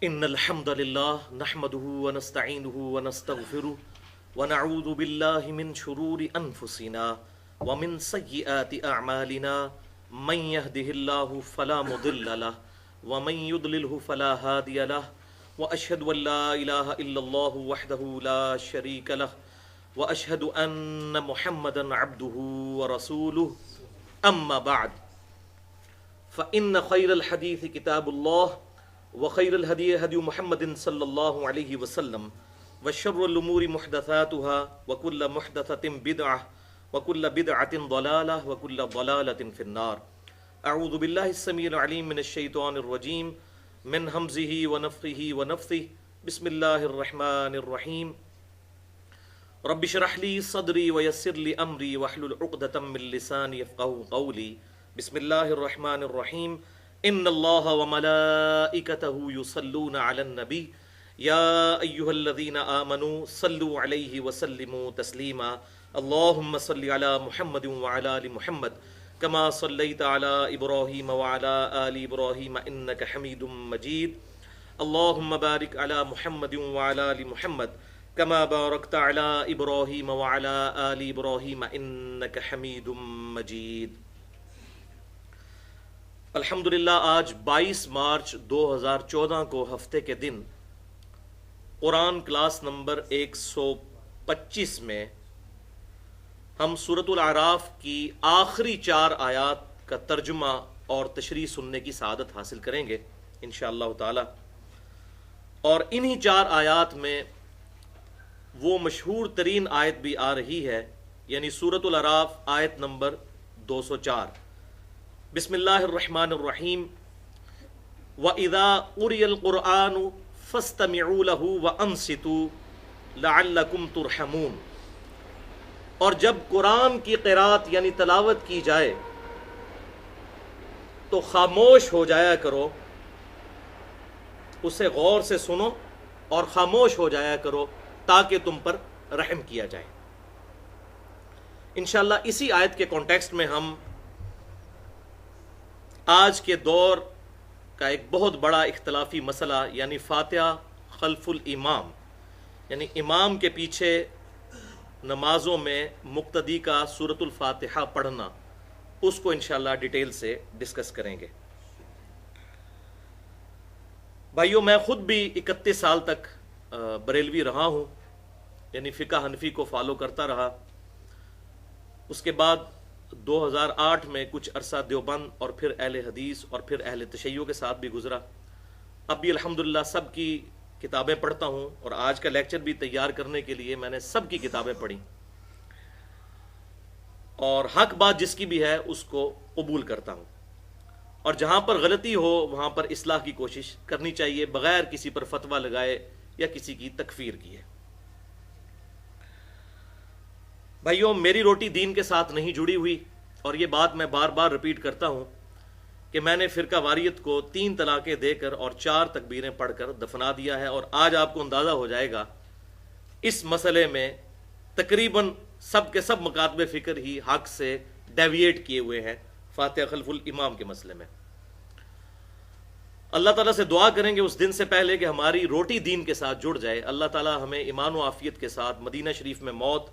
ان الحمد لله نحمده ونستعينه ونستغفره ونعوذ بالله من شرور انفسنا ومن سيئات اعمالنا من يهده الله فلا مضل له ومن يضلله فلا هادي له واشهد ان لا اله الا الله وحده لا شريك له واشهد ان محمدا عبده ورسوله اما بعد فان خير الحديث كتاب الله وخير الهدي هدي محمد صلى الله عليه وسلم وشر الأمور محدثاتها وكل محدثة بدعة وكل بدعة ضلالة وكل ضلالة في النار. أعوذ بالله السميع العليم من الشيطان الرجيم من همزه ونفخه ونفثه. بسم الله الرحمن الرحيم. رب اشرح لي صدري ويسر لي أمري واحلل عقدة من لساني يفقهوا قولي. بسم الله الرحمن الرحيم. ان اللہ وملائکتہ یصلون علی النبی یا ایہا الذین آمنوا صلوا علیہ وسلموا تسلیما. اللہم صل علی محمد وعلی آل محمد کما صلیت علی ابراہیم وعلی آل ابراہیم انک حمید مجید. اللہم بارک علی محمد وعلی آل محمد کما بارکت علی ابراہیم وعلی آل ابراہیم انک حمید مجید. الحمدللہ آج 22 مارچ 2014 کو ہفتے کے دن قرآن کلاس نمبر 125 میں ہم سورۃ الاعراف کی آخری 4 آیات کا ترجمہ اور تشریح سننے کی سعادت حاصل کریں گے انشاءاللہ تعالی. اور انہی 4 آیات میں وہ مشہور ترین آیت بھی آ رہی ہے، یعنی سورۃ الاعراف آیت نمبر 204. بسم اللہ الرحمن الرحیم. وَإِذَا قُرِئَ الْقُرْآنُ فَاسْتَمِعُوا لَهُ وَأَنصِتُوا لَعَلَّكُمْ تُرْحَمُونَ. اور جب قرآن کی قرات یعنی تلاوت کی جائے تو خاموش ہو جایا کرو، اسے غور سے سنو اور خاموش ہو جایا کرو تاکہ تم پر رحم کیا جائے. انشاءاللہ اسی آیت کے کانٹیکسٹ میں ہم آج کے دور کا ایک بہت بڑا اختلافی مسئلہ یعنی فاتحہ خلف الامام، یعنی امام کے پیچھے نمازوں میں مقتدی کا سورۃ الفاتحہ پڑھنا، اس کو انشاءاللہ ڈیٹیل سے ڈسکس کریں گے. بھائیو، میں خود بھی 31 سال تک بریلوی رہا ہوں، یعنی فقہ حنفی کو فالو کرتا رہا. اس کے بعد 2008 میں کچھ عرصہ دیوبند اور پھر اہل حدیث اور پھر اہل تشیع کے ساتھ بھی گزرا. اب بھی الحمدللہ سب کی کتابیں پڑھتا ہوں، اور آج کا لیکچر بھی تیار کرنے کے لیے میں نے سب کی کتابیں پڑھی، اور حق بات جس کی بھی ہے اس کو قبول کرتا ہوں، اور جہاں پر غلطی ہو وہاں پر اصلاح کی کوشش کرنی چاہیے بغیر کسی پر فتویٰ لگائے یا کسی کی تکفیر کیے. بھائیوں، میری روٹی دین کے ساتھ نہیں جڑی ہوئی، اور یہ بات میں بار بار ریپیٹ کرتا ہوں کہ میں نے فرقہ واریت کو 3 طلاقیں دے کر اور 4 تکبیریں پڑھ کر دفنا دیا ہے. اور آج آپ کو اندازہ ہو جائے گا اس مسئلے میں تقریباً سب کے سب مکاتب فکر ہی حق سے ڈیویٹ کیے ہوئے ہیں فاتحہ خلف الامام کے مسئلے میں. اللہ تعالیٰ سے دعا کریں گے اس دن سے پہلے کہ ہماری روٹی دین کے ساتھ جڑ جائے. اللہ تعالیٰ ہمیں ایمان و عافیت کے ساتھ مدینہ شریف میں موت،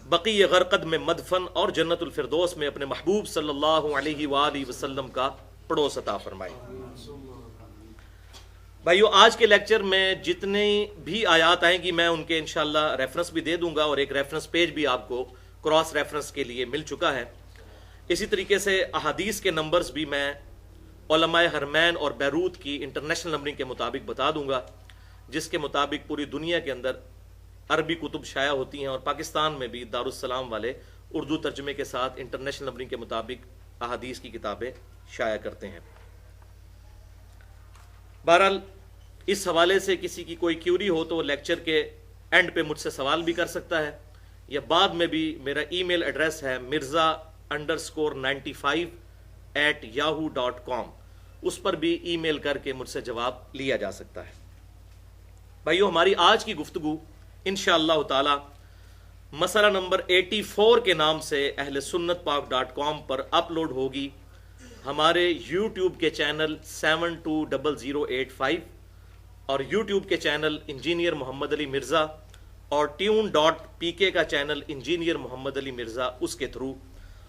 بقیع غرقد میں مدفن، اور جنت الفردوس میں اپنے محبوب صلی اللہ علیہ وآلہ وسلم کا پڑوس عطا فرمائے. بھائیو، آج کے لیکچر میں جتنی بھی آیات آئیں گی میں ان کے انشاءاللہ ریفرنس بھی دے دوں گا، اور ایک ریفرنس پیج بھی آپ کو کراس ریفرنس کے لیے مل چکا ہے. اسی طریقے سے احادیث کے نمبرز بھی میں علماء حرمین اور بیروت کی انٹرنیشنل نمبرنگ کے مطابق بتا دوں گا، جس کے مطابق پوری دنیا کے اندر عربی کتب شائع ہوتی ہیں، اور پاکستان میں بھی دارالسلام والے اردو ترجمے کے ساتھ انٹرنیشنل نمبرنگ کے مطابق احادیث کی کتابیں شائع کرتے ہیں. بہرحال اس حوالے سے کسی کی کوئی کیوری ہو تو لیکچر کے اینڈ پہ مجھ سے سوال بھی کر سکتا ہے، یا بعد میں بھی میرا ای میل ایڈریس ہے mirza_95@yahoo.com، اس پر بھی ای میل کر کے مجھ سے جواب لیا جا سکتا ہے. بھائیو، ہماری آج کی گفتگو انشاءاللہ تعالی مسئلہ نمبر 84 کے نام سے اہل سنت پاک.com پر اپلوڈ ہوگی ہمارے یوٹیوب کے چینل 720085 اور یوٹیوب کے چینل انجینئر محمد علی مرزا اور tune.pk کا چینل انجینئر محمد علی مرزا اس کے تھرو.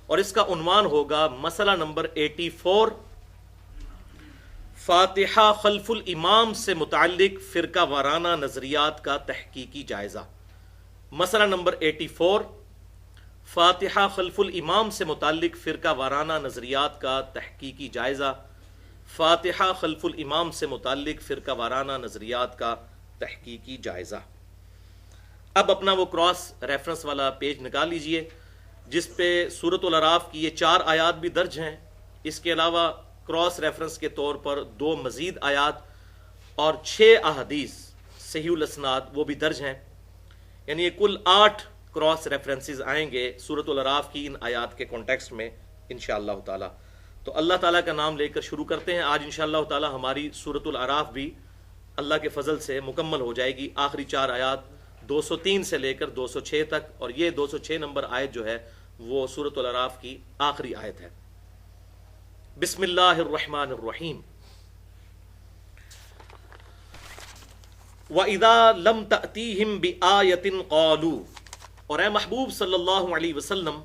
اور اس کا عنوان ہوگا مسئلہ نمبر 84، فاتحہ خلف الامام سے متعلق فرقہ وارانہ نظریات کا تحقیقی جائزہ. مسئلہ نمبر 84، فاتحہ خلف الامام سے متعلق فرقہ وارانہ نظریات کا تحقیقی جائزہ. فاتحہ خلف الامام سے متعلق فرقہ وارانہ نظریات کا تحقیقی جائزہ. اب اپنا وہ کراس ریفرنس والا پیج نکال لیجئے جس پہ سورۃ الاعراف کی یہ 4 آیات بھی درج ہیں. اس کے علاوہ کراس ریفرنس کے طور پر 2 مزید آیات اور 6 احادیث صحیح الاسناد وہ بھی درج ہیں. یعنی یہ کل 8 کراس ریفرنسز آئیں گے سورۃ الاعراف کی ان آیات کے کانٹیکسٹ میں انشاءاللہ تعالی. تو اللہ تعالیٰ کا نام لے کر شروع کرتے ہیں. آج انشاءاللہ تعالی ہماری سورۃ الاعراف بھی اللہ کے فضل سے مکمل ہو جائے گی. آخری 4 آیات 203 سے لے کر 206 تک، اور یہ 206 نمبر آیت جو ہے وہ سورۃ الاعراف کی آخری آیت ہے. بسم اللہ الرحمن الرحیم. وَإِذَا لَمْ تَأْتِيهِمْ بِآيَةٍ قَالُوا، اور اے محبوب صلی اللہ علیہ وسلم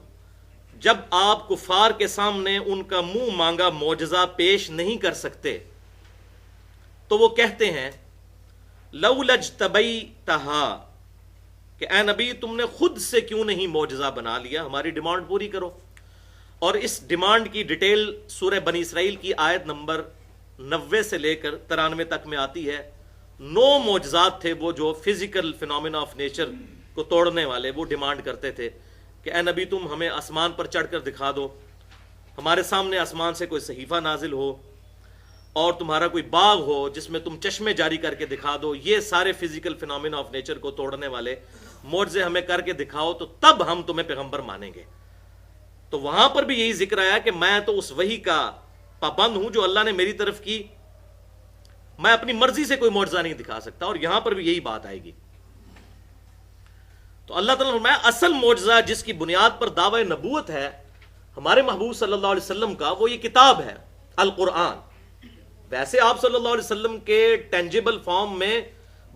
جب آپ کفار کے سامنے ان کا منہ مانگا معجزہ پیش نہیں کر سکتے تو وہ کہتے ہیں لَوْلَا اجْتَبَيْتَهَا، کہ اے نبی تم نے خود سے کیوں نہیں معجزہ بنا لیا، ہماری ڈیمانڈ پوری کرو. اور اس ڈیمانڈ کی ڈیٹیل سورہ بنی اسرائیل کی آیت نمبر 90 سے لے کر 93 تک میں آتی ہے. 9 معجزات تھے وہ جو فزیکل فینومینا آف نیچر کو توڑنے والے وہ ڈیمانڈ کرتے تھے کہ اے نبی تم ہمیں آسمان پر چڑھ کر دکھا دو، ہمارے سامنے آسمان سے کوئی صحیفہ نازل ہو، اور تمہارا کوئی باغ ہو جس میں تم چشمے جاری کر کے دکھا دو. یہ سارے فزیکل فینومینا آف نیچر کو توڑنے والے معجزے ہمیں کر کے دکھاؤ تو تب ہم تمہیں پیغمبر مانیں گے. تو وہاں پر بھی یہی ذکر آیا کہ میں تو اس وحی کا پابند ہوں جو اللہ نے میری طرف کی، میں اپنی مرضی سے کوئی معجزہ نہیں دکھا سکتا. اور یہاں پر بھی یہی بات آئے گی. تو اللہ تعالیٰ نے فرمایا اصل معجزہ جس کی بنیاد پر دعوی نبوت ہے ہمارے محبوب صلی اللہ علیہ وسلم کا، وہ یہ کتاب ہے القرآن. ویسے آپ صلی اللہ علیہ وسلم کے ٹینجیبل فارم میں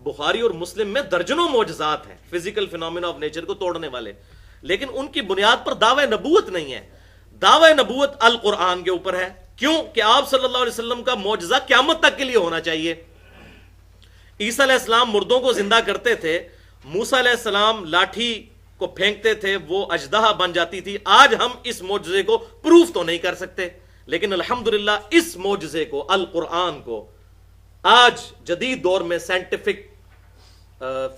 بخاری اور مسلم میں درجنوں معجزات ہیں فزیکل فینومینا آف نیچر کو توڑنے والے، لیکن ان کی بنیاد پر دعوی نبوت نہیں ہے. دعوی نبوت القرآن کے اوپر ہے. کیوں کہ آپ صلی اللہ علیہ وسلم کا معجزہ قیامت تک کے لیے ہونا چاہیے. عیسیٰ علیہ السلام مردوں کو زندہ کرتے تھے، موسیٰ علیہ السلام لاٹھی کو پھینکتے تھے وہ اژدہا بن جاتی تھی. آج ہم اس معجزے کو پروف تو نہیں کر سکتے، لیکن الحمدللہ اس معجزے کو القرآن کو آج جدید دور میں سائنٹیفک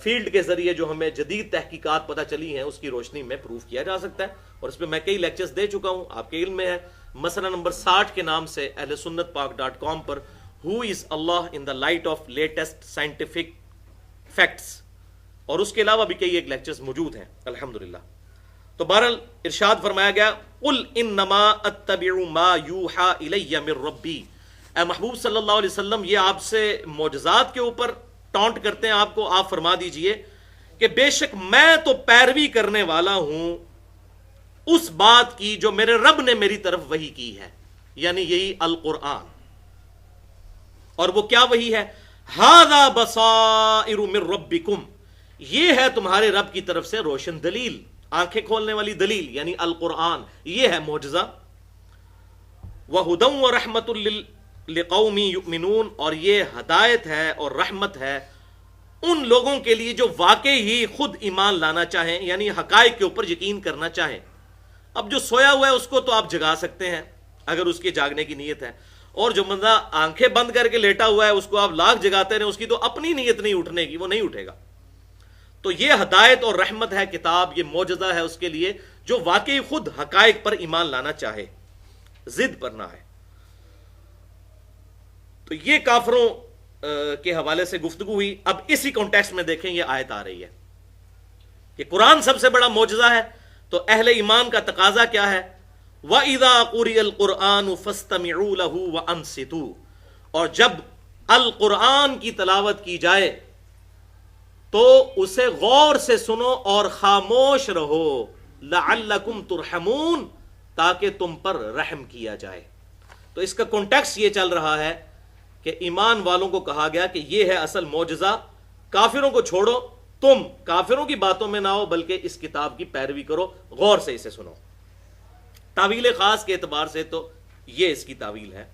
فیلڈ کے ذریعے جو ہمیں جدید تحقیقات پتہ چلی ہیں اس کی روشنی میں پروف کیا جا سکتا ہے. اور اس پہ میں کئی لیکچرز دے چکا ہوں، آپ کے علم میں ہے. مسئلہ نمبر 60 کے نام سے اہل سنت پاک.com پر who is Allah in the light of latest scientific facts, اور اس کے علاوہ بھی کئی ایک لیکچرز موجود ہیں الحمدللہ. تو بہرحال ارشاد فرمایا گیا قل انما اتبع ما یوحى الی من ربی. اے محبوب صلی اللہ علیہ وسلم یہ آپ سے معجزات کے اوپر ٹانٹ کرتے ہیں آپ کو، آپ فرما دیجئے کہ بے شک میں تو پیروی کرنے والا ہوں اس بات کی جو میرے رب نے میری طرف وحی کی ہے، یعنی یہی القرآن. اور وہ کیا وحی ہے؟ ھذا بصائر من ربکم، یہ ہے تمہارے رب کی طرف سے روشن دلیل، آنکھیں کھولنے والی دلیل، یعنی القرآن. یہ ہے معجزہ. وَھُدًى وَرَحْمَةٌ لِقَوْمٍ يُؤْمِنُونَ، اور یہ ہدایت ہے اور رحمت ہے ان لوگوں کے لیے جو واقعی ہی خود ایمان لانا چاہیں، یعنی حقائق کے اوپر یقین کرنا چاہیں. اب جو سویا ہوا ہے اس کو تو آپ جگا سکتے ہیں اگر اس کے جاگنے کی نیت ہے، اور جو بندہ آنکھیں بند کر کے لیٹا ہوا ہے اس کو آپ لاکھ جگاتے رہیں، اس کی تو اپنی نیت نہیں اٹھنے کی، وہ نہیں اٹھے گا. تو یہ ہدایت اور رحمت ہے کتاب، یہ معجزہ ہے اس کے لیے جو واقعی خود حقائق پر ایمان لانا چاہے، ضد پر نہ آئے. تو یہ کافروں کے حوالے سے گفتگو ہوئی. اب اسی کانٹیکسٹ میں دیکھیں یہ آیت آ رہی ہے کہ قرآن سب سے بڑا معجزہ ہے، تو اہل ایمان کا تقاضا کیا ہے؟ وَإِذَا قُرِئَ الْقُرْآنُ فَاسْتَمِعُوا لَهُ وَأَنصِتُوا، اور جب القرآن کی تلاوت کی جائے تو اسے غور سے سنو اور خاموش رہو، لَعَلَّكُمْ تُرْحَمُونَ، تاکہ تم پر رحم کیا جائے. تو اس کا کانٹیکسٹ یہ چل رہا ہے کہ ایمان والوں کو کہا گیا کہ یہ ہے اصل معجزہ، کافروں کو چھوڑو، تم کافروں کی باتوں میں نہ ہو بلکہ اس کتاب کی پیروی کرو، غور سے اسے سنو۔ تعویل خاص کے اعتبار سے تو یہ اس کی تعویل ہے،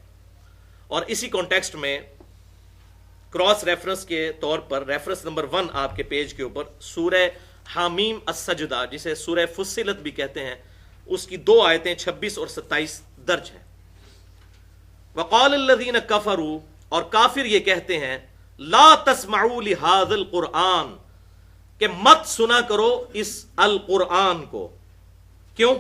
اور اسی کانٹیکسٹ میں کراس ریفرنس کے طور پر ریفرنس نمبر 1 آپ کے پیج کے اوپر سورہ حامیم السجدہ، جسے سورہ فصلت بھی کہتے ہیں، اس کی 2 آیتیں 26 اور 27 درج ہیں۔ وقال الذین کفروا، اور کافر یہ کہتے ہیں، لا تسمعوا لہذا القرآن، کہ مت سنا کرو اس القرآن کو، کیوں؟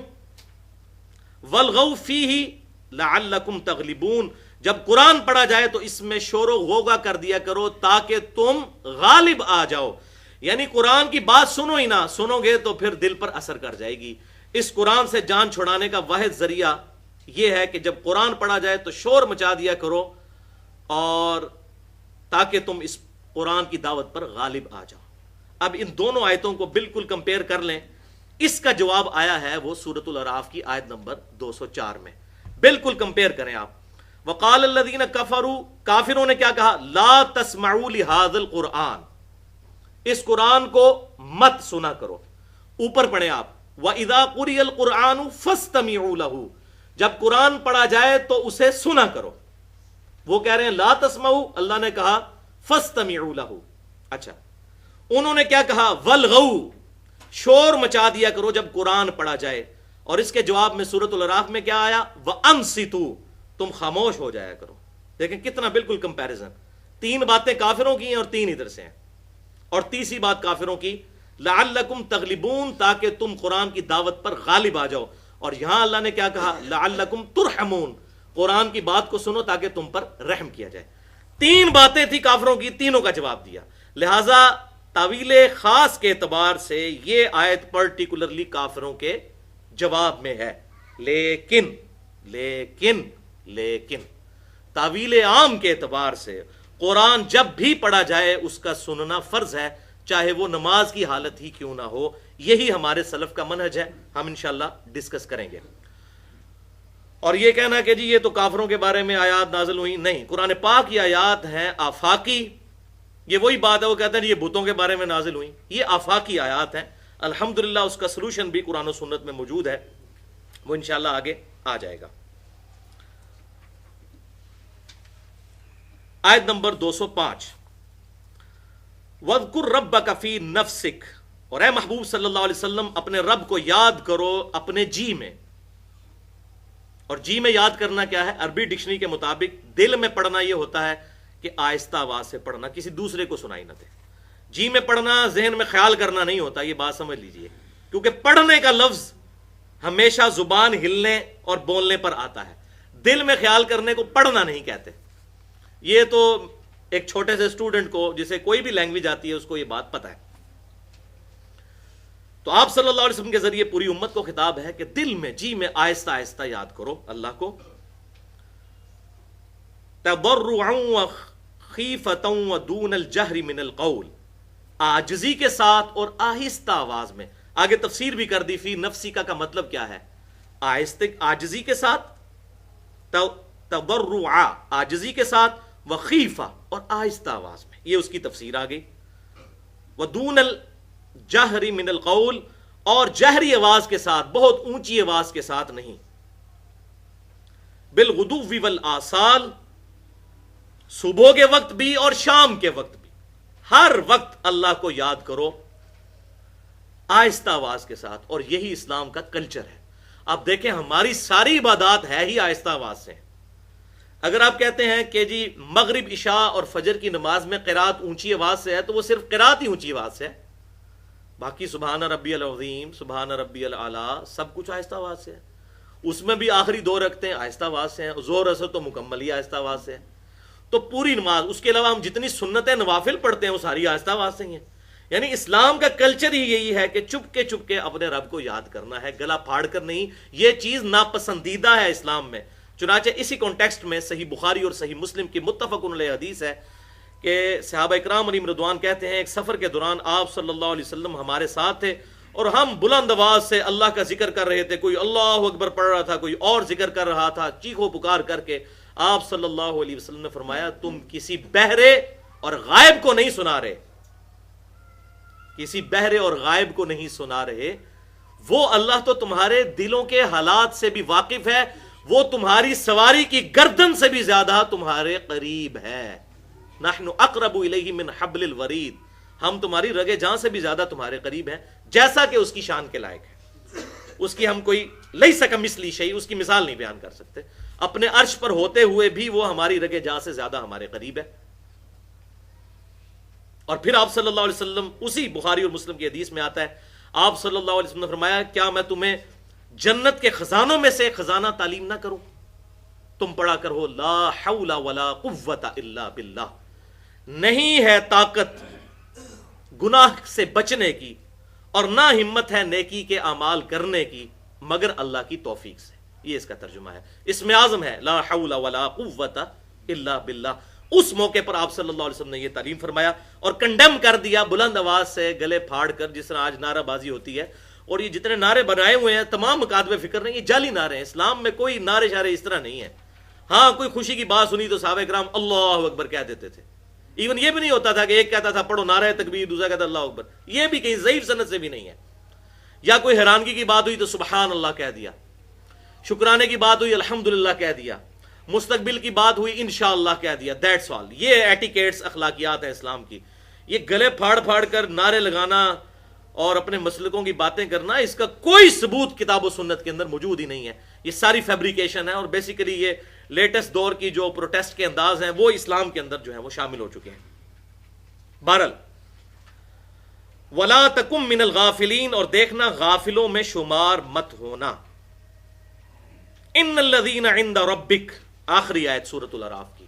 والغوا فیہ لعلکم تغلبون، جب قرآن پڑھا جائے تو اس میں شور و غوغا کر دیا کرو تاکہ تم غالب آ جاؤ۔ یعنی قرآن کی بات سنو ہی نہ، سنو گے تو پھر دل پر اثر کر جائے گی۔ اس قرآن سے جان چھڑانے کا واحد ذریعہ یہ ہے کہ جب قرآن پڑھا جائے تو شور مچا دیا کرو، اور تاکہ تم اس قرآن کی دعوت پر غالب آ جاؤ۔ اب ان دونوں آیتوں کو بالکل کمپیئر کر لیں، اس کا جواب آیا ہے وہ سورۃ الاعراف کی آیت نمبر 204 میں، بالکل کمپیئر کریں آپ۔ وقال الذین کفروا، کافروں نے کیا کہا؟ لا تسمعوا لہذا القرآن، اس قرآن کو مت سنا کرو۔ اوپر پڑھیں آپ، وَإِذَا قُرِئَ الْقُرْآنُ فَاسْتَمِعُوا لَهُ، جب قرآن پڑھا جائے تو اسے سنا کرو۔ وہ کہہ رہے ہیں لا تسمعوا، اللہ نے کہا فَاسْتَمِعُوا لَهُ۔ اچھا، انہوں نے کیا کہا؟ وَالْغَوْا، شور مچا دیا کرو جب قرآن پڑھا جائے، اور اس کے جواب میں سورۃ الاعراف میں کیا آیا؟ وَأَنصِتُوا، تم خاموش ہو جایا کرو۔ دیکھیں کتنا بالکل کمپیریزن، 3 باتیں کافروں کی ہیں اور 3 ادھر سے ہیں، اور تیسری بات کافروں کی لعلکم تغلبون، تاکہ تم قرآن کی دعوت پر غالب آ جاؤ، اور یہاں اللہ نے کیا کہا؟ لعلکم ترحمون، قرآن کی بات کو سنو تاکہ تم پر رحم کیا جائے۔ 3 باتیں تھی کافروں کی، تینوں کا جواب دیا۔ لہٰذا تعویل خاص کے اعتبار سے یہ آیت پرٹیکولرلی کافروں کے جواب میں ہے، لیکن تعویل عام کے اعتبار سے قرآن جب بھی پڑھا جائے اس کا سننا فرض ہے، چاہے وہ نماز کی حالت ہی کیوں نہ ہو۔ یہی ہمارے سلف کا منہج ہے، ہم انشاءاللہ ڈسکس کریں گے۔ اور یہ کہنا کہ جی یہ تو کافروں کے بارے میں آیات نازل ہوئی، نہیں، قرآن پاک کی آیات ہیں آفاقی۔ یہ وہی بات ہے، وہ کہتے ہیں یہ بتوں کے بارے میں نازل ہوئی، یہ آفاقی آیات ہیں۔ الحمدللہ اس کا سلوشن بھی قرآن و سنت میں موجود ہے، وہ انشاءاللہ آگے آ جائے گا۔ آیت نمبر 205، وَاذْكُرْ رَبَّكَ فِي نَفْسِكَ، اور اے محبوب صلی اللہ علیہ وسلم اپنے رب کو یاد کرو اپنے جی میں۔ اور جی میں یاد کرنا کیا ہے؟ عربی ڈکشنری کے مطابق دل میں پڑھنا یہ ہوتا ہے کہ آہستہ آواز سے پڑھنا، کسی دوسرے کو سنائی نہ دے۔ جی میں پڑھنا ذہن میں خیال کرنا نہیں ہوتا، یہ بات سمجھ لیجئے، کیونکہ پڑھنے کا لفظ ہمیشہ زبان ہلنے اور بولنے پر آتا ہے، دل میں خیال کرنے کو پڑھنا نہیں کہتے۔ یہ تو ایک چھوٹے سے اسٹوڈنٹ کو جسے کوئی بھی لینگویج آتی ہے اس کو یہ بات پتہ ہے۔ تو آپ صلی اللہ علیہ وسلم کے ذریعے پوری امت کو خطاب ہے کہ دل میں، جی میں آہستہ آہستہ یاد کرو اللہ کو، تضرعا وخیفتا ودون الجہر من القول، عاجزی کے ساتھ اور آہستہ آواز میں۔ آگے تفسیر بھی کر دی، فی نفسی کا مطلب کیا ہے؟ عاجزی کے ساتھ، تضرعا عاجزی کے ساتھ، وخیفہ اور آہستہ آواز میں، یہ اس کی تفسیر آ گئی۔ ودون الجہر من القول، اور جہری آواز کے ساتھ، بہت اونچی آواز کے ساتھ نہیں۔ بالغدو والآصال، صبح کے وقت بھی اور شام کے وقت بھی، ہر وقت اللہ کو یاد کرو آہستہ آواز کے ساتھ، اور یہی اسلام کا کلچر ہے۔ آپ دیکھیں ہماری ساری عبادات ہے ہی آہستہ آواز سے۔ اگر آپ کہتے ہیں کہ جی مغرب، عشاء اور فجر کی نماز میں قرات اونچی آواز سے ہے، تو وہ صرف قرات ہی اونچی آواز سے ہے، باقی سبحان ربی العظیم، سبحان ربی العلیٰ سب کچھ آہستہ آواز سے ہے۔ اس میں بھی آخری 2 رکعتیں آہستہ آواز سے ہیں، ظہر اثر تو مکمل ہی آہستہ آواز سے ہے۔ تو پوری نماز، اس کے علاوہ ہم جتنی سنتیں نوافل پڑھتے ہیں وہ ساری آہستہ آواز سے ہی ہیں۔ یعنی اسلام کا کلچر ہی یہی ہے کہ چپ کے اپنے رب کو یاد کرنا ہے، گلا پھاڑ کر نہیں۔ یہ چیز ناپسندیدہ ہے اسلام میں۔ چنانچہ اسی کانٹیکسٹ میں صحیح بخاری اور صحیح مسلم کی متفق علیہ حدیث ہے کہ صحابہ اکرام علیہم رضوان کہتے ہیں ایک سفر کے دوران آپ صلی اللہ علیہ وسلم ہمارے ساتھ تھے، اور ہم بلند آواز سے اللہ کا ذکر کر رہے تھے، کوئی اللہ اکبر پڑھ رہا تھا، کوئی اور ذکر کر رہا تھا، چیخو پکار کر کے آپ صلی اللہ علیہ وسلم نے فرمایا تم کسی بہرے اور غائب کو نہیں سنا رہے، کسی بہرے اور غائب کو نہیں سنا رہے، وہ اللہ تو تمہارے دلوں کے حالات سے بھی واقف ہے، وہ تمہاری سواری کی گردن سے بھی زیادہ تمہارے قریب ہے۔ نحن اقرب الیہ من حبل الورید، ہم تمہاری رگے جاں سے بھی زیادہ تمہارے قریب ہیں، جیسا کہ اس کی شان کے لائق ہے۔ اس کی ہم کوئی لیس کمثلہ شیء، اس کی مثال نہیں بیان کر سکتے، اپنے عرش پر ہوتے ہوئے بھی وہ ہماری رگے جاں سے زیادہ ہمارے قریب ہے۔ اور پھر آپ صلی اللہ علیہ وسلم، اسی بخاری اور مسلم کی حدیث میں آتا ہے، آپ صلی اللہ علیہ وسلم نے فرمایا کیا میں تمہیں جنت کے خزانوں میں سے خزانہ تعلیم نہ کروں؟ تم پڑھا کرو لا حول ولا قوت الا باللہ، نہیں ہے طاقت گناہ سے بچنے کی اور نہ ہمت ہے نیکی کے اعمال کرنے کی مگر اللہ کی توفیق سے۔ یہ اس کا ترجمہ ہے، اس میں اعظم ہے لا حول ولا قوت الا باللہ۔ اس موقع پر آپ صلی اللہ علیہ وسلم نے یہ تعلیم فرمایا اور کنڈیم کر دیا بلند آواز سے، گلے پھاڑ کر، جس طرح آج نعرہ بازی ہوتی ہے، اور یہ جتنے نعرے بنائے ہوئے ہیں تمام مکاتب فکر نے، یہ جعلی نعرے ہیں، اسلام میں کوئی نعرے شعرے اس طرح نہیں ہے۔ ہاں کوئی خوشی کی بات سنی تو صحابہ کرام اللہ اکبر کہہ دیتے تھے، ایون یہ بھی نہیں ہوتا تھا کہ ایک کہتا تھا پڑھو نعرہ تکبیر، دوسرا کہتا اللہ اکبر، یہ بھی کہیں ضعیف سند سے بھی نہیں ہے۔ یا کوئی حیرانگی کی بات ہوئی تو سبحان اللہ کہہ دیا، شکرانے کی بات ہوئی الحمدللہ کہہ دیا، مستقبل کی بات ہوئی انشاءاللہ کہہ دیا، دیٹس آل۔ یہ ایٹیکیٹس اخلاقیات ہیں اسلام کی۔ یہ گلے پھاڑ پھاڑ کر نعرے لگانا اور اپنے مسلکوں کی باتیں کرنا، اس کا کوئی ثبوت کتاب و سنت کے اندر موجود ہی نہیں ہے، یہ ساری فیبریکیشن ہے، اور بیسیکلی یہ لیٹسٹ دور کی جو پروٹیسٹ کے انداز ہیں وہ اسلام کے اندر جو ہیں وہ شامل ہو چکے ہیں۔ بہرحال وَلَا تَكُن مِّنَ الْغَافِلِينَ، اور دیکھنا غافلوں میں شمار مت ہونا۔ إِنَّ الَّذِينَ عِندَ رَبِّكَ، آخری آیت سورۃ الاعراف کی،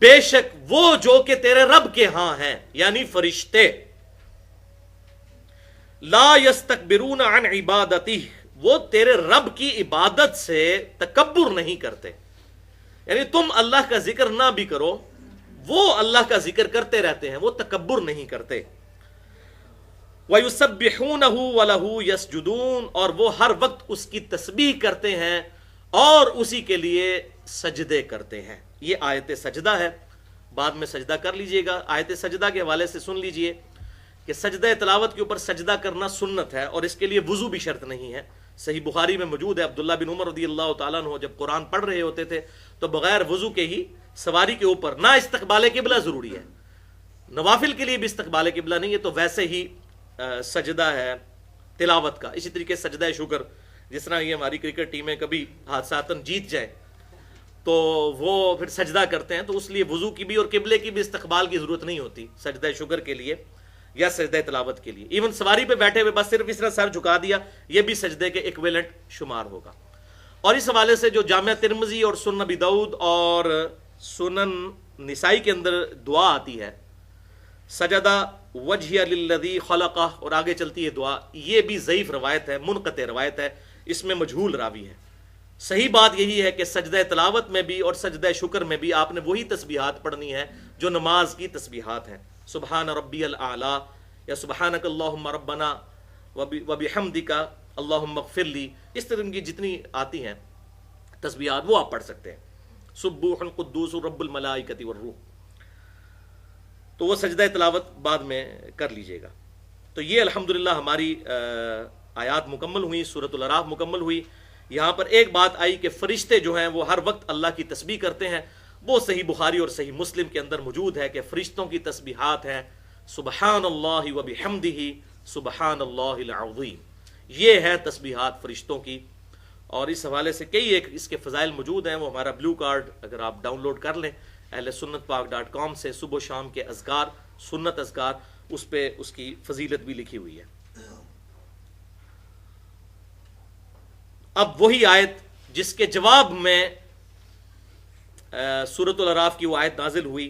بے شک وہ جو کہ تیرے رب کے ہاں ہیں، یعنی فرشتے، لا يستكبرون عن عبادتہ، وہ تیرے رب کی عبادت سے تکبر نہیں کرتے، یعنی تم اللہ کا ذکر نہ بھی کرو، وہ اللہ کا ذکر کرتے رہتے ہیں، وہ تکبر نہیں کرتے۔ وَيُسَبِّحُونَهُ وَلَهُ يَسْجُدُونَ، اور وہ ہر وقت اس کی تسبیح کرتے ہیں اور اسی کے لیے سجدے کرتے ہیں۔ یہ آیت سجدہ ہے، بعد میں سجدہ کر لیجئے گا۔ آیت سجدہ کے حوالے سے سن لیجئے کہ سجدہ تلاوت کے اوپر سجدہ کرنا سنت ہے اور اس کے لیے وضو بھی شرط نہیں ہے۔ صحیح بخاری میں موجود ہے، عبداللہ بن عمر رضی اللہ تعالیٰ عنہ جب قرآن پڑھ رہے ہوتے تھے تو بغیر وضو کے ہی سواری کے اوپر، نہ استقبال قبلہ ضروری ہے، نوافل کے لیے بھی استقبال قبلہ نہیں ہے، تو ویسے ہی سجدہ ہے تلاوت کا۔ اسی طریقے سجدہ شکر، جس طرح یہ ہماری کرکٹ ٹیمیں کبھی حادثاتاً جیت جائیں تو وہ پھر سجدہ کرتے ہیں، تو اس لیے وضو کی بھی اور قبلے کی بھی استقبال کی ضرورت نہیں ہوتی سجدہ شکر کے لیے یا سجدہ تلاوت کے لیے۔ ایون سواری پہ بیٹھے ہوئے بس صرف اس طرح سر جھکا دیا، یہ بھی سجدے کے ایکویلنٹ شمار ہوگا۔ اور اس حوالے سے جو جامعہ ترمذی اور سنن ابی داؤد اور سنن نسائی کے اندر دعا آتی ہے، سجدہ وجہ للذی خلقہ، اور آگے چلتی ہے دعا، یہ بھی ضعیف روایت ہے، منقطع روایت ہے، اس میں مجہول راوی ہے۔ صحیح بات یہی ہے کہ سجدہ تلاوت میں بھی اور سجدہ شکر میں بھی آپ نے وہی تسبیحات پڑھنی ہے جو نماز کی تسبیحات ہیں، سبحان ربی الاعلی یا سبحانک اللہم ربنا وبحمدک اللہم اغفر لی، اس طرح کی جتنی آتی ہیں تسبیحات وہ آپ پڑھ سکتے ہیں، سبوح قدوس رب الملائکۃ والروح، تو وہ سجدہ تلاوت بعد میں کر لیجئے گا۔ تو یہ الحمدللہ ہماری آیات مکمل ہوئی، سورۃ الاعراف مکمل ہوئی۔ یہاں پر ایک بات آئی کہ فرشتے جو ہیں وہ ہر وقت اللہ کی تسبیح کرتے ہیں، وہ صحیح بخاری اور صحیح مسلم کے اندر موجود ہے کہ فرشتوں کی تسبیحات ہیں سبحان اللہ وبحمدہ سبحان اللہ العظیم، یہ ہے تسبیحات فرشتوں کی۔ اور اس حوالے سے کئی ایک اس کے فضائل موجود ہیں، وہ ہمارا بلو کارڈ اگر آپ ڈاؤن لوڈ کر لیں اہل سنت پاک.com سے، صبح و شام کے اذکار، سنت اذکار، اس پہ اس کی فضیلت بھی لکھی ہوئی ہے۔ اب وہی آیت جس کے جواب میں سورۃ الاعراف کی وہ آیت نازل ہوئی،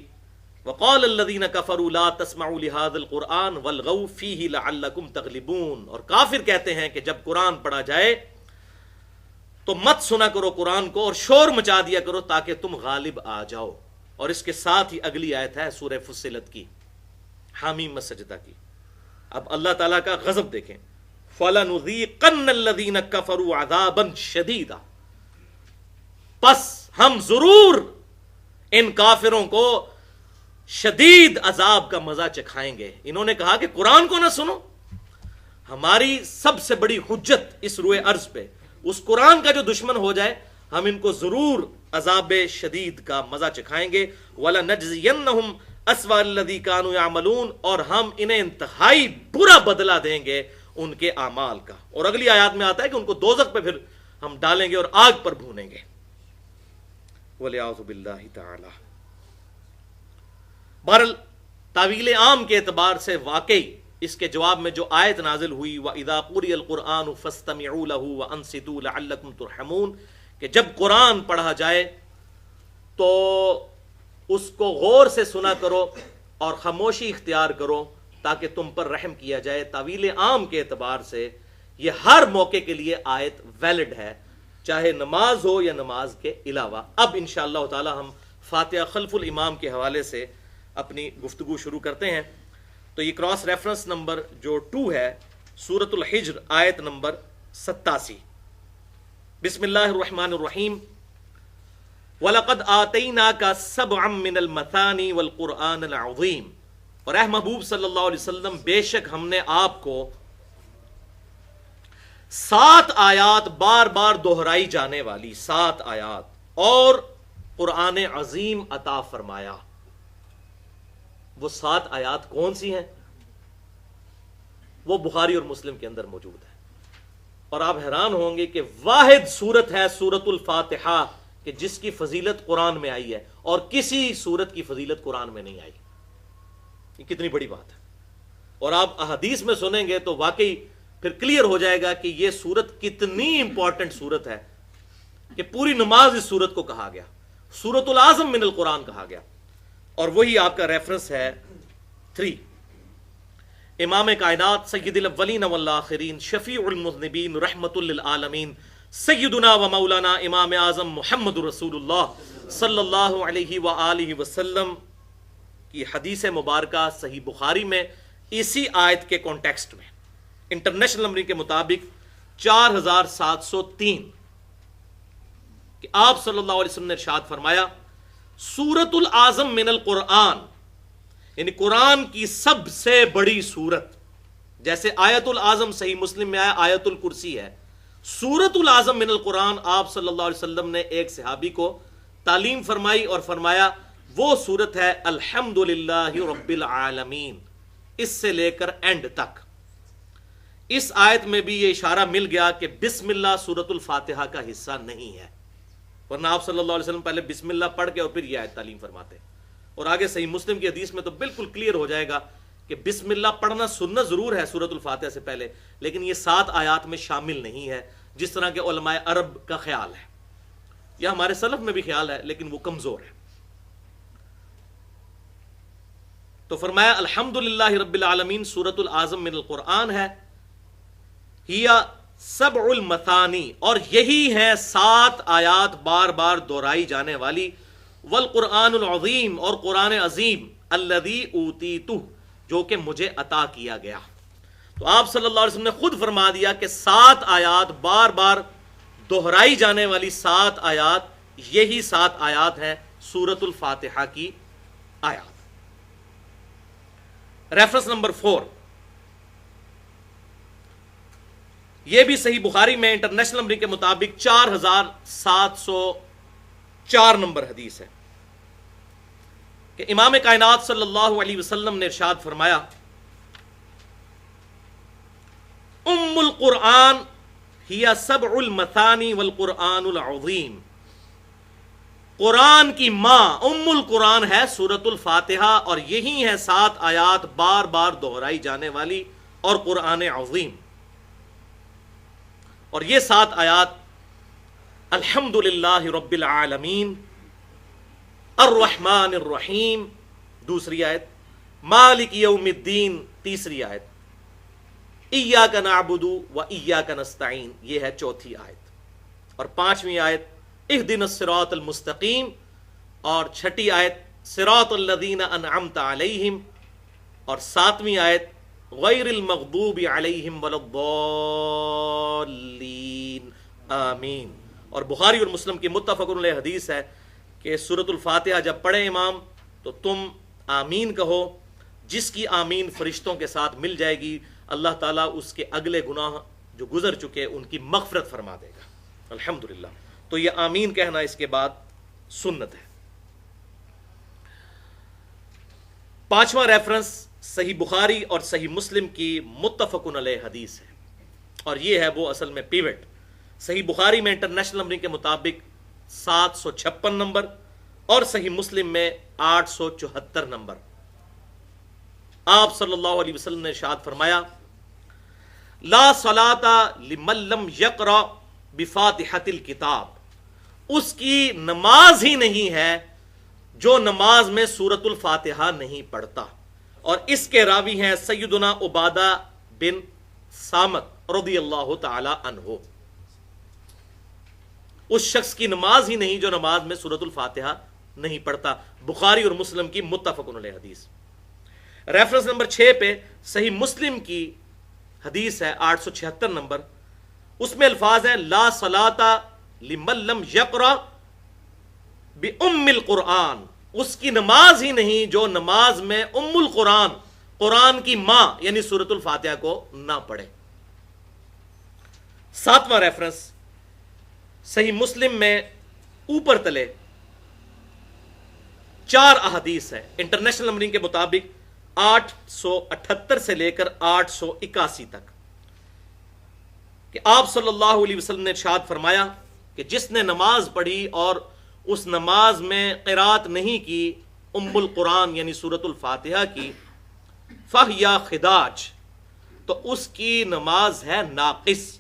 وقال الذین کفروا لا تسمعوا لهذا القرآن والغوا فیہ لعلکم تغلبون، اور کافر کہتے ہیں کہ جب قرآن پڑھا جائے تو مت سنا کرو قرآن کو اور شور مچا دیا کرو تاکہ تم غالب آ جاؤ۔ اور اس کے ساتھ ہی اگلی آیت ہے سورہ فصلت کی، حامیم سجدہ کی۔ اب اللہ تعالیٰ کا غضب دیکھیں، فَلَنُذِيقَنَّ الَّذِينَ كَفَرُوا عَذَابًا شَدِيدًا، پس ہم ضرور ان کافروں کو شدید عذاب کا مزہ چکھائیں گے. انہوں نے کہا کہ قرآن کو نہ سنو. ہماری سب سے بڑی حجت اس روئے ارض پہ اس قرآن کا جو دشمن ہو جائے ہم ان کو ضرور عذاب شدید کا مزہ چکھائیں گے. وَلَنَجْزِيَنَّهُمْ أَسْوَأَ الَّذِي كَانُوا يَعْمَلُونَ, اور ہم انہیں انتہائی برا بدلہ دیں گے ان کے اعمال کا. اور اگلی آیات میں آتا ہے کہ ان کو دوزخ پہ پھر ہم ڈالیں گے اور آگ پر بھونیں گے. وَلِعَوْذُ بِاللَّهِ تَعَالَى. بہرحال تعویل عام کے اعتبار سے واقعی اس کے جواب میں جو آیت نازل ہوئی وَإِذَا قُرِئَ الْقُرْآنُ فَاسْتَمِعُوا لَهُ وَأَنصِتُوا لَعَلَّكُمْ تُرْحَمُونَ, کہ جب قرآن پڑھا جائے تو اس کو غور سے سنا کرو اور خاموشی اختیار کرو تاکہ تم پر رحم کیا جائے. تعویل عام کے اعتبار سے یہ ہر موقع کے لیے آیت ویلڈ ہے, چاہے نماز ہو یا نماز کے علاوہ. اب انشاءاللہ تعالی ہم فاتحہ خلف الامام کے حوالے سے اپنی گفتگو شروع کرتے ہیں. تو یہ کراس ریفرنس نمبر جو 2 ہے سورۃ الحجر آیت نمبر 87. بسم اللہ الرحمن الرحیم. وَلَقَدْ آتَيْنَاكَ سَبْعًا مِّنَ الْمَثَانِي وَالْقُرْآنِ الْعَظِيمِ, اور اے محبوب صلی اللہ علیہ وسلم بے شک ہم نے آپ کو 7 آیات بار بار دہرائی جانے والی 7 آیات اور قرآن عظیم عطا فرمایا. وہ 7 آیات کون سی ہیں؟ وہ بخاری اور مسلم کے اندر موجود ہے. اور آپ حیران ہوں گے کہ واحد سورت ہے سورۃ الفاتحہ کہ جس کی فضیلت قرآن میں آئی ہے اور کسی سورت کی فضیلت قرآن میں نہیں آئی. یہ کتنی بڑی بات ہے. اور آپ احادیث میں سنیں گے تو واقعی پھر کلیئر ہو جائے گا کہ یہ سورت کتنی امپورٹنٹ سورت ہے کہ پوری نماز اس سورت کو کہا گیا, سورۃ العظم من القرآن کہا گیا. اور وہی آپ کا ریفرنس ہے 3. امام کائنات سید الاولین والآخرین شفیع المذنبین رحمت للعالمین سیدنا و مولانا امام اعظم محمد رسول اللہ صلی اللہ علیہ وآلہ وسلم کی حدیث مبارکہ صحیح بخاری میں اسی آیت کے کانٹیکسٹ میں انٹرنیشنل نمبر کے مطابق 4703 کہ آپ صلی اللہ علیہ وسلم نے ارشاد فرمایا سورۃ العظم من القرآن, یعنی قرآن کی سب سے بڑی سورت. جیسے آیت العظم صحیح مسلم میں آیا آیت الکرسی ہے, سورۃ العظم من القرآن آپ صلی اللہ علیہ وسلم نے ایک صحابی کو تعلیم فرمائی اور فرمایا وہ سورت ہے الحمدللہ رب العالمین, اس سے لے کر اینڈ تک. اس آیت میں بھی یہ اشارہ مل گیا کہ بسم اللہ سورۃ الفاتحہ کا حصہ نہیں ہے, ورنہ آپ صلی اللہ علیہ وسلم پہلے بسم اللہ پڑھ کے اور پھر یہ آیت تعلیم فرماتے. اور آگے صحیح مسلم کی حدیث میں تو بالکل کلیئر ہو جائے گا کہ بسم اللہ پڑھنا سنت ضرور ہے سورۃ الفاتحہ سے پہلے, لیکن یہ 7 آیات میں شامل نہیں ہے جس طرح کے علماء عرب کا خیال ہے, یا ہمارے سلف میں بھی خیال ہے لیکن وہ کمزور ہے. تو فرمایا الحمدللہ رب العالمین سورۃ العظم من القرآن ہے, ہیا 7 المثانی, اور یہی ہے 7 آیات بار بار دہرائی جانے والی, والقرآن العظیم, اور قرآن عظیم, الذی اوتیتہ, جو کہ مجھے عطا کیا گیا. تو آپ صلی اللہ علیہ وسلم نے خود فرما دیا کہ 7 آیات بار بار دہرائی جانے والی 7 آیات یہی 7 آیات ہیں سورۃ الفاتحہ کی آیات. ریفرنس نمبر 4, یہ بھی صحیح بخاری میں انٹرنیشنل نمبر کے مطابق 4704 نمبر حدیث ہے کہ امام کائنات صلی اللہ علیہ وسلم نے ارشاد فرمایا ام القرآن ہی 7 المثانی والقرآن العظیم, قرآن کی ماں ام القرآن ہے سورۃ الفاتحہ, اور یہی ہے 7 آیات بار بار دہرائی جانے والی اور قرآن عظیم. اور یہ 7 آیات الحمدللہ رب العالمین, الرحمن الرحیم دوسری آیت, مالک یوم الدین تیسری آیت, ایاک نعبد و ایاک نستعین یہ ہے چوتھی آیت, اور 5ویں آیت اہدنا الصراط المستقیم, اور 6ٹھی آیت صراط الذین انعمت علیہم, اور 7ویں آیت غیر المغضوب علیہم ولا الضالین آمین. اور بخاری اور مسلم کی متفق علیہ حدیث ہے کہ سورۃ الفاتحہ جب پڑھے امام تو تم آمین کہو، جس کی آمین فرشتوں کے ساتھ مل جائے گی اللہ تعالیٰ اس کے اگلے گناہ جو گزر چکے ان کی مغفرت فرما دے گا۔ الحمدللہ، تو یہ آمین کہنا اس کے بعد سنت ہے۔ پانچواں ریفرنس صحیح بخاری اور صحیح مسلم کی متفق علیہ حدیث ہے، اور یہ ہے وہ اصل میں پیوٹ۔ صحیح بخاری میں انٹرنیشنل نمبرنگ کے مطابق 756 نمبر اور صحیح مسلم میں 874 نمبر۔ آپ صلی اللہ علیہ وسلم نے ارشاد فرمایا، لا صلاۃ لمن لم یقرأ بفاتحۃ الکتاب، اس کی نماز ہی نہیں ہے جو نماز میں سورۃ الفاتحہ نہیں پڑھتا۔ اور اس کے راوی ہیں سیدنا عبادہ بن صامت رضی اللہ تعالی عنہ۔ اس شخص کی نماز ہی نہیں جو نماز میں سورۃ الفاتحہ نہیں پڑھتا۔ بخاری اور مسلم کی متفق علیہ حدیث۔ ریفرنس نمبر 6 پہ صحیح مسلم کی حدیث ہے 876 نمبر، اس میں الفاظ ہیں لا صلاۃ لمن لم یقرأ بأم القرآن، اس کی نماز ہی نہیں جو نماز میں ام القرآن، قرآن کی ماں یعنی سورۃ الفاتحہ کو نہ پڑھے۔ ساتواں ریفرنس صحیح مسلم میں اوپر تلے 4 احادیث ہے انٹرنیشنل نمبرنگ کے مطابق 878 سے لے کر 881 تک، کہ آپ صلی اللہ علیہ وسلم نے ارشاد فرمایا کہ جس نے نماز پڑھی اور اس نماز میں قرات نہیں کی ام القرآن یعنی سورۃ الفاتحہ کی، فَهِيَ خِدَاج، تو اس کی نماز ہے ناقص۔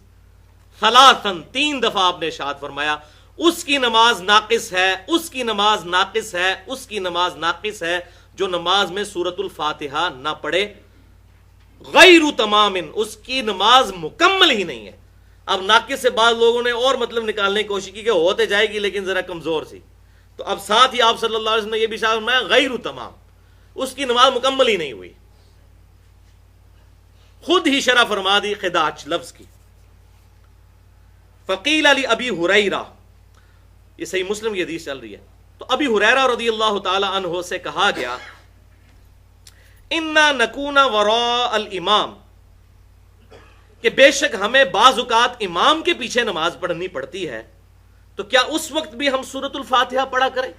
ثلاثاً، 3 دفعہ آپ نے ارشاد فرمایا اس کی نماز ناقص ہے، اس کی نماز ناقص ہے، اس کی نماز ناقص ہے جو نماز میں سورۃ الفاتحہ نہ پڑھے۔ غیر تمام، اس کی نماز مکمل ہی نہیں ہے۔ اب ناقص سے بعض لوگوں نے اور مطلب نکالنے کی کوشش کی کہ ہوتے جائے گی لیکن ذرا کمزور سی، تو اب ساتھ ہی آپ صلی اللہ علیہ وسلم نے یہ بھی ارشاد فرمایا غیر تمام، اس کی نماز مکمل ہی نہیں ہوئی۔ خود ہی شرح فرما دی خداج لفظ کی۔ فقیل علی ابی ہریرہ، یہ صحیح مسلم کی حدیث چل رہی ہے، تو ابی ہریرہ رضی اللہ تعالی عنہ سے کہا گیا انا نکون وراء الامام، کہ بے شک ہمیں بعض اوقات امام کے پیچھے نماز پڑھنی پڑتی ہے، تو کیا اس وقت بھی ہم سورۃ الفاتحہ پڑھا کریں؟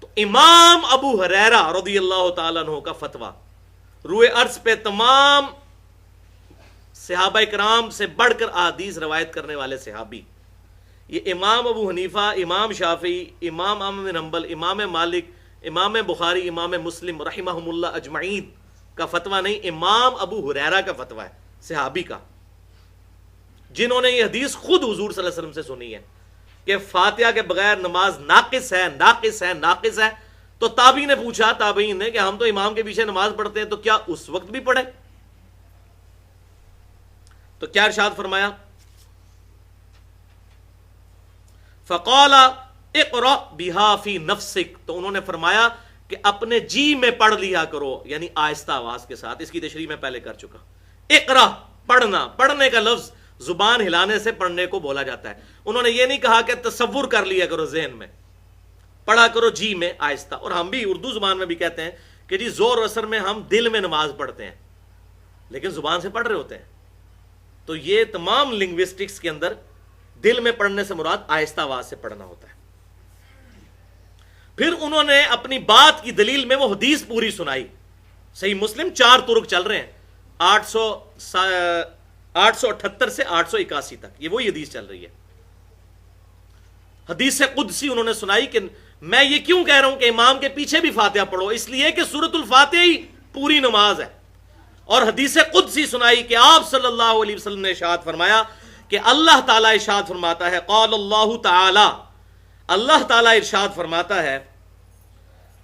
تو امام ابو ہریرہ رضی اللہ تعالیٰ عنہ کا فتویٰ روئے عرض پہ تمام صحابہ کرام سے بڑھ کر احادیث روایت کرنے والے صحابی، یہ امام ابو حنیفہ، امام شافعی، امام احمد بن حنبل، امام مالک، امام بخاری، امام مسلم رحمہم اللہ اجمعین کا فتویٰ نہیں، امام ابو ہریرہ کا فتویٰ ہے، صحابی کا، جنہوں نے یہ حدیث خود حضور صلی اللہ علیہ وسلم سے سنی ہے کہ فاتحہ کے بغیر نماز ناقص ہے، ناقص ہے، ناقص ہے۔ تو تابعی نے پوچھا، تابعین نے، کہ ہم تو امام کے پیچھے نماز پڑھتے ہیں تو کیا اس وقت بھی پڑھے؟ تو کیا ارشاد فرمایا؟ فقال اقرأ بها فی نفسک، تو انہوں نے فرمایا کہ اپنے جی میں پڑھ لیا کرو، یعنی آہستہ آواز کے ساتھ۔ اس کی تشریح میں پہلے کر چکا۔ اقرا، پڑھنا، پڑھنے کا لفظ زبان ہلانے سے پڑھنے کو بولا جاتا ہے۔ انہوں نے یہ نہیں کہا کہ تصور کر لیا کرو ذہن میں، پڑھا کرو جی میں آہستہ۔ اور ہم بھی اردو زبان میں بھی کہتے ہیں کہ جی زور اثر میں ہم دل میں نماز پڑھتے ہیں لیکن زبان سے پڑھ رہے ہوتے ہیں، تو یہ تمام لنگوسٹکس کے اندر دل میں پڑھنے سے مراد آہستہ آواز سے پڑھنا ہوتا ہے۔ پھر انہوں نے اپنی بات کی دلیل میں وہ حدیث پوری سنائی۔ صحیح مسلم 4 طرق چل رہے ہیں، 878 سے 881 تک، یہ وہی حدیث چل رہی ہے۔ حدیث قدسی انہوں نے سنائی کہ میں یہ کیوں کہہ رہا ہوں کہ امام کے پیچھے بھی فاتحہ پڑھو، اس لیے کہ سورۃ الفاتحہ ہی پوری نماز ہے۔ اور حدیث قدسی سنائی کہ آپ صلی اللہ علیہ وسلم نے ارشاد فرمایا کہ اللہ تعالیٰ ارشاد فرماتا ہے، قال اللہ تعالی، اللہ تعالیٰ ارشاد فرماتا ہے،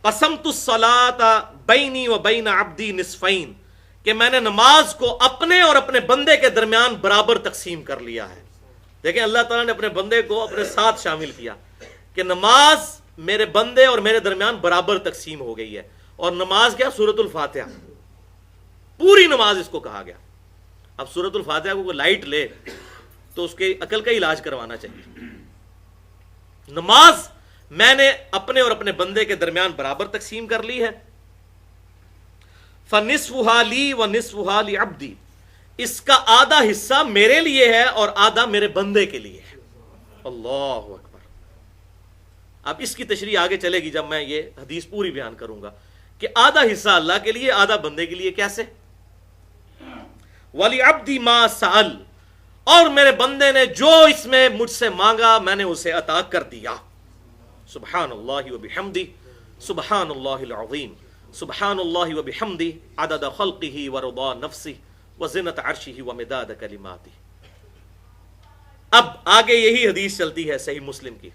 قسمت الصلاۃ بینی و بین عبدی نصفین، کہ میں نے نماز کو اپنے اور اپنے بندے کے درمیان برابر تقسیم کر لیا ہے۔ دیکھیں اللہ تعالیٰ نے اپنے بندے کو اپنے ساتھ شامل کیا کہ نماز میرے بندے اور میرے درمیان برابر تقسیم ہو گئی ہے۔ اور نماز کیا؟ سورۃ الفاتحہ، پوری نماز اس کو کہا گیا۔ اب سورۃ الفاتحہ کو کوئی لائٹ لے تو اس کے عقل کا علاج کروانا چاہیے۔ نماز میں نے اپنے اور اپنے بندے کے درمیان برابر تقسیم کر لی ہے. فَنِصْفُهَا لِي وَنِصْفُهَا لِعَبْدِي، اس کا آدھا حصہ میرے لیے ہے اور آدھا میرے بندے کے لیے ہے. اللہ اکبر. اب اس کی تشریح آگے چلے گی جب میں یہ حدیث پوری بیان کروں گا کہ آدھا حصہ اللہ کے لیے آدھا بندے کے لیے کیسے. وَلِعَبْدِ مَا سَأَلَ، اور میرے بندے نے جو اس میں مجھ سے مانگا میں نے اسے عطا کر دیا. سبحان اللہ وبحمدہ، سبحان اللہ العظیم، سبحان اللہ وبحمدہ، عدد خلقہ ورضا نفسہ وزنت عرشہ ومداد کلماتہ. اب آگے یہی حدیث چلتی ہے صحیح مسلم کی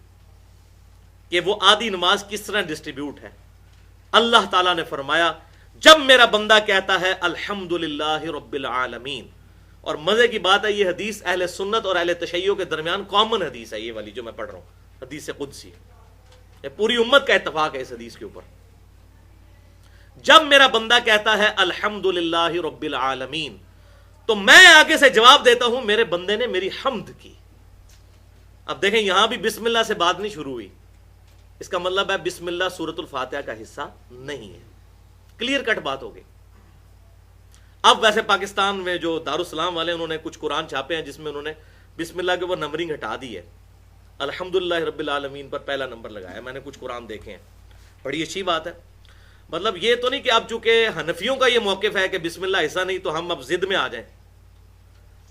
کہ وہ آدھی نماز کس طرح ڈسٹریبیوٹ ہے. اللہ تعالیٰ نے فرمایا جب میرا بندہ کہتا ہے الحمدللہ رب العالمین، اور مزے کی بات ہے یہ حدیث اہل سنت اور اہل تشیع کے درمیان کامن حدیث ہے، یہ والی جو میں پڑھ رہا ہوں حدیث قدسی، یہ پوری امت کا اتفاق ہے اس حدیث کے اوپر. جب میرا بندہ کہتا ہے الحمدللہ رب العالمین تو میں آگے سے جواب دیتا ہوں میرے بندے نے میری حمد کی. اب دیکھیں یہاں بھی بسم اللہ سے بات نہیں شروع ہوئی، اس کا مطلب ہے بسم اللہ سورۃ الفاتحہ کا حصہ نہیں ہے. کلیئر کٹ بات ہو گئی. اب ویسے پاکستان میں جو دارالسلام والے انہوں نے کچھ قرآن چھاپے ہیں جس میں انہوں نے بسم اللہ کے اوپر نمبرنگ ہٹا دی ہے، الحمدللہ رب العالمین پر پہلا نمبر لگایا. میں نے کچھ قرآن دیکھے ہیں، بڑی اچھی بات ہے. مطلب یہ تو نہیں کہ اب چونکہ حنفیوں کا یہ موقف ہے کہ بسم اللہ حصہ نہیں تو ہم اب ضد میں آ جائیں.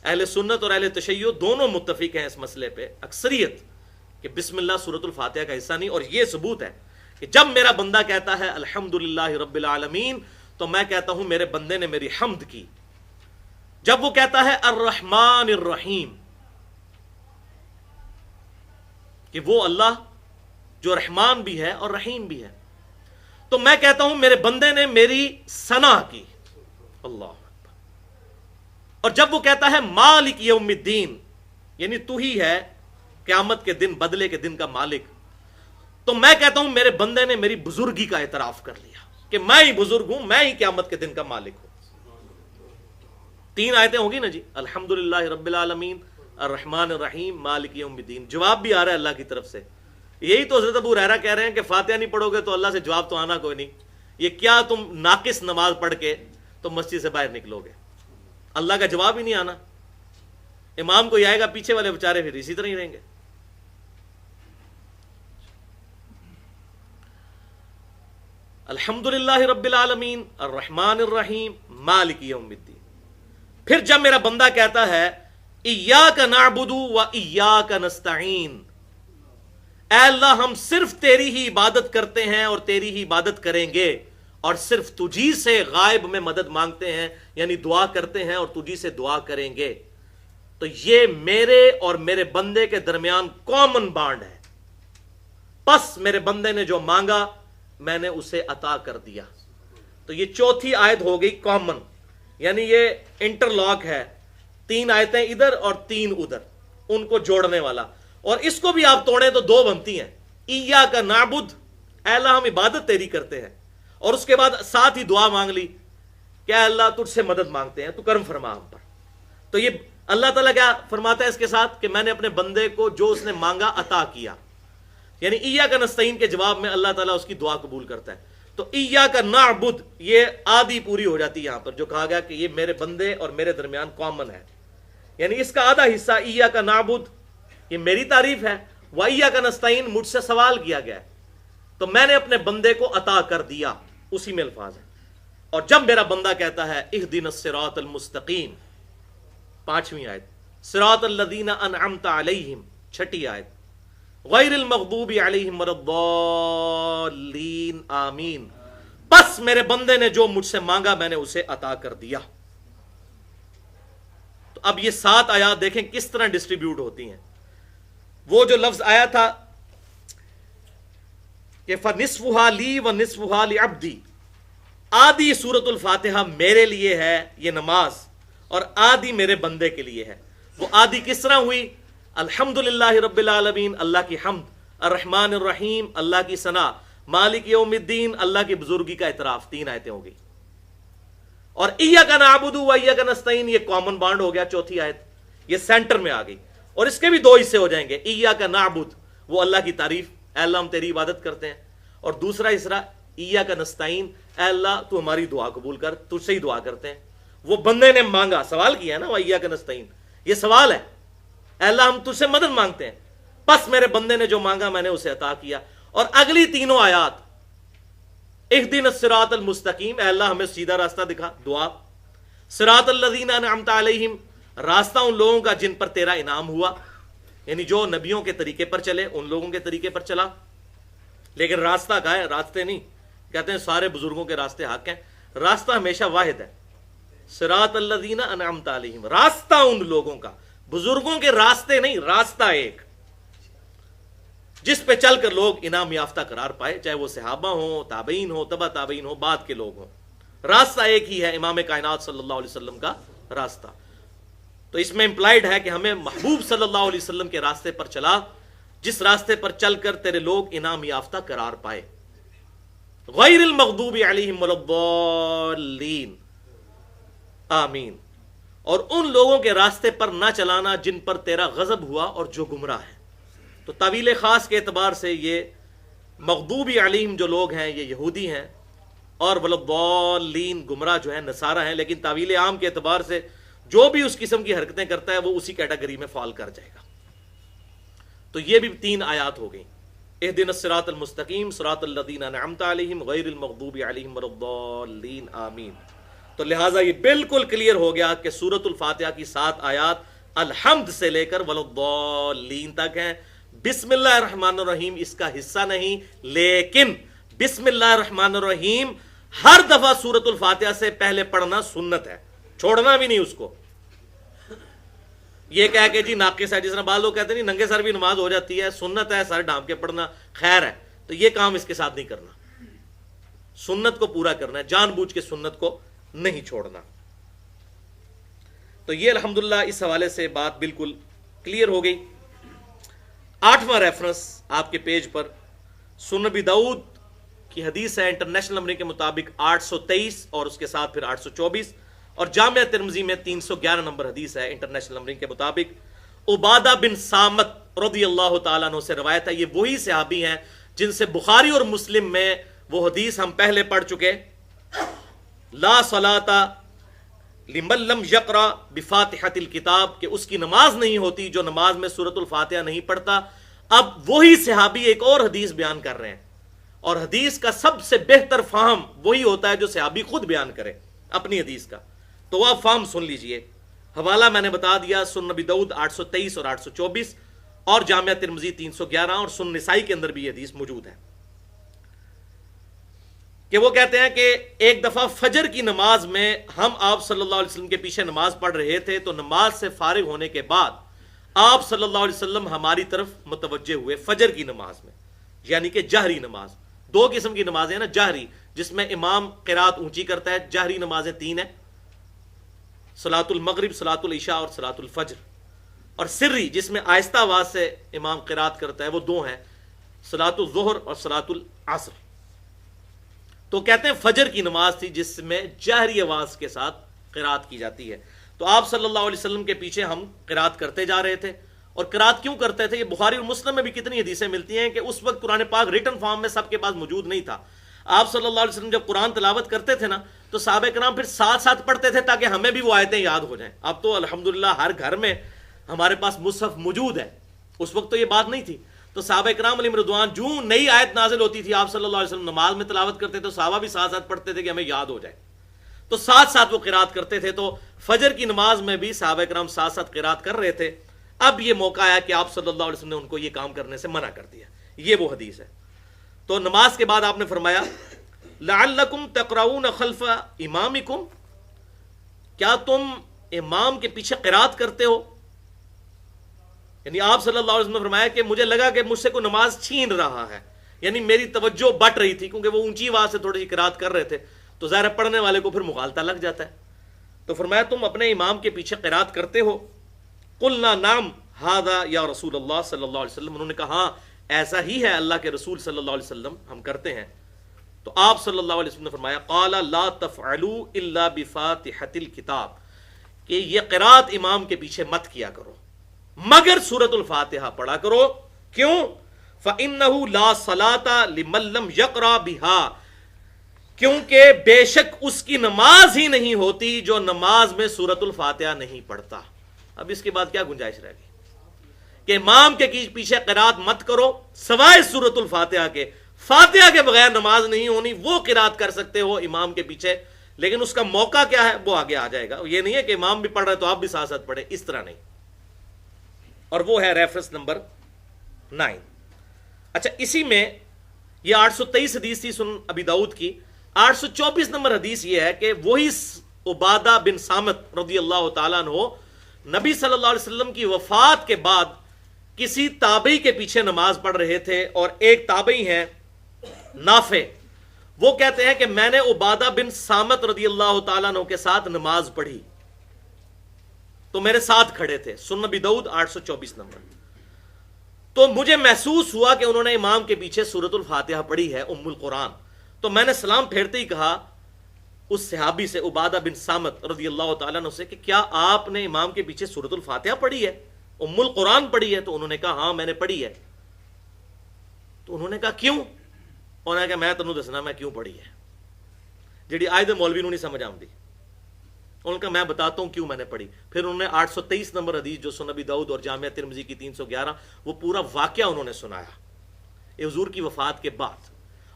اہل سنت اور اہل تشیع دونوں متفق ہیں اس مسئلے پہ، اکثریت، کہ بسم اللہ سورۃ الفاتحہ کا حصہ نہیں. اور یہ ثبوت ہے کہ جب میرا بندہ کہتا ہے الحمدللہ رب العالمین تو میں کہتا ہوں میرے بندے نے میری حمد کی. جب وہ کہتا ہے الرحمن الرحیم، کہ وہ اللہ جو رحمان بھی ہے اور رحیم بھی ہے، تو میں کہتا ہوں میرے بندے نے میری ثنا کی. اللہ اکبر. اور جب وہ کہتا ہے مالک یوم الدین، یعنی تو ہی ہے قیامت کے دن بدلے کے دن کا مالک، تو میں کہتا ہوں میرے بندے نے میری بزرگی کا اعتراف کر لیا کہ میں ہی بزرگ ہوں، میں ہی قیامت کے دن کا مالک ہوں. 3 آیتیں ہوگی نا جی، الحمدللہ رب العالمین، الرحمن الرحیم، مالک یوم الدین. جواب بھی آ رہا ہے اللہ کی طرف سے. یہی تو حضرت ابو ہریرہ کہہ رہے ہیں کہ فاتحہ نہیں پڑھو گے تو اللہ سے جواب تو آنا کوئی نہیں. یہ کیا تم ناقص نماز پڑھ کے تو مسجد سے باہر نکلو گے، اللہ کا جواب ہی نہیں آنا. امام کو یہ آئے گا، پیچھے والے بیچارے پھر اسی طرح ہی رہیں گے. الحمدللہ رب العالمین الرحمن الرحیم مالک یوم الدین. پھر جب میرا بندہ کہتا ہے ایاک نعبد و ایاک نستعین، اے اللہ ہم صرف تیری ہی عبادت کرتے ہیں اور تیری ہی عبادت کریں گے، اور صرف تجھی سے غائب میں مدد مانگتے ہیں، یعنی دعا کرتے ہیں اور تجھی سے دعا کریں گے. تو یہ میرے اور میرے بندے کے درمیان کامن بانڈ ہے. پس میرے بندے نے جو مانگا میں نے اسے عطا کر دیا. تو یہ چوتھی آیت ہو گئی کامن، یعنی یہ انٹرلاک ہے، 3 آیتیں ادھر اور 3 ادھر، ان کو جوڑنے والا. اور اس کو بھی آپ توڑیں تو 2 بنتی ہیں. ایاک نعبد، اے اللہ ہم عبادت تیری کرتے ہیں، اور اس کے بعد ساتھ ہی دعا مانگ لی کہ اے اللہ تجھ سے مدد مانگتے ہیں، تو کرم فرما ہم پر. تو یہ اللہ تعالیٰ کیا فرماتا ہے اس کے ساتھ کہ میں نے اپنے بندے کو جو اس نے مانگا عطا کیا. یعنی ایاک نستعین کے جواب میں اللہ تعالیٰ اس کی دعا قبول کرتا ہے. تو ایاک نعبد یہ آدھی پوری ہو جاتی ہے یہاں پر، جو کہا گیا کہ یہ میرے بندے اور میرے درمیان کامن ہے. یعنی اس کا آدھا حصہ ایاک نعبد یہ میری تعریف ہے، وَإِيَّاكَ نَسْتَعِينُ مجھ سے سوال کیا گیا ہے، تو میں نے اپنے بندے کو عطا کر دیا. اسی میں الفاظ ہے. اور جب میرا بندہ کہتا ہے اهْدِنَا الصِّرَاطَ الْمُسْتَقِيمَ، 5ویں آیت، صراط الذین انعمت علیہم، 6ٹھی آیت، غیر المغضوب علیہم ولا الضالین آمین. بس میرے بندے نے جو مجھ سے مانگا میں نے اسے عطا کر دیا. تو اب یہ 7 آیات دیکھیں کس طرح ڈسٹریبیوٹ ہوتی ہیں. وہ جو لفظ آیا تھا کہ فَنِصْفُهَا لِي وَنِصْفُهَا لِعَبْدِي، آدھی سورۃ الفاتحہ میرے لیے ہے یہ نماز، اور آدھی میرے بندے کے لیے ہے. وہ آدھی کس طرح ہوئی؟ الحمدللہ رب العالمین اللہ کی حمد، الرحمن الرحیم اللہ کی ثنا، مالک یوم الدین اللہ کی بزرگی کا اعتراف. 3 آیتیں ہو گئی. اور ایاک نعبد و ایاک نستعین یہ کامن بانڈ ہو گیا، 4تھی آیت یہ سینٹر میں آ گئی. اور اس کے بھی 2 حصے ہو جائیں گے. ایاک نعبد وہ اللہ کی تعریف، اے اللہ ہم تیری عبادت کرتے ہیں، اور دوسرا حصہ ایاک نستعین، اے اللہ تو ہماری دعا قبول کر، تجھ سے ہی دعا کرتے ہیں۔ وہ بندے نے مانگا، سوال کیا نا، وہ ایاک نستعین، یہ سوال ہے، اے اللہ ہم تجھ سے مدد مانگتے ہیں، بس میرے بندے نے جو مانگا میں نے اسے عطا کیا۔ اور اگلی تینوں آیات، اہدنا الصراط المستقیم، اے اللہ ہمیں سیدھا راستہ دکھا، دعا، صراط الذین انعمت علیہم، راستہ ان لوگوں کا جن پر تیرا انعام ہوا، یعنی جو نبیوں کے طریقے پر چلے ان لوگوں کے طریقے پر چلا۔ لیکن راستہ کہا ہے، راستے نہیں، کہتے ہیں سارے بزرگوں کے راستے حق ہیں، راستہ ہمیشہ واحد ہے، صراط الذین انعمت علیہم، راستہ ان لوگوں کا، بزرگوں کے راستے نہیں، راستہ ایک جس پہ چل کر لوگ انعام یافتہ قرار پائے، چاہے وہ صحابہ ہوں، تابعین ہوں، تبع تابعین ہوں، بعد کے لوگ ہوں، راستہ ایک ہی ہے، امام کائنات صلی اللہ علیہ وسلم کا راستہ۔ تو اس میں امپلائڈ ہے کہ ہمیں محبوب صلی اللہ علیہ وسلم کے راستے پر چلا، جس راستے پر چل کر تیرے لوگ انعام یافتہ قرار پائے۔ غیر المغضوب علیہم ولا الضالین، آمین۔ اور ان لوگوں کے راستے پر نہ چلانا جن پر تیرا غضب ہوا اور جو گمراہ ہیں۔ تو تعویل خاص کے اعتبار سے یہ مغضوب علیہم جو لوگ ہیں یہ یہودی ہیں، اور ولا الضالین گمراہ جو ہیں نصارہ ہیں، لیکن تعویل عام کے اعتبار سے جو بھی اس قسم کی حرکتیں کرتا ہے وہ اسی کیٹیگری میں فال کر جائے گا۔ تو یہ بھی 3 آیات ہو گئیں، اہدنا الصراط المستقیم، صراط الذین انعمت علیہم، غیر المغضوب علیہم ولا الضالین، آمین۔ تو لہٰذا یہ بالکل کلیئر ہو گیا کہ سورۃ الفاتحہ کی 7 آیات الحمد سے لے کر ولا الضالین تک ہیں۔ بسم اللہ الرحمن الرحیم اس کا حصہ نہیں، لیکن بسم اللہ الرحمن الرحیم ہر دفعہ سورۃ الفاتحہ سے پہلے پڑھنا سنت ہے، چھوڑنا بھی نہیں اس کو۔ یہ کہہ کہ جی ناقص ہے، جس طرح بعض لوگ کہتے ہیں ننگے سر بھی نماز ہو جاتی ہے، سنت ہے سر ڈھانپ کے پڑھنا، خیر ہے، تو یہ کام اس کے ساتھ نہیں کرنا، سنت کو پورا کرنا ہے، جان بوجھ کے سنت کو نہیں چھوڑنا۔ تو یہ الحمدللہ اس حوالے سے بات بالکل کلیئر ہو گئی۔ 8واں ریفرنس آپ کے پیج پر سنن ابی داؤد کی حدیث ہے، انٹرنیشنل نمبرنگ کے مطابق 823 اور اس کے ساتھ پھر 824، اور جامعہ ترمذی میں 311 نمبر حدیث ہے انٹرنیشنل نمبرنگ کے مطابق۔ عبادہ بن صامت رضی اللہ تعالیٰ عنہ سے روایت ہے، یہ وہی صحابی ہیں جن سے بخاری اور مسلم میں وہ حدیث ہم پہلے پڑھ چکے، لا صلاۃ لمن لم یقرأ بفاتحۃ الکتاب، کہ اس کی نماز نہیں ہوتی جو نماز میں سورۃ الفاتحہ نہیں پڑھتا۔ اب وہی صحابی ایک اور حدیث بیان کر رہے ہیں، اور حدیث کا سب سے بہتر فہم وہی ہوتا ہے جو صحابی خود بیان کرے اپنی حدیث کا۔ تو وہ آپ فہم سن لیجئے، حوالہ میں نے بتا دیا، سنن ابی داؤد 823 اور 824، اور جامعہ ترمذی 311، اور سنن نسائی کے اندر بھی یہ حدیث موجود ہے، کہ وہ کہتے ہیں کہ ایک دفعہ فجر کی نماز میں ہم آپ صلی اللہ علیہ وسلم کے پیچھے نماز پڑھ رہے تھے، تو نماز سے فارغ ہونے کے بعد آپ صلی اللہ علیہ وسلم ہماری طرف متوجہ ہوئے فجر کی نماز میں، یعنی کہ جہری نماز۔ 2 قسم کی نمازیں ہیں نا، جہری جس میں امام قرات اونچی کرتا ہے، جہری نمازیں 3 ہیں، صلاۃ المغرب، صلاۃ العشاء اور صلاۃ الفجر، اور سری جس میں آہستہ آواز سے امام قرات کرتا ہے وہ 2 ہیں، صلاۃ الظہر اور صلاۃ العصر۔ تو کہتے ہیں فجر کی نماز تھی جس میں جہری آواز کے ساتھ قرات کی جاتی ہے، تو آپ صلی اللہ علیہ وسلم کے پیچھے ہم قرات کرتے جا رہے تھے۔ اور قرات کیوں کرتے تھے؟ یہ بخاری اور مسلم میں بھی کتنی حدیثیں ملتی ہیں کہ اس وقت قرآن پاک ریٹن فارم میں سب کے پاس موجود نہیں تھا۔ آپ صلی اللہ علیہ وسلم جب قرآن تلاوت کرتے تھے نا تو صحابہ کرام پھر ساتھ ساتھ پڑھتے تھے تاکہ ہمیں بھی وہ آیتیں یاد ہو جائیں۔ اب تو الحمدللہ ہر گھر میں ہمارے پاس مصحف موجود ہے، اس وقت تو یہ بات نہیں تھی۔ تو صحابہ کرام علیہم رضوان جو نئی آیت نازل ہوتی تھی آپ صلی اللہ علیہ وسلم نماز میں تلاوت کرتے تو صحابہ بھی ساتھ ساتھ پڑھتے تھے کہ ہمیں یاد ہو جائے، تو ساتھ ساتھ وہ قرات کرتے تھے۔ تو فجر کی نماز میں بھی صحابہ کرام ساتھ ساتھ قرات کر رہے تھے۔ اب یہ موقع آیا کہ آپ صلی اللہ علیہ وسلم نے ان کو یہ کام کرنے سے منع کر دیا، یہ وہ حدیث ہے۔ تو نماز کے بعد آپ نے فرمایا لعلکم تقرؤون خلف امامکم، کیا تم امام کے پیچھے قرات کرتے ہو؟ یعنی آپ صلی اللہ علیہ وسلم نے فرمایا کہ مجھے لگا کہ مجھ سے کوئی نماز چھین رہا ہے، یعنی میری توجہ بٹ رہی تھی کیونکہ وہ اونچی آواز سے تھوڑی سی قرات کر رہے تھے، تو ظاہر پڑھنے والے کو پھر مغالطہ لگ جاتا ہے۔ تو فرمایا تم اپنے امام کے پیچھے قرات کرتے ہو؟ قلنا نعم ھذا یا رسول اللہ صلی اللہ علیہ وسلم، انہوں نے کہا ہاں ایسا ہی ہے اللہ کے رسول صلی اللہ علیہ وسلم، ہم کرتے ہیں۔ تو آپ صلی اللہ علیہ وسلم نے فرمایا قال لا تفعلوا الا بفاتحۃ الکتاب، کہ یہ قرات امام کے پیچھے مت کیا کرو مگر سورۃ الفاتحہ پڑھا کرو۔ کیوں؟ فَإِنَّهُ لَا صَلَاةَ لِمَن لَّمْ يَقْرَأْ بِهَا، کیونکہ بے شک اس کی نماز ہی نہیں ہوتی جو نماز میں سورۃ الفاتحہ نہیں پڑھتا۔ اب اس کے بعد کیا گنجائش رہ گئی کہ امام کے پیچھے قرات مت کرو سوائے سورۃ الفاتحہ کے، فاتحہ کے بغیر نماز نہیں ہونی، وہ قرات کر سکتے ہو امام کے پیچھے، لیکن اس کا موقع کیا ہے وہ آگے آ جائے گا۔ یہ نہیں ہے کہ امام بھی پڑھ رہا ہے تو آپ بھی ساتھ ساتھ پڑھیں، اس طرح نہیں۔ اور وہ ہے ریفرنس نمبر 9۔ اچھا، اسی میں یہ 823 حدیث تھی سنن ابی داؤد کی۔ 824 نمبر حدیث یہ ہے کہ وہی عبادہ بن صامت رضی اللہ تعالیٰ عنہ نبی صلی اللہ علیہ وسلم کی وفات کے بعد کسی تابعی کے پیچھے نماز پڑھ رہے تھے، اور ایک تابعی ہیں نافع، وہ کہتے ہیں کہ میں نے عبادہ بن صامت رضی اللہ تعالیٰ عنہ کے ساتھ نماز پڑھی تو میرے ساتھ کھڑے تھے، سنن ابی داؤد 824 نمبر۔ تو مجھے محسوس ہوا کہ انہوں نے امام کے پیچھے سورۃ الفاتحہ پڑھی ہے، ام القرآن، تو میں نے سلام پھیرتے ہی کہا اس صحابی سے، عبادہ بن صامت رضی اللہ تعالیٰ عنہ سے، کہ کیا آپ نے امام کے پیچھے سورۃ الفاتحہ پڑھی ہے، ام القرآن پڑھی ہے؟ تو انہوں نے کہا ہاں میں نے پڑھی ہے۔ تو انہوں نے کہا کیوں؟ انہوں نے کہا میں تنوں دسنا میں کیوں پڑھی ہے، جڑی آیت مولوی نوں نہیں سمجھ آندی۔ انہوں نے کہا میں بتاتا ہوں کیوں میں نے پڑھی۔ پھر انہوں نے 823 نمبر حدیث جو سنن ابی داؤد اور جامعہ ترمذی کی 311، وہ پورا واقعہ انہوں نے سنایا یہ حضور کی وفات کے بعد۔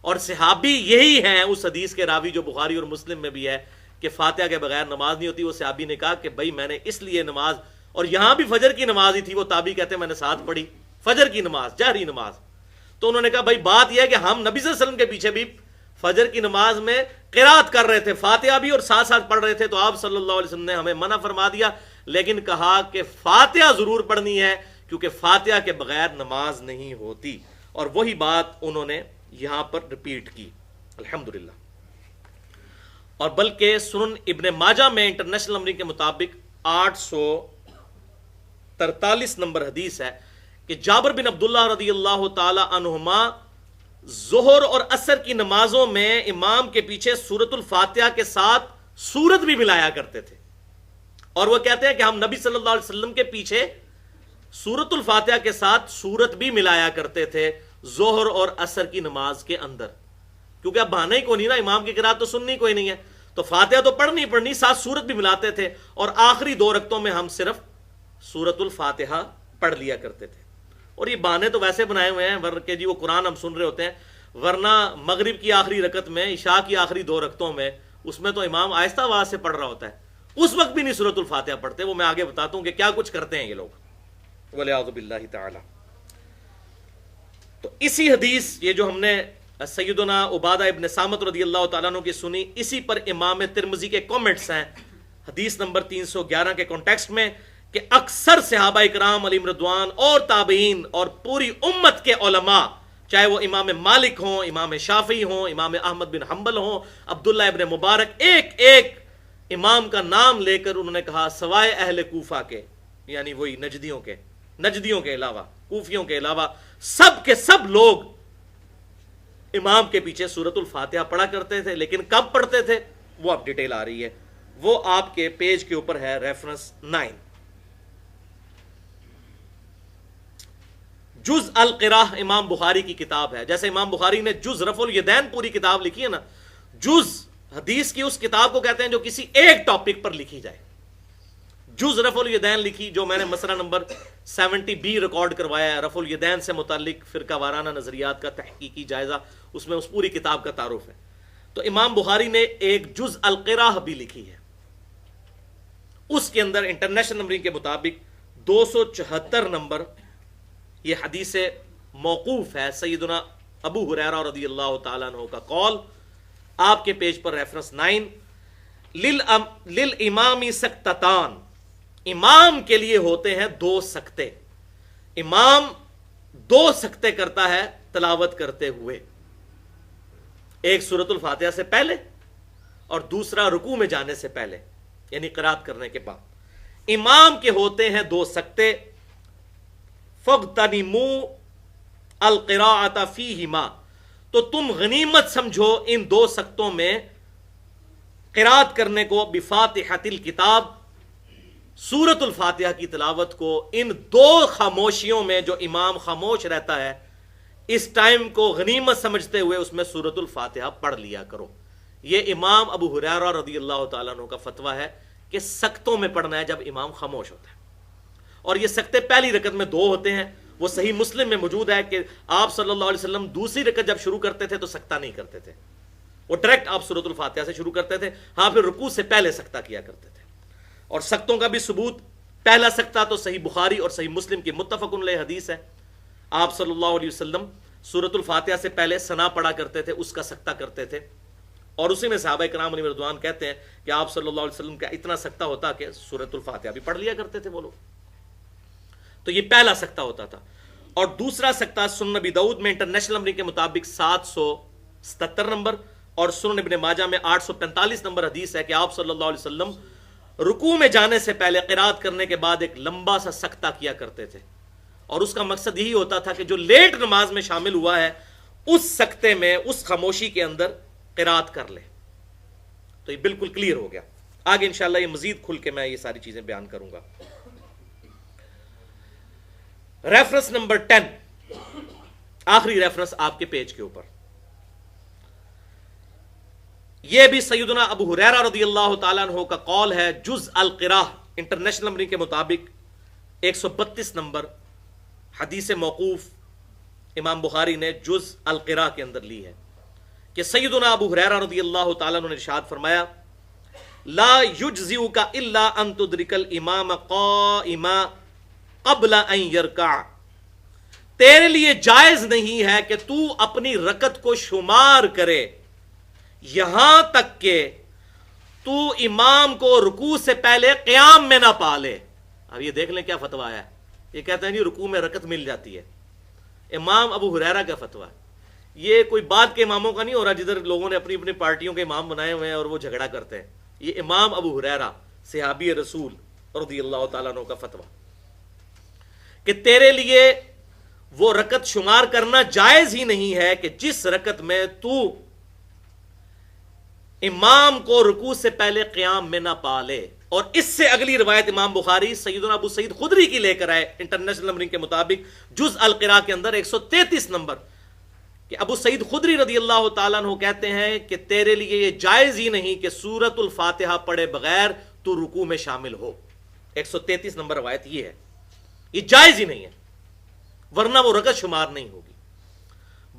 اور صحابی یہی ہیں اس حدیث کے راوی جو بخاری اور مسلم میں بھی ہے کہ فاتحہ کے بغیر نماز نہیں ہوتی۔ وہ صحابی نے کہا کہ بھائی میں نے اس لیے نماز، اور یہاں بھی فجر کی نماز ہی تھی، وہ تابعی کہتے ہیں میں نے ساتھ پڑھی فجر کی نماز، جہری نماز۔ تو انہوں نے کہا بھائی بات یہ ہے کہ ہم نبی صلی اللہ علیہ وسلم کے پیچھے بھی فجر کی نماز میں قرات کر رہے تھے، فاتحہ بھی اور ساتھ ساتھ پڑھ رہے تھے، تو آپ صلی اللہ علیہ وسلم نے ہمیں منع فرما دیا، لیکن کہا کہ فاتحہ ضرور پڑھنی ہے کیونکہ فاتحہ کے بغیر نماز نہیں ہوتی۔ اور وہی بات انہوں نے یہاں پر ریپیٹ کی، الحمدللہ۔ اور بلکہ سنن ابن ماجہ میں انٹرنیشنل نمبرنگ کے مطابق 843 نمبر حدیث ہے کہ جابر بن عبداللہ رضی اللہ تعالی عنہما ظہر اور عصر کی نمازوں میں امام کے پیچھے سورۃ الفاتحہ کے ساتھ سورت بھی ملایا کرتے تھے، اور وہ کہتے ہیں کہ ہم نبی صلی اللہ علیہ وسلم کے پیچھے سورۃ الفاتحہ کے ساتھ سورت بھی ملایا کرتے تھے ظہر اور عصر کی نماز کے اندر، کیونکہ اب بہانا ہی کوئی نہیں نا، امام کی قرات تو سننی کوئی نہیں ہے، تو فاتحہ تو پڑھنی ساتھ سورت بھی ملاتے تھے، اور آخری 2 رکعتوں میں ہم صرف سورۃ الفاتحہ پڑھ لیا کرتے تھے۔ اور یہ بہانے تو ویسے بنائے ہوئے ہیں کہ جی وہ قرآن ہم سن رہے ہوتے ہیں، ورنہ مغرب کی آخری رکعت میں، عشاء کی آخری 2 رکعتوں میں، اس میں تو امام آہستہ آواز سے پڑھ رہا ہوتا ہے، اس وقت بھی نہیں سورۃ الفاتحہ پڑھتے۔ وہ میں آگے بتاتا ہوں کہ کیا کچھ کرتے ہیں یہ لوگ، والعیاذ باللہ تعالی۔ تو اسی حدیث یہ جو ہم نے سیدنا عبادہ ابن صامت رضی اللہ تعالیٰ عنہ کی سنی، اسی پر امام ترمذی کے کامنٹس ہیں حدیث نمبر 311 کے کانٹیکسٹ میں، کہ اکثر صحابہ اکرام علیہم رضوان اور تابعین اور پوری امت کے علماء، چاہے وہ امام مالک ہوں، امام شافعی ہوں، امام احمد بن حنبل ہوں، عبداللہ ابن مبارک، ایک ایک امام کا نام لے کر انہوں نے کہا سوائے اہل کوفہ کے، یعنی وہی نجدیوں کے علاوہ، کوفیوں کے علاوہ، سب کے سب لوگ امام کے پیچھے سورۃ الفاتحہ پڑھا کرتے تھے، لیکن کب پڑھتے تھے وہ اب ڈیٹیل آ رہی ہے، وہ آپ کے پیج کے اوپر ہے، ریفرنس 9۔ جز القراء امام بخاری کی کتاب ہے، جیسے امام بخاری نے جز رفع الیدین پوری کتاب لکھی ہے نا، جز حدیث کی اس کتاب کو کہتے ہیں جو کسی ایک ٹاپک پر لکھی جائے۔ جز رفع الیدین لکھی، جو میں نے مسئلہ نمبر 70B ریکارڈ کروایا ہے، رفع الیدین سے متعلق فرقہ وارانہ نظریات کا تحقیقی جائزہ، اس میں اس پوری کتاب کا تعارف ہے۔ تو امام بخاری نے ایک جز القراء بھی لکھی ہے، اس کے اندر انٹرنیشنل نمبرنگ کے مطابق 274 نمبر یہ حدیث موقوف ہے، سیدنا ابو ہریرہ رضی اللہ تعالیٰ عنہ کا قول، آپ کے پیج پر ریفرنس 9۔ للامام سکتتان، امام کے لیے ہوتے ہیں 2 سکتے، امام 2 سکتے کرتا ہے تلاوت کرتے ہوئے، ایک سورۃ الفاتحہ سے پہلے اور دوسرا رکوع میں جانے سے پہلے، یعنی قرات کرنے کے بعد امام کے ہوتے ہیں 2 سکتے۔ فَاغْتَنِمُوا الْقِرَاءَةَ فِيهِمَا، تو تم غنیمت سمجھو ان 2 سکتوں میں قرات کرنے کو، بفاتحۃ الکتاب، سورۃ الفاتحہ کی تلاوت کو، ان 2 خاموشیوں میں جو امام خاموش رہتا ہے، اس ٹائم کو غنیمت سمجھتے ہوئے اس میں سورۃ الفاتحہ پڑھ لیا کرو. یہ امام ابو ہریرہ رضی اللہ تعالیٰ عنہ کا فتویٰ ہے کہ سکتوں میں پڑھنا ہے جب امام خاموش ہوتا ہے. اور یہ سکتے پہلی رکعت میں 2 ہوتے ہیں. وہ صحیح مسلم میں موجود ہے کہ آپ صلی اللہ علیہ وسلم دوسری رکعت جب شروع کرتے تھے تو سکتہ نہیں کرتے تھے, وہ ڈائریکٹ آپ سورۃ الفاتحہ سے شروع کرتے تھے. ہاں, پھر رکوع سے پہلے سکتہ کیا کرتے تھے. اور سکتوں کا بھی ثبوت, پہلا سکتہ تو صحیح بخاری اور صحیح مسلم کی متفق علیہ حدیث ہے. آپ صلی اللہ علیہ وسلم سورۃ الفاتحہ سے پہلے ثنا پڑھا کرتے تھے, اس کا سکتہ کرتے تھے. اور اسی میں صحابہ کرام علیہم رضوان کہتے ہیں کہ آپ صلی اللہ علیہ وسلم کا اتنا سکتہ ہوتا کہ سورۃ الفاتحہ بھی پڑھ لیا کرتے تھے وہ لوگ. تو یہ پہلا سکتہ ہوتا تھا. اور دوسرا سکتہ سنن نبی داؤد میں انٹرنیشنل نمبر کے مطابق 777 نمبر اور سنن ابن ماجہ میں 845 نمبر حدیث ہے کہ آپ صلی اللہ علیہ وسلم رکوع میں جانے سے پہلے قرات کرنے کے بعد ایک لمبا سا سکتہ کیا کرتے تھے. اور اس کا مقصد یہی ہوتا تھا کہ جو لیٹ نماز میں شامل ہوا ہے اس سکتے میں, اس خاموشی کے اندر قرات کر لے. تو یہ بالکل کلیئر ہو گیا. آگے انشاءاللہ یہ مزید کھل کے میں یہ ساری چیزیں بیان کروں گا. ریفرنس نمبر 10, آخری ریفرنس آپ کے پیج کے اوپر. یہ بھی سیدنا ابو ہریرہ رضی اللہ تعالیٰ عنہ کا قول ہے. جز القراء انٹرنیشنل نمبر کے مطابق 132 نمبر حدیث موقوف امام بخاری نے جز القراء کے اندر لی ہے کہ سیدنا ابو ہریرہ رضی اللہ تعالیٰ عنہ نے ارشاد فرمایا لا یجزئک الا ان تدرک الامام قائما قبل ان یرکع. تیرے لیے جائز نہیں ہے کہ تو اپنی رکعت کو شمار کرے یہاں تک کہ تو امام کو رکوع سے پہلے قیام میں نہ پا لے. اب یہ دیکھ لیں کیا فتویٰ آیا ہے. یہ کہتے ہیں جی رکوع میں رکعت مل جاتی ہے. امام ابو ہریرہ کا فتویٰ. یہ کوئی بعد کے اماموں کا نہیں ہو رہا جدھر لوگوں نے اپنی اپنی پارٹیوں کے امام بنائے ہوئے ہیں اور وہ جھگڑا کرتے ہیں. یہ امام ابو ہریرہ صحابی رسول رضی اللہ تعالیٰ عنہ کا فتویٰ کہ تیرے لیے وہ رکعت شمار کرنا جائز ہی نہیں ہے کہ جس رکعت میں تو امام کو رکوع سے پہلے قیام میں نہ پا لے. اور اس سے اگلی روایت امام بخاری سیدنا ابو سعید خدری کی لے کر آئے انٹرنیشنل نمبرنگ کے مطابق جز القراء کے اندر 133 نمبر کہ ابو سعید خدری رضی اللہ تعالیٰ عنہ کہتے ہیں کہ تیرے لیے یہ جائز ہی نہیں کہ سورۃ الفاتحہ پڑھے بغیر تو رکوع میں شامل ہو. 133 نمبر روایت یہ ہے, یہ جائز ہی نہیں ہے ورنہ وہ رکعت شمار نہیں ہوگی.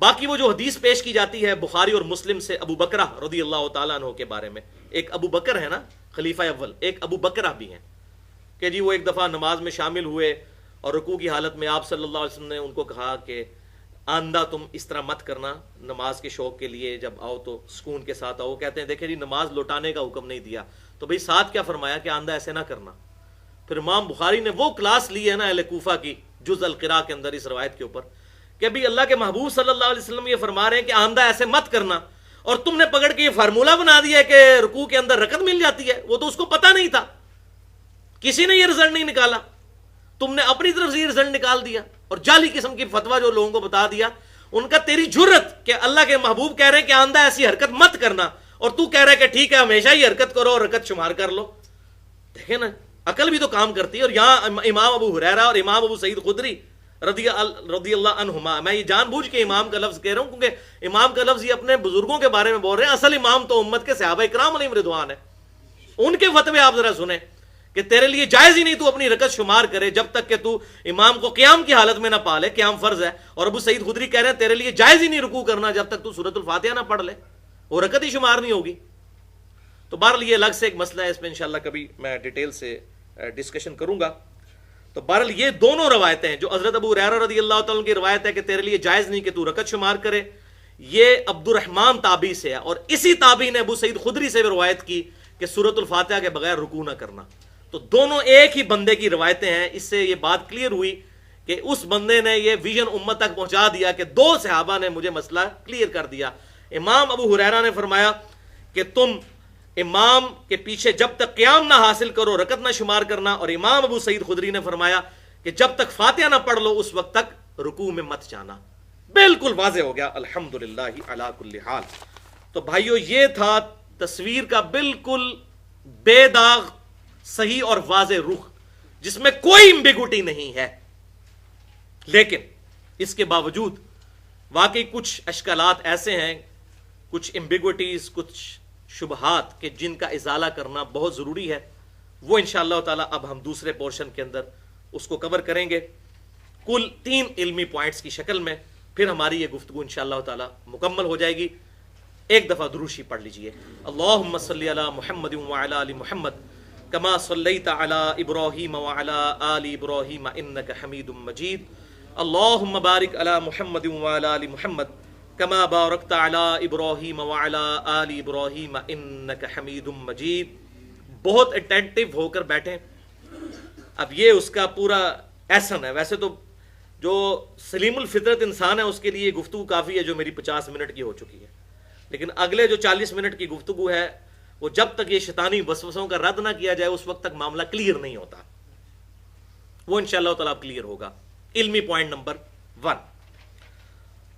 باقی وہ جو حدیث پیش کی جاتی ہے بخاری اور مسلم سے ابو بکرہ رضی اللہ تعالیٰ عنہ کے بارے میں, ایک ابو بکر ہے نا خلیفہ اول, ایک ابو بکرہ بھی ہیں کہ جی وہ ایک دفعہ نماز میں شامل ہوئے اور رکوع کی حالت میں آپ صلی اللہ علیہ وسلم نے ان کو کہا کہ آندہ تم اس طرح مت کرنا, نماز کے شوق کے لیے جب آؤ تو سکون کے ساتھ آؤ. کہتے ہیں دیکھیں جی نماز لوٹانے کا حکم نہیں دیا تو بھئی ساتھ کیا فرمایا کہ آندہ ایسے نہ کرنا. پھر امام بخاری نے وہ کلاس لی ہے نا اہل کوفہ کی جز القراء کے اندر اس روایت کے اوپر کہ ابھی اللہ کے محبوب صلی اللہ علیہ وسلم یہ فرما رہے ہیں کہ آندہ ایسے مت کرنا, اور تم نے پکڑ کے یہ فارمولہ بنا دیا ہے کہ رکوع کے اندر رکعت مل جاتی ہے. وہ تو اس کو پتہ نہیں تھا, کسی نے یہ رزلٹ نہیں نکالا, تم نے اپنی طرف سے یہ رزلٹ نکال دیا اور جعلی قسم کی فتویٰ جو لوگوں کو بتا دیا. ان کا تیری جرت کہ اللہ کے محبوب کہہ رہے ہیں کہ آندہ ایسی حرکت مت کرنا اور تو کہہ رہا ہے کہ ٹھیک ہے ہمیشہ ہی حرکت کرو اور رکعت شمار کر لو. دیکھیں نا عقل بھی تو کام کرتی ہے. اور یہاں امام ابو ہریرہ اور امام ابو سعید خدری رضی اللہ عنہما, میں یہ جان بوجھ کے امام کا لفظ کہہ رہا ہوں کیونکہ امام کا لفظ یہ اپنے بزرگوں کے بارے میں بول رہے ہیں. اصل امام تو امت کے صحابہ کرام علیہم رضوان ہے. ان کے فتوے آپ ذرا سنیں کہ تیرے لیے جائز ہی نہیں تو اپنی رکعت شمار کرے جب تک کہ تو امام کو قیام کی حالت میں نہ پا لے. قیام فرض ہے. اور ابو سعید خدری کہہ رہے ہیں تیرے لیے جائز ہی نہیں رکوع کرنا جب تک تو سورۃ الفاتحہ نہ پڑھ لے, وہ رکعت ہی شمار نہیں ہوگی. تو بہرحال یہ الگ سے ایک مسئلہ ہے, اس پہ انشاءاللہ کبھی میں ڈیٹیل سے ڈسکشن کروں گا. تو بہرحال یہ دونوں روایتیں ہیں, جو حضرت ابو ہریرہ رضی اللہ تعالیٰ کی روایت ہے کہ تیرے لیے جائز نہیں کہ تو رکعت شمار کرے, یہ عبد الرحمن تابعی سے ہے. اور اسی تابعی نے ابو سعید خدری سے بھی روایت کی کہ سورۃ الفاتحہ کے بغیر رکوع نہ کرنا. تو دونوں ایک ہی بندے کی روایتیں ہیں. اس سے یہ بات کلیئر ہوئی کہ اس بندے نے یہ ویژن امت تک پہنچا دیا کہ دو صحابہ نے مجھے مسئلہ کلیئر کر دیا. امام ابو ہریرہ نے فرمایا کہ تم امام کے پیچھے جب تک قیام نہ حاصل کرو رکعت نہ شمار کرنا, اور امام ابو سعید خدری نے فرمایا کہ جب تک فاتحہ نہ پڑھ لو اس وقت تک رکوع میں مت جانا. بالکل واضح ہو گیا الحمدللہ علی کل حال. تو بھائیو یہ تھا تصویر کا بالکل بے داغ صحیح اور واضح رخ جس میں کوئی امبیگوٹی نہیں ہے. لیکن اس کے باوجود واقعی کچھ اشکالات ایسے ہیں، کچھ ایمبیگوٹیز، کچھ شبہات کہ جن کا ازالہ کرنا بہت ضروری ہے. وہ انشاءاللہ تعالی اب ہم دوسرے پورشن کے اندر اس کو کور کریں گے کل 3 علمی پوائنٹس کی شکل میں. پھر ہماری یہ گفتگو انشاءاللہ تعالی مکمل ہو جائے گی. ایک دفعہ دروشی پڑھ لیجئے. اللہم صلی علی محمد وعلی آل محمد کما صلیت علی ابراہیم وعلی آل ابراہیم انک حمید مجید. اللہم بارک علی محمد وعلی آل محمد کما بارکت علی ابراہیم وعلی آل ابراہیم انک حمید مجید. بہت اٹینٹیو ہو کر بیٹھیں. اب یہ اس کا پورا ایسن ہے. ویسے تو جو سلیم الفطرت انسان ہے اس کے لیے گفتگو کافی ہے جو میری 50 منٹ کی ہو چکی ہے، لیکن اگلے جو 40 منٹ کی گفتگو ہے وہ جب تک یہ شیطانی وسوسوں کا رد نہ کیا جائے اس وقت تک معاملہ کلیئر نہیں ہوتا. وہ انشاءاللہ تعالیٰ کلیئر ہوگا. علمی پوائنٹ نمبر 1،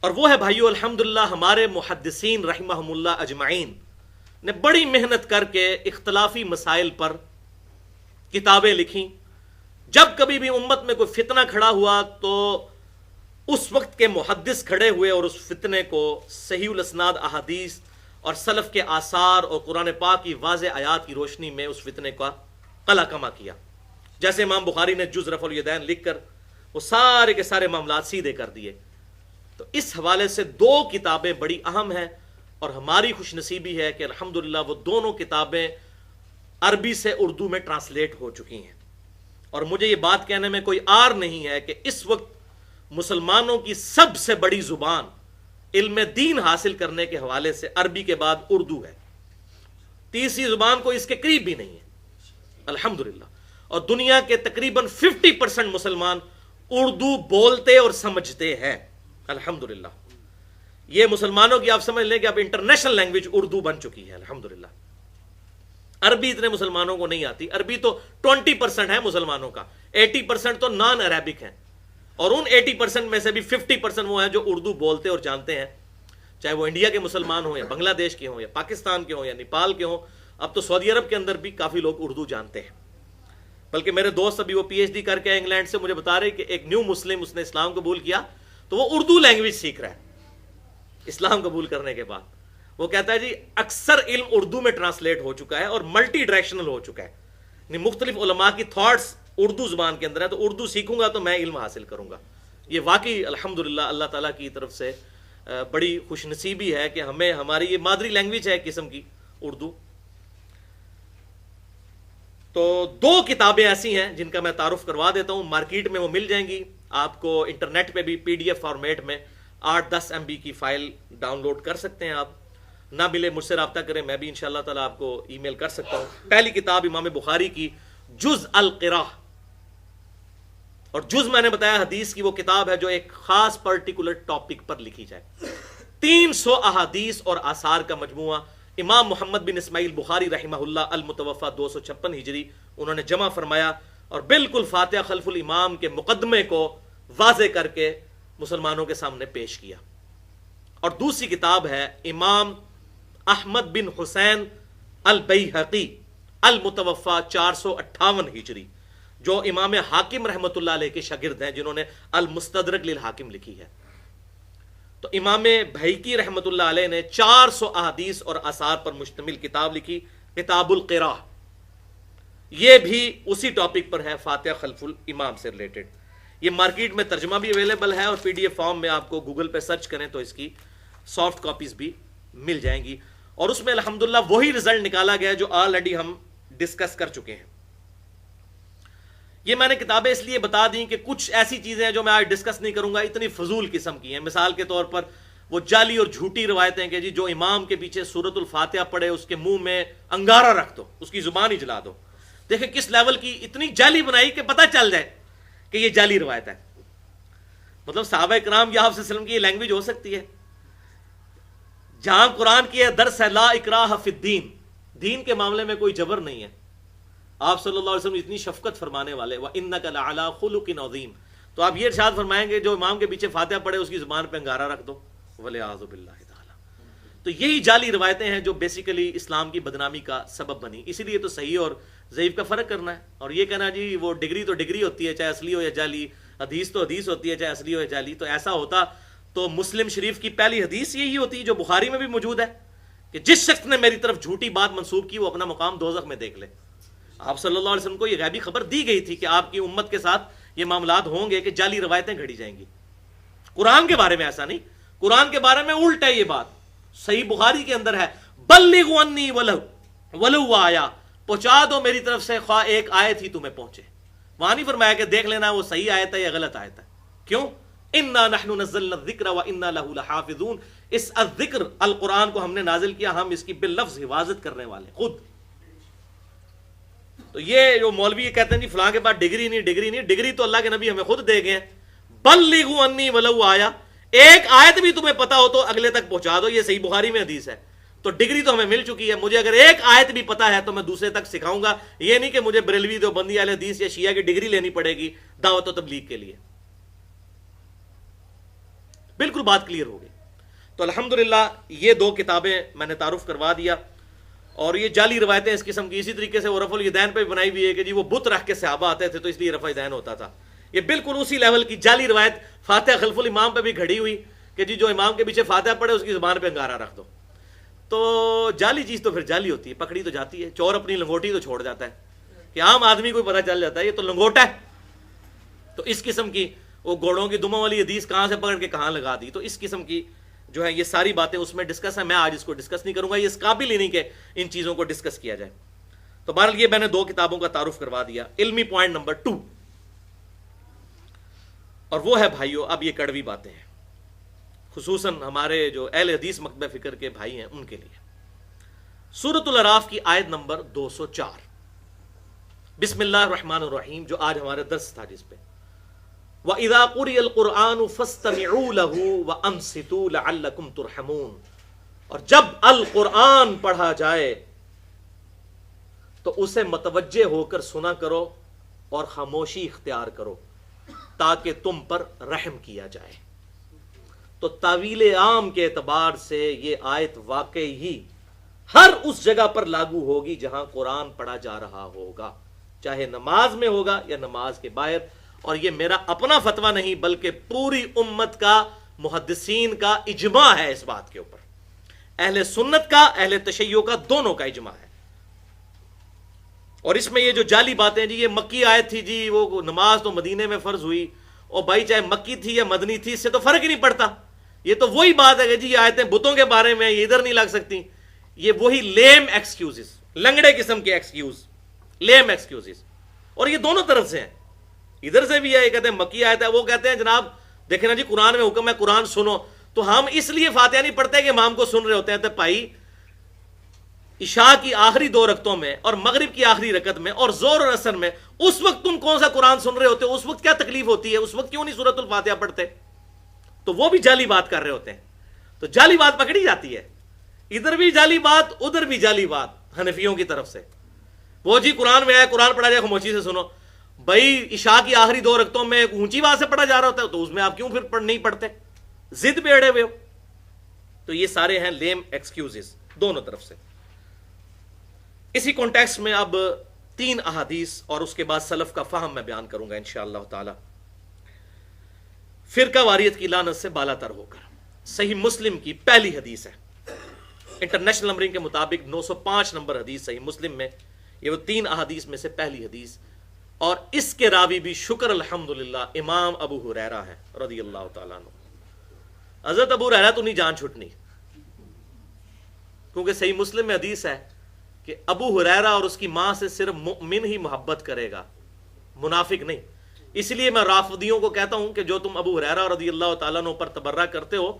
اور وہ ہے بھائیو الحمدللہ ہمارے محدثین رحمہم اللہ اجمعین نے بڑی محنت کر کے اختلافی مسائل پر کتابیں لکھی. جب کبھی بھی امت میں کوئی فتنہ کھڑا ہوا تو اس وقت کے محدث کھڑے ہوئے اور اس فتنے کو صحیح الاسناد احادیث اور سلف کے آثار اور قرآن پاک کی واضح آیات کی روشنی میں اس فتنے کا قلع کما کیا. جیسے امام بخاری نے جز رفع الیدین لکھ کر وہ سارے کے سارے معاملات سیدھے کر دیے. تو اس حوالے سے 2 کتابیں بڑی اہم ہیں، اور ہماری خوش نصیبی ہے کہ الحمدللہ وہ دونوں کتابیں عربی سے اردو میں ٹرانسلیٹ ہو چکی ہیں. اور مجھے یہ بات کہنے میں کوئی عار نہیں ہے کہ اس وقت مسلمانوں کی سب سے بڑی زبان علم دین حاصل کرنے کے حوالے سے عربی کے بعد اردو ہے. تیسری زبان کو اس کے قریب بھی نہیں ہے الحمدللہ. اور دنیا کے تقریباً 50% مسلمان اردو بولتے اور سمجھتے ہیں الحمدللہ. یہ مسلمانوں کی آپ سمجھ لیں کہ اب انٹرنیشنل لینگویج اردو بن چکی ہے الحمدللہ. عربی اتنے مسلمانوں کو نہیں آتی. عربی تو 20% ہے مسلمانوں کا، 80% تو نان عربک ہیں، اور ان 80% میں سے بھی 50% وہ ہیں جو اردو بولتے اور جانتے ہیں، چاہے وہ انڈیا کے مسلمان ہوں یا بنگلہ دیش کے ہوں یا پاکستان کے ہوں یا نیپال کے ہوں. اب تو سعودی عرب کے اندر بھی کافی لوگ اردو جانتے ہیں. بلکہ میرے دوست ابھی وہ PhD کر کے انگلینڈ سے مجھے بتا رہے کہ ایک نیو مسلم اس نے اسلام قبول کیا تو وہ اردو لینگویج سیکھ رہا ہے اسلام قبول کرنے کے بعد. وہ کہتا ہے جی اکثر علم اردو میں ٹرانسلیٹ ہو چکا ہے اور ملٹی ڈائریکشنل ہو چکا ہے، یعنی مختلف علماء کی تھاٹس اردو زبان کے اندر ہے، تو اردو سیکھوں گا تو میں علم حاصل کروں گا. یہ واقعی الحمدللہ اللہ تعالیٰ کی طرف سے بڑی خوش نصیبی ہے کہ ہمیں ہماری یہ مادری لینگویج ہے ایک قسم کی اردو. تو 2 کتابیں ایسی ہیں جن کا میں تعارف کروا دیتا ہوں. مارکیٹ میں وہ مل جائیں گی آپ کو، انٹرنیٹ پہ بھی PDF فارمیٹ میں 8-10 MB کی فائل ڈاؤن لوڈ کر سکتے ہیں. آپ نہ ملے مجھ سے رابطہ کریں، میں بھی انشاءاللہ تعالیٰ آپ کو ای میل کر سکتا ہوں. پہلی کتاب امام بخاری کی جز القراء، اور جز میں نے بتایا حدیث کی وہ کتاب ہے جو ایک خاص پرٹیکولر ٹاپک پر لکھی جائے. 300 احادیث اور آثار کا مجموعہ امام محمد بن اسماعیل بخاری رحمہ اللہ المتوفی 256 ہجری انہوں نے جمع فرمایا، اور بالکل فاتحہ خلف الامام کے مقدمے کو واضح کر کے مسلمانوں کے سامنے پیش کیا. اور دوسری کتاب ہے امام احمد بن حسین البیہقی المتوفی 458 ہجری، جو امام حاکم رحمۃ اللہ علیہ کے شاگرد ہیں، جنہوں نے المستدرک للحاکم لکھی ہے. تو امام بھیقی رحمۃ اللہ علیہ نے 400 احادیث اور آثار پر مشتمل کتاب لکھی، کتاب القراء. یہ بھی اسی ٹاپک پر ہے، فاتحہ خلف الامام سے ریلیٹڈ. یہ مارکیٹ میں ترجمہ بھی اویلیبل ہے، اور PDF فارم میں آپ کو گوگل پہ سرچ کریں تو اس کی سافٹ کاپیز بھی مل جائیں گی. اور اس میں الحمدللہ وہی رزلٹ نکالا گیا جو آلریڈی ہم ڈسکس کر چکے ہیں. یہ میں نے کتابیں اس لیے بتا دیں کہ کچھ ایسی چیزیں ہیں جو میں آج ڈسکس نہیں کروں گا، اتنی فضول قسم کی ہیں. مثال کے طور پر وہ جعلی اور جھوٹی روایتیں کہ جی جو امام کے پیچھے سورۃ الفاتحہ پڑھے اس کے منہ میں انگارہ رکھ دو، اس کی زبان ہی جلا دو. دیکھیں کس لیول کی اتنی جعلی بنائی کہ پتہ چل جائے کہ یہ جعلی روایت ہے. مطلب صحابہ کرام یا آپ وسلم کی یہ لینگویج ہو سکتی ہے؟ جہاں قرآن کی ہے درس ہے لا اکراہ فی الدین، دین کے معاملے میں کوئی جبر نہیں ہے. آپ صلی اللہ علیہ وسلم اتنی شفقت فرمانے والے، وَإِنَّكَ لَعَلَىٰ خُلُقٍ عَظِيمٍ، تو آپ یہ ارشاد فرمائیں گے جو امام کے پیچھے فاتحہ پڑھے اس کی زبان پہ انگارہ رکھ دو، وَلِعَاذُ بِاللَّهِ تَعَالَىٰ. تو یہی جعلی روایتیں ہیں جو بیسیکلی اسلام کی بدنامی کا سبب بنی. اسی لیے تو صحیح اور ضعیف کا فرق کرنا ہے، اور یہ کہنا جی وہ ڈگری تو ڈگری ہوتی ہے چاہے اصلی ہو یا جعلی، حدیث تو حدیث ہوتی ہے چاہے اصلی ہو یا جعلی. تو ایسا ہوتا تو مسلم شریف کی پہلی حدیث یہی ہوتی ہے جو بخاری میں بھی موجود ہے کہ جس شخص نے میری طرف جھوٹی بات منسوب کی وہ اپنا مقام دوزخ میں دیکھ لے. آپ صلی اللہ علیہ وسلم کو یہ غیبی خبر دی گئی تھی کہ آپ کی امت کے ساتھ یہ معاملات ہوں گے کہ جعلی روایتیں گھڑی جائیں گی. قرآن کے بارے میں ایسا نہیں, قرآن کے بارے میں الٹ ہے. یہ بات صحیح بخاری کے اندر ہے, بلغوا عنی ولو آیا, پہنچا دو میری طرف سے خواہ ایک آیت ہی تمہیں پہنچے. وہاں نہیں فرمایا کہ دیکھ لینا وہ صحیح آیت ہے یا غلط آیت ہے. کیوں؟ انا نحن نزلنا الذکر وانا له لحافظون, اس الذکر القرآن کو ہم نے نازل کیا, ہم اس کی باللفظ حفاظت کرنے والے خود. تو یہ جو مولوی یہ کہتے ہیں جی فلاں کے پاس ڈگری نہیں, ڈگری تو اللہ کے نبی ہمیں خود دے گئے. بلغوا عنی ولو آیا, ایک آیت بھی تمہیں پتا ہو تو اگلے تک پہنچا دو. یہ صحیح بخاری میں حدیث ہے. تو ڈگری تو ہمیں مل چکی ہے, مجھے اگر ایک آیت بھی پتا ہے تو میں دوسرے تک سکھاؤں گا. یہ نہیں کہ مجھے بریلوی دیوبندی اہل حدیث یا شیعہ کی ڈگری لینی پڑے گی دعوت و تبلیغ کے لیے. بالکل بات کلیئر ہو گئی. تو الحمدللہ یہ دو کتابیں میں نے تعارف کروا دیا. اور یہ جعلی روایتیں اس قسم کی اسی طریقے سے وہ رفع الیدین پہ بھی بنائی ہوئی ہے کہ جی وہ بت رکھ کے صحابہ آتے تھے تو اس لیے رفع الیدین ہوتا تھا. یہ بالکل اسی لیول کی جعلی روایت فاتحہ خلف الامام پہ بھی گھڑی ہوئی کہ جی جو امام کے پیچھے فاتحہ پڑھے اس کی زبان پہ انگارہ رکھ دو. تو جعلی چیز تو پھر جعلی ہوتی ہے, پکڑی تو جاتی ہے. چور اپنی لنگوٹی تو چھوڑ جاتا ہے کہ عام آدمی کو پتہ چل جاتا ہے یہ تو لنگوٹا ہے. تو اس قسم کی وہ گھوڑوں کی دموں والی حدیث کہاں سے پکڑ کے کہاں لگا دی. تو اس قسم کی جو ہے یہ ساری باتیں اس میں ڈسکس ہیں. میں آج اس کو ڈسکس نہیں کروں گا, یہ اس قابل ہی نہیں کہ ان چیزوں کو ڈسکس کیا جائے. تو بہرحال یہ میں نے دو کتابوں کا تعارف کروا دیا. علمی پوائنٹ نمبر 2, اور وہ ہے بھائیو, اب یہ کڑوی باتیں ہیں خصوصاً ہمارے جو اہل حدیث مکتبہ فکر کے بھائی ہیں ان کے لیے. سورۃ الاعراف کی آیت نمبر 204, بسم اللہ الرحمن الرحیم, جو آج ہمارا درس تھا جس پہ وَإِذَا قُرِئَ الْقُرْآنُ فَاسْتَمِعُوا لَهُ وَأَنصِتُوا لَعَلَّكُمْ تُرْحَمُونَ, اور جب القرآن پڑھا جائے تو اسے متوجہ ہو کر سنا کرو اور خاموشی اختیار کرو تاکہ تم پر رحم کیا جائے. تو تعویل عام کے اعتبار سے یہ آیت واقعی ہی ہر اس جگہ پر لاگو ہوگی جہاں قرآن پڑھا جا رہا ہوگا, چاہے نماز میں ہوگا یا نماز کے باہر. اور یہ میرا اپنا فتویٰ نہیں بلکہ پوری امت کا, محدثین کا اجماع ہے اس بات کے اوپر. اہل سنت کا, اہل تشیع کا, دونوں کا اجماع ہے. اور اس میں یہ جو جعلی باتیں جی یہ مکی آیت تھی جی وہ نماز تو مدینے میں فرض ہوئی, اور بھائی چاہے مکی تھی یا مدنی تھی اس سے تو فرق ہی نہیں پڑتا. یہ تو وہی بات ہے کہ جی یہ آیتیں بتوں کے بارے میں, یہ ادھر نہیں لگ سکتی. یہ وہی لیم ایکسکیوزز, لنگڑے قسم کے ایکسکیوز, لیم ایکسکیوزز. اور یہ دونوں طرف سے ہیں, ادھر سے بھی ہے, یہ کہتے ہیں مکی آیت ہے, وہ کہتے ہیں جناب دیکھیں نا جی قرآن میں حکم ہے قرآن سنو. تو ہم اس لیے فاتحہ نہیں پڑھتے کہ امام کو سن رہے ہوتے ہیں. تو بھائی عشاء کی آخری 2 رکعتوں میں اور مغرب کی آخری رکعت میں اور ظہر اور عصر میں اس وقت تم کون سا قرآن سن رہے ہوتے ہو؟ اس وقت کیا تکلیف ہوتی ہے؟ اس وقت کیوں نہیں سورۃ الفاتحہ پڑھتے؟ تو وہ بھی جعلی بات کر رہے ہوتے ہیں. تو جعلی بات پکڑی جاتی ہے, ادھر بھی جعلی بات ادھر بھی جعلی بات حنفیوں کی طرف سے. وہ جی قرآن میں آیا قرآن پڑھا جائے خاموشی سے سنو. بھائی عشاء کی آخری 2 رکعتوں میں اونچی آواز سے پڑھا جا رہا ہوتا ہے تو اس میں آپ کیوں پھر نہیں پڑھتے؟ ضد پہ اڑے ہوئے ہو. تو یہ سارے ہیں لیم ایکسکیوزز دونوں طرف سے. اسی کانٹیکسٹ میں اب 3 احادیث اور اس کے بعد سلف کا فہم میں بیان کروں گا انشاءاللہ تعالی. فرقہ واریت کی لعنت سے بالا تر ہو کر صحیح مسلم کی پہلی حدیث ہے, انٹرنیشنل نمبرنگ کے مطابق 905 نمبر حدیث صحیح مسلم میں. یہ وہ 3 احادیث میں سے پہلی حدیث, اور اس کے راوی بھی شکر الحمدللہ امام ابو ہریرہ ہے رضی اللہ تعالیٰ عنہ. حضرت ابو ہریرہ تو نہیں جان چھٹنی, کیونکہ صحیح مسلم میں حدیث ہے کہ ابو ہریرہ اور اس کی ماں سے صرف مؤمن ہی محبت کرے گا, منافق نہیں. اس لیے میں رافضیوں کو کہتا ہوں کہ جو تم ابو ہریرہ رضی اللہ تعالیٰ عنہ پر تبرہ کرتے ہو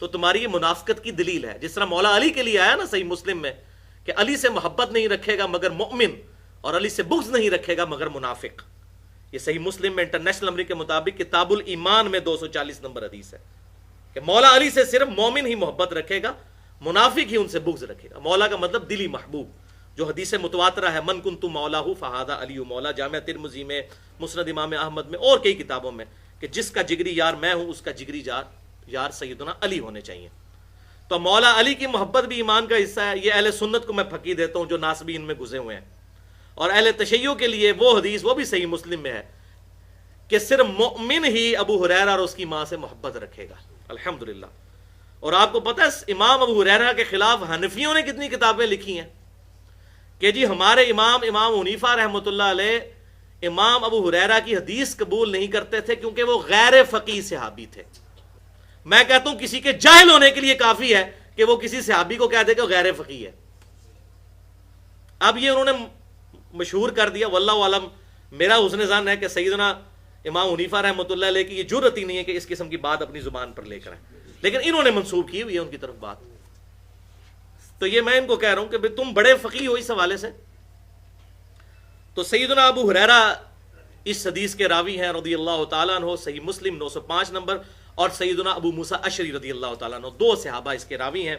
تو تمہاری یہ منافقت کی دلیل ہے. جس طرح مولا علی کے لیے آیا نا صحیح مسلم میں کہ علی سے محبت نہیں رکھے گا مگر مؤمن, اور علی سے بغض نہیں رکھے گا مگر منافق. یہ صحیح مسلم میں انٹرنیشنل نمبر کے مطابق کتاب الایمان میں 240 نمبر حدیث ہے کہ مولا علی سے صرف مومن ہی محبت رکھے گا, منافق ہی ان سے بغض رکھے گا. مولا کا مطلب دلی محبوب, جو حدیث متواترہ ہے من کنت مولاہ فہذا علی مولا, جامع ترمذی میں, مسند امام احمد میں اور کئی کتابوں میں, کہ جس کا جگری یار میں ہوں اس کا جگری یار سیدنا علی ہونے چاہیے. تو مولا علی کی محبت بھی ایمان کا حصہ ہے. یہ اہل سنت کو میں پھکی دیتا ہوں جو ناسبین میں گھسے ہوئے ہیں. اور اہل تشیع کے لیے وہ حدیث وہ بھی صحیح مسلم میں ہے کہ صرف مؤمن ہی ابو ہریرہ اور اس کی ماں سے محبت رکھے گا. الحمدللہ. اور آپ کو پتہ ہے امام ابو ہریرہ کے خلاف حنفیوں نے کتنی کتابیں لکھی ہیں کہ جی ہمارے امام حنیفہ رحمۃ اللہ علیہ امام ابو ہریرہ کی حدیث قبول نہیں کرتے تھے کیونکہ وہ غیر فقیہ صحابی تھے. میں کہتا ہوں کسی کے جاہل ہونے کے لیے کافی ہے کہ وہ کسی صحابی کو کہہ دے کہ وہ غیر فقیہ ہے. اب یہ انہوں نے مشہور کر دیا. واللہ عالم میرا حسن ظن ہے کہ سیدنا امام حنیفہ رحمۃ اللہ علیہ کی یہ جرأت ہی نہیں ہے کہ اس قسم کی بات اپنی زبان پر لے کر آئیں، لیکن انہوں نے منسوب کی ہوئی ہے ان کی طرف بات. تو یہ میں ان کو کہہ رہا ہوں کہ تم بڑے فقیہ ہو اس حوالے سے. تو سیدنا ابو ہریرہ اس حدیث کے راوی ہیں رضی اللہ تعالیٰ عنہ، صحیح مسلم 905 نمبر، اور سیدنا ابو موسیٰ اشعری رضی اللہ تعالیٰ عنہ، دو صحابہ اس کے راوی ہیں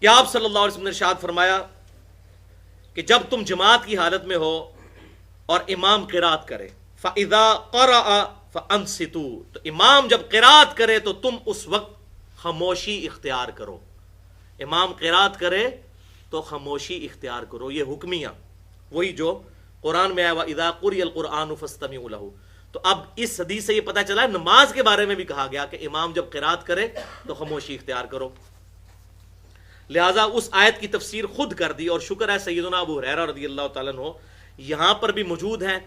کہ آپ صلی اللہ علیہ وسلم نے ارشاد فرمایا کہ جب تم جماعت کی حالت میں ہو اور امام قرات کرے فَإِذَا قَرَأَ فَأَنصِتُوا، تو امام جب قرات کرے تو تم اس وقت خاموشی اختیار کرو. امام قرات کرے تو خاموشی اختیار کرو. یہ حکمیہ وہی جو قرآن میں آیا وَإِذَا قُرِئَ الْقُرْآنُ فَاسْتَمِعُوا لَهُ. تو اب اس حدیث سے یہ پتہ چلا ہے نماز کے بارے میں بھی کہا گیا کہ امام جب قرات کرے تو خاموشی اختیار کرو. لہٰذا اس آیت کی تفسیر خود کر دی، اور شکر ہے سیدنا ابو ہریرہ رضی اللہ تعالیٰ عنہ یہاں پر بھی موجود ہیں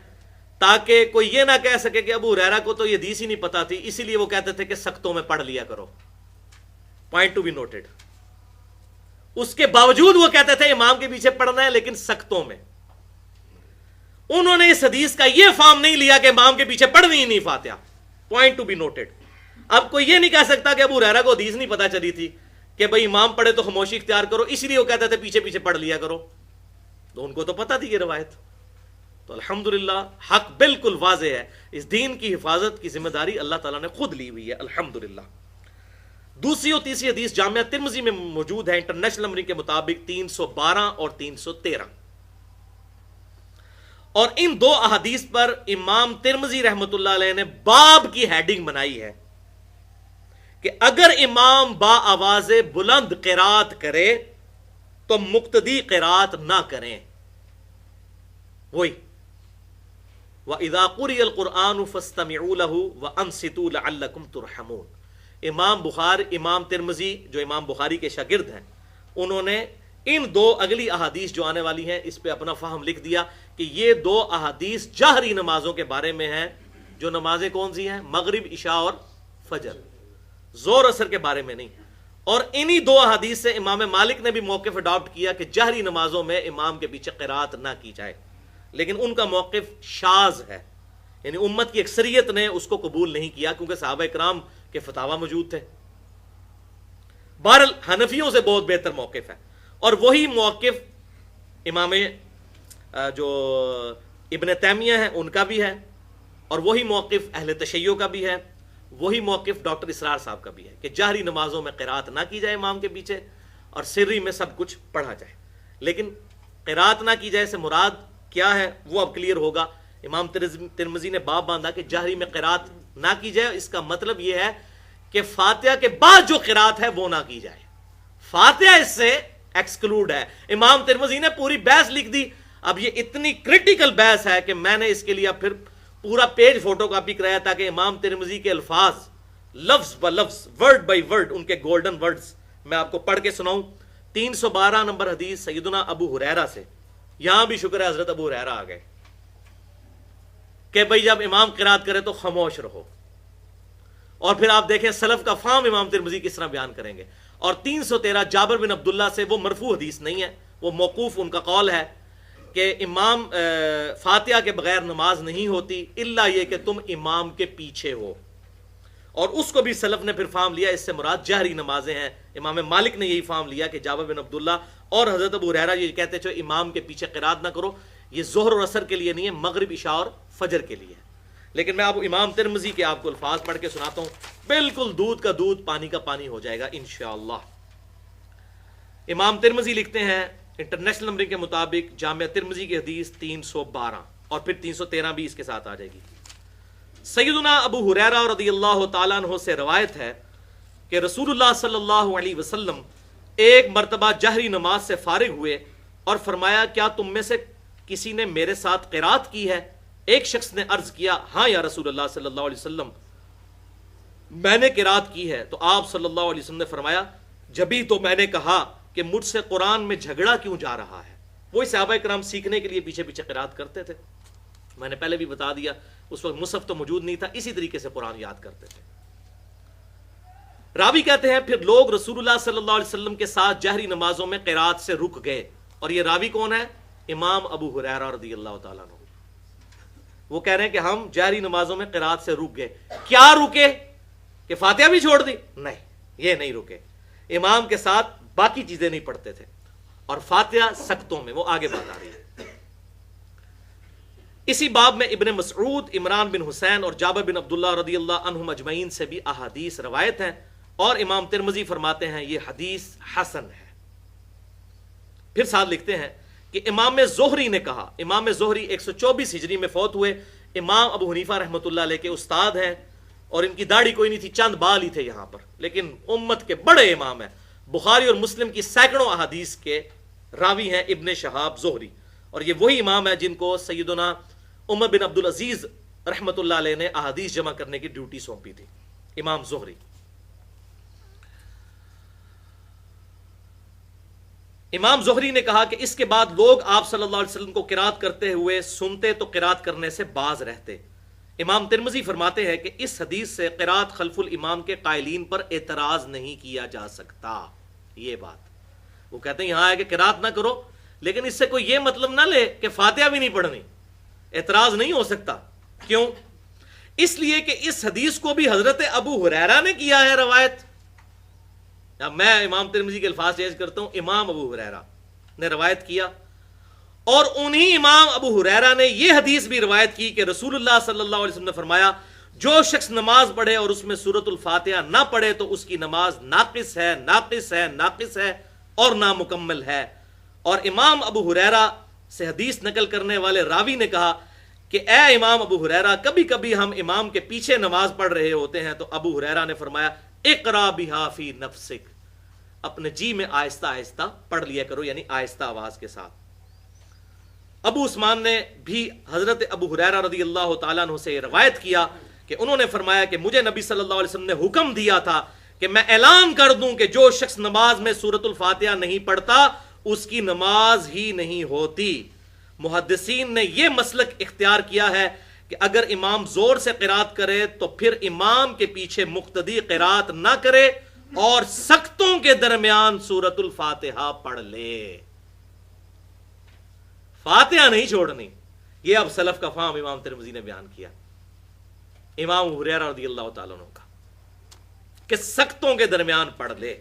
تاکہ کوئی یہ نہ کہہ سکے کہ ابو ہریرہ کو تو یہ حدیث ہی نہیں پتا تھی اسی لیے وہ کہتے تھے کہ سختوں میں پڑھ لیا کرو. Point to be noted. اس کے باوجود وہ کہتے تھے امام کے پیچھے پڑھنا ہے لیکن سختوں میں. انہوں نے اس حدیث کا یہ فارم نہیں لیا کہ امام کے پیچھے پڑھنی ہی نہیں فاتحہ. Point to be noted. اب کوئی یہ نہیں کہہ سکتا کہ ابو ہریرہ کو حدیث نہیں پتا چلی تھی کہ بھئی امام پڑھے تو خاموشی اختیار کرو، اس لیے وہ کہتے تھے پیچھے پیچھے پڑھ لیا کرو. تو ان کو تو پتا تھی یہ روایت. تو الحمدللہ حق بالکل واضح ہے. اس دین کی حفاظت کی ذمہ داری اللہ تعالیٰ نے خود لی ہوئی ہے الحمدللہ. دوسری اور تیسری حدیث جامعہ ترمذی میں موجود ہے انٹرنیشنل نمبرنگ کے مطابق 312 اور 313. اور ان دو احادیث پر امام ترمذی رحمۃ اللہ علیہ نے باب کی ہیڈنگ بنائی ہے کہ اگر امام با آواز بلند قرات کرے تو مقتدی قرات نہ کریں. وہی وَإِذَا قُرِئَ الْقُرْآنُ فَاسْتَمِعُوا لَهُ وَأَنصِتُوا لَعَلَّكُمْ تُرْحَمُونَ. امام ترمذی جو امام بخاری کے شاگرد ہیں انہوں نے ان دو اگلی احادیث جو آنے والی ہیں اس پہ اپنا فہم لکھ دیا کہ یہ دو احادیث جہری نمازوں کے بارے میں ہیں. جو نمازیں کون سی ہیں؟ مغرب، عشاء اور فجر. زور اثر کے بارے میں نہیں. اور انہی دو احادیث سے امام مالک نے بھی موقف اڈاپٹ کیا کہ جہری نمازوں میں امام کے پیچھے قرات نہ کی جائے، لیکن ان کا موقف شاذ ہے، یعنی امت کی اکثریت نے اس کو قبول نہیں کیا کیونکہ صحابہ کرام کے فتاوی موجود تھے. بہرحال حنفیوں سے بہت بہتر موقف ہے، اور وہی موقف امام جو ابن تیمیہ ہیں ان کا بھی ہے، اور وہی موقف اہل تشیع کا بھی ہے، وہی موقف ڈاکٹر اسرار صاحب کا بھی ہے کہ جہری نمازوں میں قرات نہ کی جائے امام کے پیچھے اور سری میں سب کچھ پڑھا جائے. لیکن قرات نہ کی جائے سے مراد کیا ہے وہ اب کلیئر ہوگا. امام ترمذی نے باب باندھا کہ جہری میں قرات نہ کی جائے، اس کا مطلب یہ ہے کہ فاتحہ کے بعد جو قرات ہے وہ نہ کی جائے. فاتحہ اس سے ایکسکلوڈ ہے. امام ترمذی نے پوری بحث لکھ دی. اب یہ اتنی کرٹیکل بحث ہے کہ میں نے اس کے لیے پھر پورا پیج فوٹو کاپی کرایا تاکہ امام ترمذی کے الفاظ لفظ ب لفظ ورڈ بائی ورڈ ان کے گولڈن ورڈز میں آپ کو پڑھ کے سناؤں. 312 نمبر حدیث سیدنا ابو ہریرہ سے. یہاں بھی شکر ہے حضرت ابو ہریرہ آ گئے کہ بھئی جب امام قرات کرے تو خاموش رہو. اور پھر آپ دیکھیں سلف کا فہم امام ترمذی کس طرح بیان کریں گے. اور 313 جابر بن عبداللہ سے، وہ مرفوع حدیث نہیں ہے، وہ موقوف ان کا قول ہے کہ امام فاتحہ کے بغیر نماز نہیں ہوتی الا یہ کہ تم امام کے پیچھے ہو. اور اس کو بھی سلف نے پھر فہم لیا اس سے مراد جہری نمازیں ہیں. امام مالک نے یہی فہم لیا کہ جابر بن عبداللہ اور حضرت ابو ہریرہ یہ کہتے ہیں امام کے پیچھے قرات نہ کرو، یہ ظہر اور عصر کے لیے نہیں ہے، مغرب، عشاء اور فجر کے لیے. لیکن میں اب امام ترمذی کے آپ کو الفاظ پڑھ کے سناتا ہوں، بالکل دودھ کا دودھ پانی کا پانی ہو جائے گا انشاءاللہ. امام ترمذی لکھتے ہیں انٹرنیشنل نمبرنگ کے مطابق جامعہ ترمذی کی حدیث 312 اور پھر 313 بھی اس کے ساتھ آ جائے گی. سیدنا ابو ہریرہ رضی اللہ تعالیٰ عنہ سے روایت ہے کہ رسول اللہ صلی اللہ علیہ وسلم ایک مرتبہ جہری نماز سے فارغ ہوئے اور فرمایا کیا تم میں سے کسی نے میرے ساتھ قرات کی ہے؟ ایک شخص نے عرض کیا ہاں یا رسول اللہ صلی اللہ علیہ وسلم. میں نے قرات کی ہے، تو آپ صلی اللہ علیہ وسلم نے فرمایا جبھی تو میں نے کہا کہ مجھ سے قرآن میں جھگڑا کیوں جا رہا ہے۔ وہی صحابہ کرام سیکھنے کے لیے پیچھے پیچھے قرات کرتے تھے، میں نے پہلے بھی بتا دیا، اس وقت مصحف تو موجود نہیں تھا، اسی طریقے سے قرآن یاد کرتے تھے۔ راوی کہتے ہیں پھر لوگ رسول اللہ صلی اللہ علیہ وسلم کے ساتھ جہری نمازوں میں قرات سے رک گئے، اور یہ راوی کون ہے؟ امام ابو ہریرہ رضی اللہ تعالیٰ عنہ۔ وہ کہہ رہے ہیں کہ ہم جہری نمازوں میں قرات سے رک گئے۔ کیا رکے؟ کہ فاتحہ بھی چھوڑ دی؟ نہیں، یہ نہیں رکے، امام کے ساتھ باقی چیزیں نہیں پڑھتے تھے، اور فاتحہ سکتوں میں، وہ آگے بات آ رہی ہے۔ اسی باب میں ابن مسعود، عمران بن حسین اور جابر بن عبداللہ رضی اللہ عنہم اجمعین سے بھی احادیث روایت ہیں، اور امام ترمذی فرماتے ہیں یہ حدیث حسن ہے۔ پھر ساتھ لکھتے ہیں کہ امام زہری نے کہا، امام زہری 124 ہجری میں فوت ہوئے، امام ابو حنیفہ رحمۃ اللہ علیہ کے استاد ہیں، اور ان کی داڑھی کوئی نہیں تھی، چند بال ہی تھے یہاں پر، لیکن امت کے بڑے امام ہیں، بخاری اور مسلم کی سینکڑوں احادیث کے راوی ہیں ابن شہاب زہری، اور یہ وہی امام ہے جن کو سیدنا عمر بن عبد العزیز رحمۃ اللہ علیہ نے احادیث جمع کرنے کی ڈیوٹی سونپی تھی، امام زہری۔ امام زہری نے کہا کہ اس کے بعد لوگ آپ صلی اللہ علیہ وسلم کو قرات کرتے ہوئے سنتے تو قرات کرنے سے باز رہتے۔ امام ترمذی فرماتے ہیں کہ اس حدیث سے قرات خلف الامام کے قائلین پر اعتراض نہیں کیا جا سکتا۔ یہ بات وہ کہتے ہیں یہاں ہے کہ قرات نہ کرو، لیکن اس سے کوئی یہ مطلب نہ لے کہ فاتحہ بھی نہیں پڑھنی، اعتراض نہیں ہو سکتا۔ کیوں؟ اس لیے کہ اس حدیث کو بھی حضرت ابو ہریرہ نے کیا ہے روایت۔ اب میں امام ترمذی کے الفاظ چینج کرتا ہوں، امام ابو ہریرہ نے روایت کیا، اور انہی امام ابو ہریرہ نے یہ حدیث بھی روایت کی کہ رسول اللہ صلی اللہ علیہ وسلم نے فرمایا جو شخص نماز پڑھے اور اس میں سورۃ الفاتحہ نہ پڑھے تو اس کی نماز ناقص ہے، ناقص ہے، ناقص ہے اور نامکمل ہے۔ اور امام ابو ہریرہ سے حدیث نقل کرنے والے راوی نے کہا کہ اے امام ابو ہریرہ، کبھی کبھی ہم امام کے پیچھے نماز پڑھ رہے ہوتے ہیں تو ابو ہریرہ نے فرمایا اقرا بہا فی نفسک، اپنے جی میں آہستہ آہستہ پڑھ لیا کرو، یعنی آہستہ آواز کے ساتھ۔ ابو عثمان نے بھی حضرت ابو ہریرہ رضی اللہ تعالیٰ عنہ سے روایت کیا کہ انہوں نے فرمایا کہ مجھے نبی صلی اللہ علیہ وسلم نے حکم دیا تھا کہ میں اعلان کر دوں کہ جو شخص نماز میں سورۃ الفاتحہ نہیں پڑھتا اس کی نماز ہی نہیں ہوتی۔ محدثین نے یہ مسلک اختیار کیا ہے کہ اگر امام زور سے قرات کرے تو پھر امام کے پیچھے مقتدی قرات نہ کرے اور سکتوں کے درمیان سورۃ الفاتحہ پڑھ لے، فاتحہ نہیں چھوڑنی۔ یہ اب سلف کا فہم امام ترمذی نے بیان کیا، امام ابو ہریرہ رضی اللہ تعالیٰ عنہ کا، کہ سکتوں کے درمیان پڑھ لے۔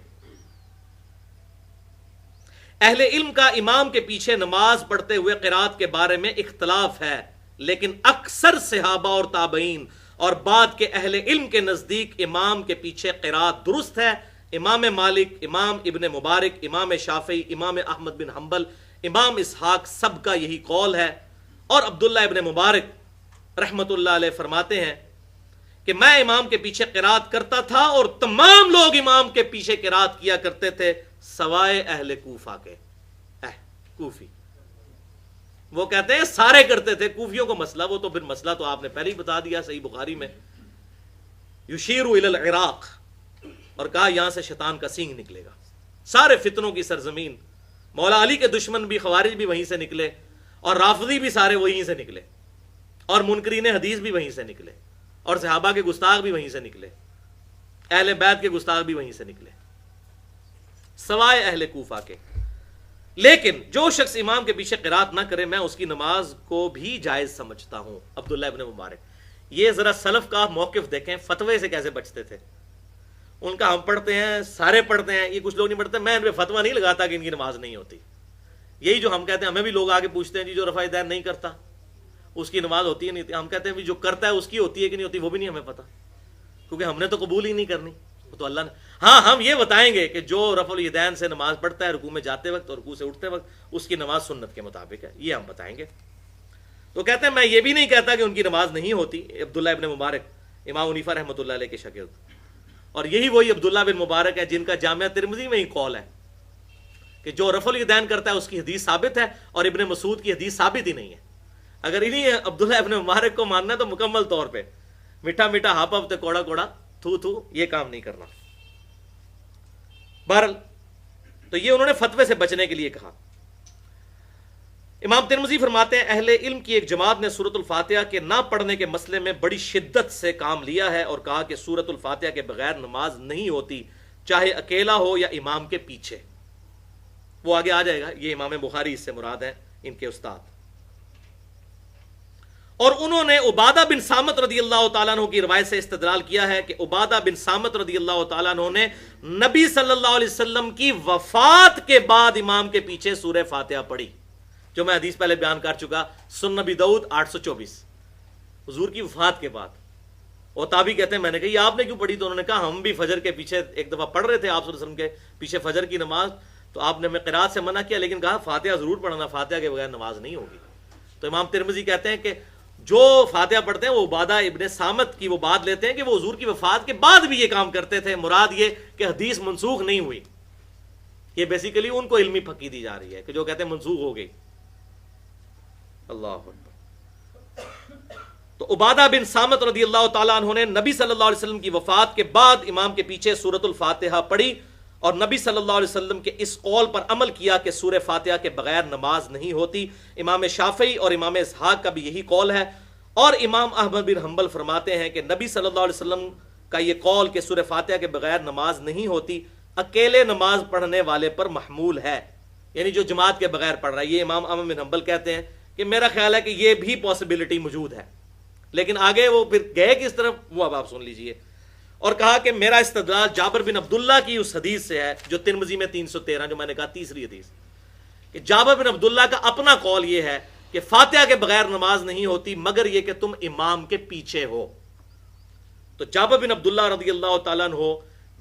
اہل علم کا امام کے پیچھے نماز پڑھتے ہوئے قرات کے بارے میں اختلاف ہے، لیکن اکثر صحابہ اور تابعین اور بعد کے اہل علم کے نزدیک امام کے پیچھے قرات درست ہے۔ امام مالک، امام ابن مبارک، امام شافعی، امام احمد بن حنبل، امام اسحاق، سب کا یہی قول ہے۔ اور عبداللہ ابن مبارک رحمت اللہ علیہ فرماتے ہیں کہ میں امام کے پیچھے قرات کرتا تھا اور تمام لوگ امام کے پیچھے قرات کیا کرتے تھے سوائے اہل کوفہ کے۔ کوفی وہ کہتے ہیں سارے کرتے تھے، کوفیوں کو مسئلہ، وہ تو پھر مسئلہ تو آپ نے پہلے ہی بتا دیا صحیح بخاری میں، یشیر الی العراق، اور کہا یہاں سے شیطان کا سینگ نکلے گا۔ سارے فتنوں کی سرزمین، مولا علی کے دشمن بھی، خوارج بھی وہیں سے نکلے، اور رافضی بھی سارے وہیں سے نکلے، اور منکرین حدیث بھی وہیں سے نکلے، اور صحابہ کے گستاخ بھی وہیں سے نکلے، اہل بیت کے گستاخ بھی وہیں سے نکلے سوائے اہل کوفہ کے۔ لیکن جو شخص امام کے پیچھے قرات نہ کرے میں اس کی نماز کو بھی جائز سمجھتا ہوں۔ عبداللہ ابن مبارک، یہ ذرا سلف کا موقف دیکھیں، فتوے سے کیسے بچتے تھے۔ ان کا ہم پڑھتے ہیں، سارے پڑھتے ہیں، یہ کچھ لوگ نہیں پڑھتے، میں ان پہ فتویٰ نہیں لگاتا کہ ان کی نماز نہیں ہوتی۔ یہی جو ہم کہتے ہیں، ہمیں بھی لوگ آگے پوچھتے ہیں جی جو رفع دین نہیں کرتا اس کی نماز ہوتی ہے نہیں ہوتی، ہم کہتے ہیں جو کرتا ہے اس کی ہوتی ہے کہ نہیں ہوتی وہ بھی نہیں ہمیں پتا، کیونکہ ہم نے تو قبول ہی نہیں کرنی، وہ تو اللہ نے۔ ہاں ہم یہ بتائیں گے کہ جو رفع الیدین سے نماز پڑھتا ہے رکوع میں جاتے وقت اور رکوع سے اٹھتے وقت اس کی نماز سنت کے مطابق ہے، یہ ہم بتائیں گے۔ تو کہتے ہیں میں یہ بھی نہیں کہتا کہ ان کی نماز نہیں ہوتی۔ عبداللہ ابن مبارک امام حنیفہ رحمۃ اللہ علیہ کے شاگرد، اور یہی وہی عبداللہ بن مبارک ہے جن کا جامعہ ترمذی میں ہی قول ہے کہ جو رفع الیدین کرتا ہے اس کی حدیث ثابت ہے اور ابن مسعود کی حدیث ثابت ہی نہیں ہے۔ اگر انہیں عبداللہ ابن مبارک کو ماننا ہے تو مکمل طور پہ میٹھا میٹھا ہاپا تے کوڑا کوڑا تھو یہ کام نہیں کرنا. بہرحال تو یہ انہوں نے فتوے سے بچنے کے لیے کہا. امام ترمذی فرماتے ہیں اہل علم کی ایک جماعت نے سورۃ الفاتحہ کے نہ پڑھنے کے مسئلے میں بڑی شدت سے کام لیا ہے اور کہا کہ سورۃ الفاتحہ کے بغیر نماز نہیں ہوتی، چاہے اکیلا ہو یا امام کے پیچھے. وہ آگے آ جائے گا، یہ امام بخاری اس سے مراد ہیں ان کے استاد. اور انہوں نے عبادہ بن صامت رضی اللہ تعالیٰ عنہ کی روایت سے استدلال کیا ہے کہ عبادہ بن صامت رضی اللہ تعالیٰ عنہ نے نبی صلی اللہ علیہ وسلم کی وفات کے بعد امام کے پیچھے سورہ فاتحہ پڑھی، جو میں حدیث پہلے بیان کر چکا، سنن نبی داؤد 824، حضور کی وفات کے بعد. اور تابعی کہتے ہیں میں نے کہا یہ آپ نے کیوں پڑھی؟ تو انہوں نے کہا ہم بھی فجر کے پیچھے ایک دفعہ پڑھ رہے تھے آپ صلی اللہ علیہ وسلم کے پیچھے فجر کی نماز، تو آپ نے ہمیں قرات سے منع کیا، لیکن کہا فاتحہ ضرور پڑھنا، فاتحہ کے بغیر نماز نہیں ہوگی. تو امام ترمذی کہتے ہیں کہ جو فاتحہ پڑھتے ہیں وہ عبادہ ابن صامت کی وہ بات لیتے ہیں کہ وہ حضور کی وفات کے بعد بھی یہ کام کرتے تھے، مراد یہ کہ حدیث منسوخ نہیں ہوئی. یہ بیسیکلی ان کو علمی پھکی دی جا رہی ہے کہ جو کہتے ہیں منسوخ ہو گئی. اللہ اکبر. تو عبادہ بن صامت رضی اللہ تعالیٰ عنہ نے نبی صلی اللہ علیہ وسلم کی وفات کے بعد امام کے پیچھے سورۃ الفاتحہ پڑھی اور نبی صلی اللہ علیہ وسلم کے اس قول پر عمل کیا کہ سورہ فاتحہ کے بغیر نماز نہیں ہوتی. امام شافعی اور امام اسحاق کا بھی یہی قول ہے، اور امام احمد بن حنبل فرماتے ہیں کہ نبی صلی اللہ علیہ وسلم کا یہ قول کہ سورہ فاتحہ کے بغیر نماز نہیں ہوتی اکیلے نماز پڑھنے والے پر محمول ہے، یعنی جو جماعت کے بغیر پڑھ رہا ہے. یہ امام احمد بن حنبل کہتے ہیں کہ میرا خیال ہے کہ یہ بھی پاسبلٹی موجود ہے، لیکن آگے وہ پھر گئے کس طرف وہ اب آپ سن لیجئے. اور کہا کہ میرا استدلال جابر بن عبداللہ کی اس حدیث سے ہے جو ترمذی میں 313، جو میں نے کہا تیسری حدیث، کہ جابر بن عبداللہ کا اپنا قول یہ ہے کہ فاتحہ کے بغیر نماز نہیں ہوتی مگر یہ کہ تم امام کے پیچھے ہو. تو جابر بن عبداللہ رضی اللہ تعالیٰ عنہ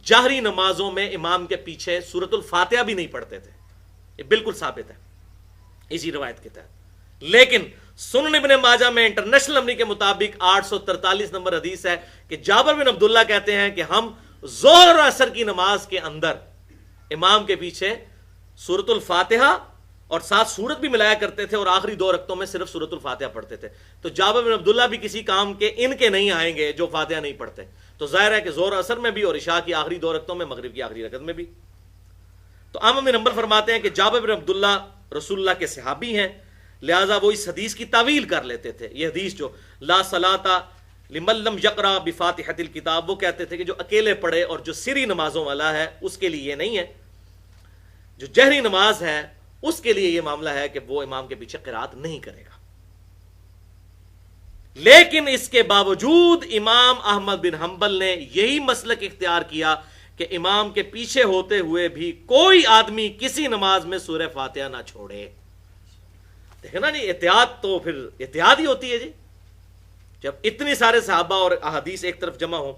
جہری نمازوں میں امام کے پیچھے سورۃ الفاتحہ بھی نہیں پڑھتے تھے، یہ بالکل ثابت ہے اسی روایت کے تحت. لیکن سنن ابن ماجہ میں انٹرنیشنل نمبر کے مطابق 843 نمبر حدیث ہے کہ جابر بن عبداللہ کہتے ہیں کہ ہم ظہر اور عصر کی نماز کے اندر امام کے پیچھے سورۃ الفاتحہ اور ساتھ سورت بھی ملایا کرتے تھے اور آخری 2 رکعتوں میں صرف سورۃ الفاتحہ پڑھتے تھے. تو جابر بن عبداللہ بھی کسی کام کے ان کے نہیں آئیں گے جو فاتحہ نہیں پڑھتے. تو ظاہر ہے کہ ظہر عصر میں بھی اور عشاء کی آخری 2 رکعتوں میں، مغرب کی آخری رکعت میں بھی. تو احمد بن حنبل فرماتے ہیں کہ جابر بن عبداللہ رسول اللہ کے صحابی ہیں، لہٰذا وہ اس حدیث کی تعویل کر لیتے تھے. یہ حدیث جو لا صلاۃ لمن لم یقرأ بفاتحۃ الکتاب، وہ کہتے تھے کہ جو اکیلے پڑھے اور جو سری نمازوں والا ہے اس کے لیے یہ نہیں ہے، جو جہری نماز ہے اس کے لیے یہ معاملہ ہے کہ وہ امام کے پیچھے قرات نہیں کرے گا. لیکن اس کے باوجود امام احمد بن حنبل نے یہی مسلک اختیار کیا کہ امام کے پیچھے ہوتے ہوئے بھی کوئی آدمی کسی نماز میں سورہ فاتحہ نہ چھوڑے. دیکھیں نا جی، احتیاط تو پھر احتیاط ہی ہوتی ہے جی، جب اتنی سارے صحابہ اور احادیث ایک طرف جمع ہوں.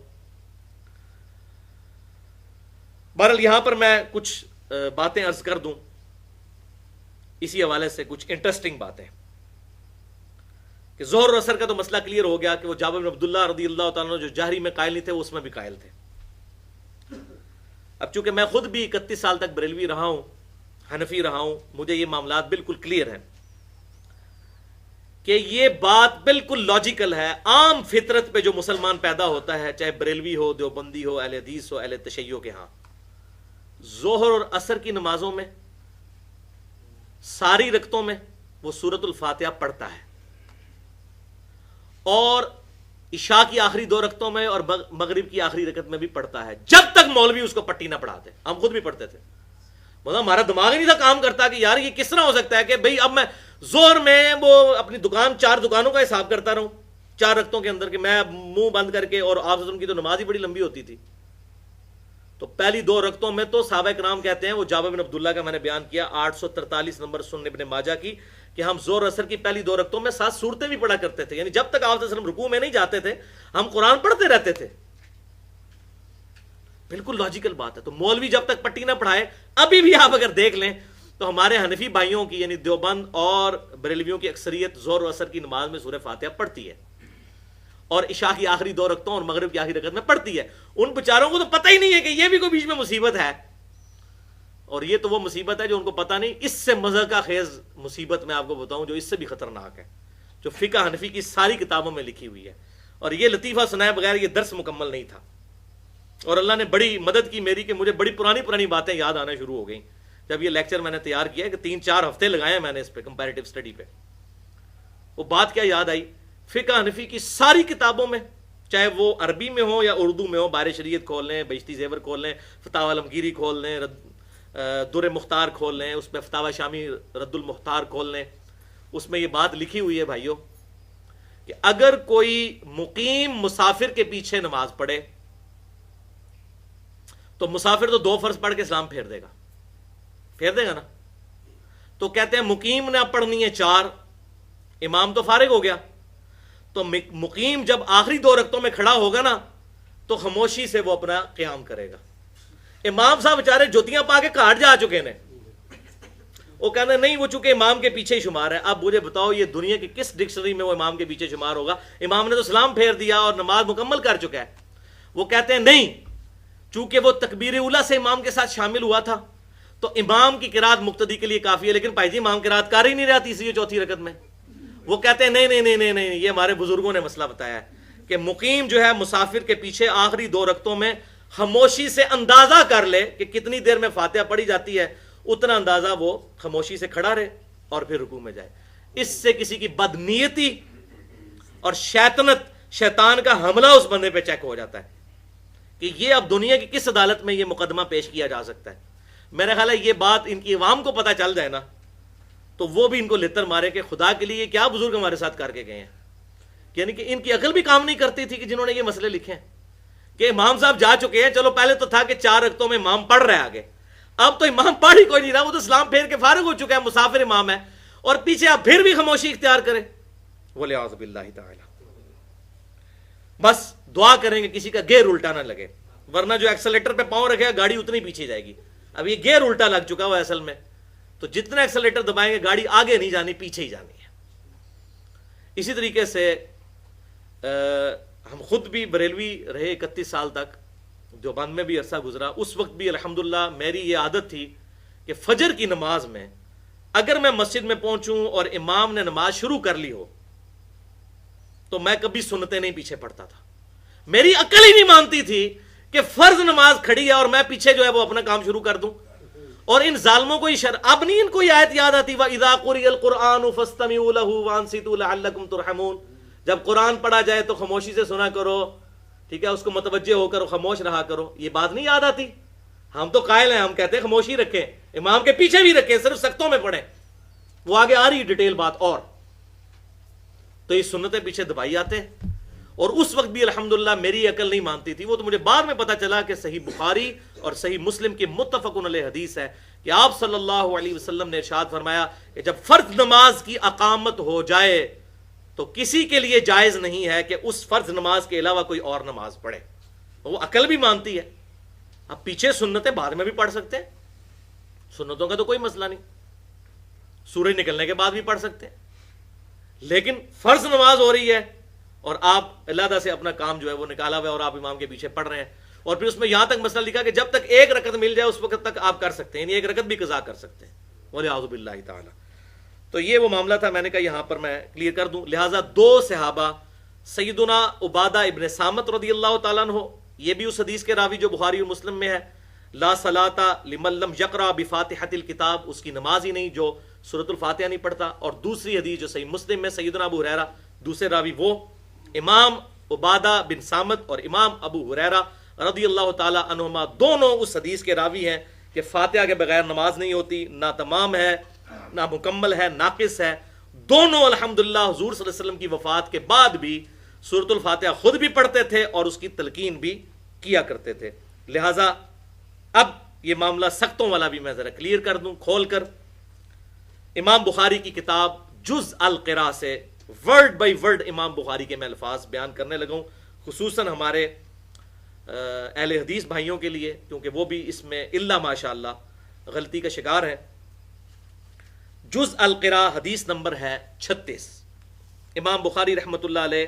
بہرحال یہاں پر میں کچھ باتیں عرض کر دوں اسی حوالے سے، کچھ انٹرسٹنگ باتیں کہ ظہر اور عصر کا تو مسئلہ کلیئر ہو گیا کہ وہ جابر بن عبداللہ رضی اللہ تعالیٰ عنہ جو جہری میں قائل نہیں تھے وہ اس میں بھی قائل تھے. اب چونکہ میں خود بھی 31 سال تک بریلوی رہا ہوں، حنفی رہا ہوں، مجھے یہ معاملات بالکل کلیئر ہیں کہ یہ بات بالکل لاجیکل ہے. عام فطرت پہ جو مسلمان پیدا ہوتا ہے، چاہے بریلوی ہو، دیوبندی ہو، اہل حدیث ہو، اہل تشیع کے ہاں، ظہر اور عصر کی نمازوں میں ساری رکعتوں میں وہ سورۃ الفاتحہ پڑھتا ہے، اور عشاء کی آخری 2 رکعتوں میں اور مغرب کی آخری رکعت میں بھی پڑھتا ہے، جب تک مولوی اس کو پٹی نہ پڑھاتے. ہم خود بھی پڑھتے تھے، مطلب ہمارا دماغ ہی نہیں تھا کام کرتا کہ یار یہ کس طرح ہو سکتا ہے کہ بھئی اب میں ظہر میں وہ اپنی دکان 4 دکانوں کا حساب کرتا رہوں 4 رکعتوں کے اندر، کہ میں منہ بند کر کے، اور آپ کی تو نماز ہی بڑی لمبی ہوتی تھی. تو پہلی 2 رکعتوں میں تو صحابہ کرام کہتے ہیں، وہ جابر بن عبداللہ کا میں نے بیان کیا 843 نمبر سنن ابن ماجہ کی، کہ ہم ظہر عصر کی پہلی 2 رکعتوں میں 7 سورتیں بھی پڑھا کرتے تھے، یعنی جب تک آپ صلی اللہ علیہ وسلم رکوع میں نہیں جاتے تھے ہم قرآن پڑھتے رہتے تھے. بالکل لاجیکل بات ہے. تو مولوی جب تک پٹی نہ پڑھائے، ابھی بھی آپ اگر دیکھ لیں تو ہمارے حنفی بھائیوں کی یعنی دیوبند اور بریلویوں کی اکثریت ظہر و عصر کی نماز میں سورہ فاتحہ پڑھتی ہے، اور عشاء کی آخری 2 رکعتوں اور مغرب کی آخری رکعت میں پڑھتی ہے. ان بیچاروں کو تو پتہ ہی نہیں ہے کہ یہ بھی کوئی بیچ میں مصیبت ہے، اور یہ تو وہ مصیبت ہے جو ان کو پتہ نہیں. اس سے مضحکہ خیز مصیبت میں آپ کو بتاؤں جو اس سے بھی خطرناک ہے، جو فقہ حنفی کی ساری کتابوں میں لکھی ہوئی ہے. اور یہ لطیفہ سنائے بغیر یہ درس مکمل نہیں تھا. اور اللہ نے بڑی مدد کی میری کہ مجھے بڑی پرانی باتیں یاد آنا شروع ہو گئیں جب یہ لیکچر میں نے تیار کیا کہ 3-4 ہفتے لگائے میں نے اس پہ کمپیریٹیو اسٹڈی پہ. وہ بات کیا یاد آئی؟ فقہ حنفی کی ساری کتابوں میں، چاہے وہ عربی میں ہو یا اردو میں ہو، بار شریعت کھول لیں، بہشتی زیور کھول لیں، فتاوی علمگیری کھول لیں، در مختار کھول لیں، اس پہ فتاوی شامی رد المختار کھول لیں، اس میں یہ بات لکھی ہوئی ہے بھائیوں کہ اگر کوئی مقیم مسافر کے پیچھے نماز پڑھے تو مسافر تو 2 فرض پڑھ کے سلام پھیر دے گا نا. تو کہتے ہیں مقیم نے پڑھنی ہے 4، امام تو فارغ ہو گیا، تو مقیم جب آخری 2 رکعتوں میں کھڑا ہوگا نا تو خاموشی سے وہ اپنا قیام کرے گا. امام صاحب بیچارے جوتیاں پا کے کاٹ جا چکے ہیں، وہ کہتے ہیں نہیں وہ چونکہ امام کے پیچھے ہی شمار ہے. اب مجھے بتاؤ یہ دنیا کی کس ڈکشنری میں وہ امام کے پیچھے شمار ہوگا؟ امام نے تو سلام پھیر دیا اور نماز مکمل کر چکا ہے. وہ کہتے ہیں نہیں، چونکہ وہ تکبیر اولیٰ سے امام کے ساتھ شامل ہوا تھا تو امام کی قرات مقتدی کے لیے کافی ہے، لیکن بھائی جی امام قرات کر ہی نہیں رہا تیسری اور چوتھی رکعت میں. وہ کہتے ہیں نہیں، یہ ہمارے بزرگوں نے مسئلہ بتایا ہے کہ مقیم جو ہے مسافر کے پیچھے آخری 2 رکعتوں میں خاموشی سے اندازہ کر لے کہ کتنی دیر میں فاتحہ پڑھی جاتی ہے، اتنا اندازہ وہ خاموشی سے کھڑا رہے اور پھر رکوع میں جائے. اس سے کسی کی بدنیتی اور شیطان کا حملہ اس بندے پہ چیک ہو جاتا ہے کہ یہ اب دنیا کی کس عدالت میں یہ مقدمہ پیش کیا جا سکتا ہے. میرا خیال ہے یہ بات ان کی عوام کو پتہ چل جائے نا تو وہ بھی ان کو لتر مارے کہ خدا کے لیے یہ کیا بزرگ ہمارے ساتھ کر کے گئے ہیں. یعنی کہ ان کی عقل بھی کام نہیں کرتی تھی کہ جنہوں نے یہ مسئلے لکھے ہیں کہ امام صاحب جا چکے ہیں. چلو پہلے تو تھا کہ 4 رکعتوں میں امام پڑھ رہے آگے، اب تو امام پڑھ ہی کوئی نہیں رہا، وہ تو سلام پھیر کے فارغ ہو چکا ہے، مسافر امام ہے اور پیچھے آپ پھر بھی خاموشی اختیار کریں. وَلِعَوْذُ بِاللَّهِ تَعَالَى. بس دعا کریں گے کسی کا گیئر الٹا نہ لگے، ورنہ جو ایکسیلیٹر پہ پاؤں رکھے گا گاڑی اتنی پیچھے جائے گی. اب یہ گیئر الٹا لگ چکا ہوا اصل میں، تو جتنا ایکسیلیٹر دبائیں گے گاڑی آگے نہیں جانی، پیچھے ہی جانی ہے. اسی طریقے سے ہم خود بھی بریلوی رہے 31 سال تک، دیوبند میں بھی عرصہ گزرا. اس وقت بھی الحمدللہ میری یہ عادت تھی کہ فجر کی نماز میں اگر میں مسجد میں پہنچوں اور امام نے نماز شروع کر لی ہو تو میں کبھی سنتیں نہیں پیچھے پڑتا تھا. میری عقل ہی نہیں مانتی تھی کہ فرض نماز کھڑی ہے اور میں پیچھے جو ہے وہ اپنا کام شروع کر دوں. اور ان ظالموں کو اب نہیں ان کو یہ آیت یاد آتی وَإِذَا قُرِئَ الْقُرْآنُ فَاسْتَمِعُوا لَهُ وَأَنصِتُوا لَعَلَّكُمْ تُرْحَمُونَ. جب قرآن پڑھا جائے تو خاموشی سے سنا کرو، ٹھیک ہے، اس کو متوجہ ہو کر خاموش رہا کرو. یہ بات نہیں یاد آتی؟ ہم تو قائل ہیں، ہم کہتے ہیں خاموشی رکھیں، امام کے پیچھے بھی رکھیں، صرف سختوں میں پڑھیں. وہ آگے آ رہی ڈیٹیل بات. اور تو یہ سنتیں پیچھے دبائی آتے ہیں. اور اس وقت بھی الحمدللہ میری عقل نہیں مانتی تھی. وہ تو مجھے بعد میں پتا چلا کہ صحیح بخاری اور صحیح مسلم کی متفق علیہ حدیث ہے کہ آپ صلی اللہ علیہ وسلم نے ارشاد فرمایا کہ جب فرض نماز کی اقامت ہو جائے تو کسی کے لیے جائز نہیں ہے کہ اس فرض نماز کے علاوہ کوئی اور نماز پڑھے. وہ عقل بھی مانتی ہے. اب پیچھے سنتیں بعد میں بھی پڑھ سکتے ہیں، سنتوں کا تو کوئی مسئلہ نہیں، سورج نکلنے کے بعد بھی پڑھ سکتے ہیں. لیکن فرض نماز ہو رہی ہے اور آپ علیحدہ سے اپنا کام جو ہے وہ نکالا ہوا ہے اور آپ امام کے پیچھے پڑھ رہے ہیں، اور پھر اس میں یہاں تک مسئلہ لکھا کہ جب تک 1 رکعت مل جائے اس وقت تک آپ کر سکتے ہیں، یعنی 1 رکعت بھی قضا کر سکتے ہیں. وَلِعَوْذُ بِاللَّهِ تَعَالَى. تو یہ وہ معاملہ تھا، میں نے کہا یہاں پر میں کلیئر کر دوں. لہٰذا 2 صحابہ سیدنا عبادہ ابن صامت رضی اللہ تعالیٰ عنہ، یہ بھی اس حدیث کے راوی جو بخاری اور مسلم میں ہے، لا صلاۃ لمن لم یقرأ بفاتحۃ الکتاب، اس کی نماز ہی نہیں جو سورۃ الفاتحہ نہیں پڑھتا. اور دوسری حدیث جو صحیح مسلم میں سیدنا ابو ہریرہ، دوسرے راوی وہ امام عبادہ بن صامت اور امام ابو ہریرہ رضی اللہ تعالی عنہما، دونوں اس حدیث کے راوی ہیں کہ فاتحہ کے بغیر نماز نہیں ہوتی، نہ تمام ہے نہ مکمل ہے، ناقص ہے. دونوں الحمدللہ حضور صلی اللہ علیہ وسلم کی وفات کے بعد بھی سورۃ الفاتحہ خود بھی پڑھتے تھے اور اس کی تلقین بھی کیا کرتے تھے. لہٰذا اب یہ معاملہ سختوں والا بھی میں ذرا کلیئر کر دوں کھول کر. امام بخاری کی کتاب جز القراء سے ورڈ بائی ورڈ امام بخاری کے میں الفاظ بیان کرنے لگا ہوں، خصوصاً ہمارے اہل حدیث بھائیوں کے لیے، کیونکہ وہ بھی اس میں الا ماشاء اللہ غلطی کا شکار ہے. جز القراء حدیث نمبر ہے 36. امام بخاری رحمۃ اللہ علیہ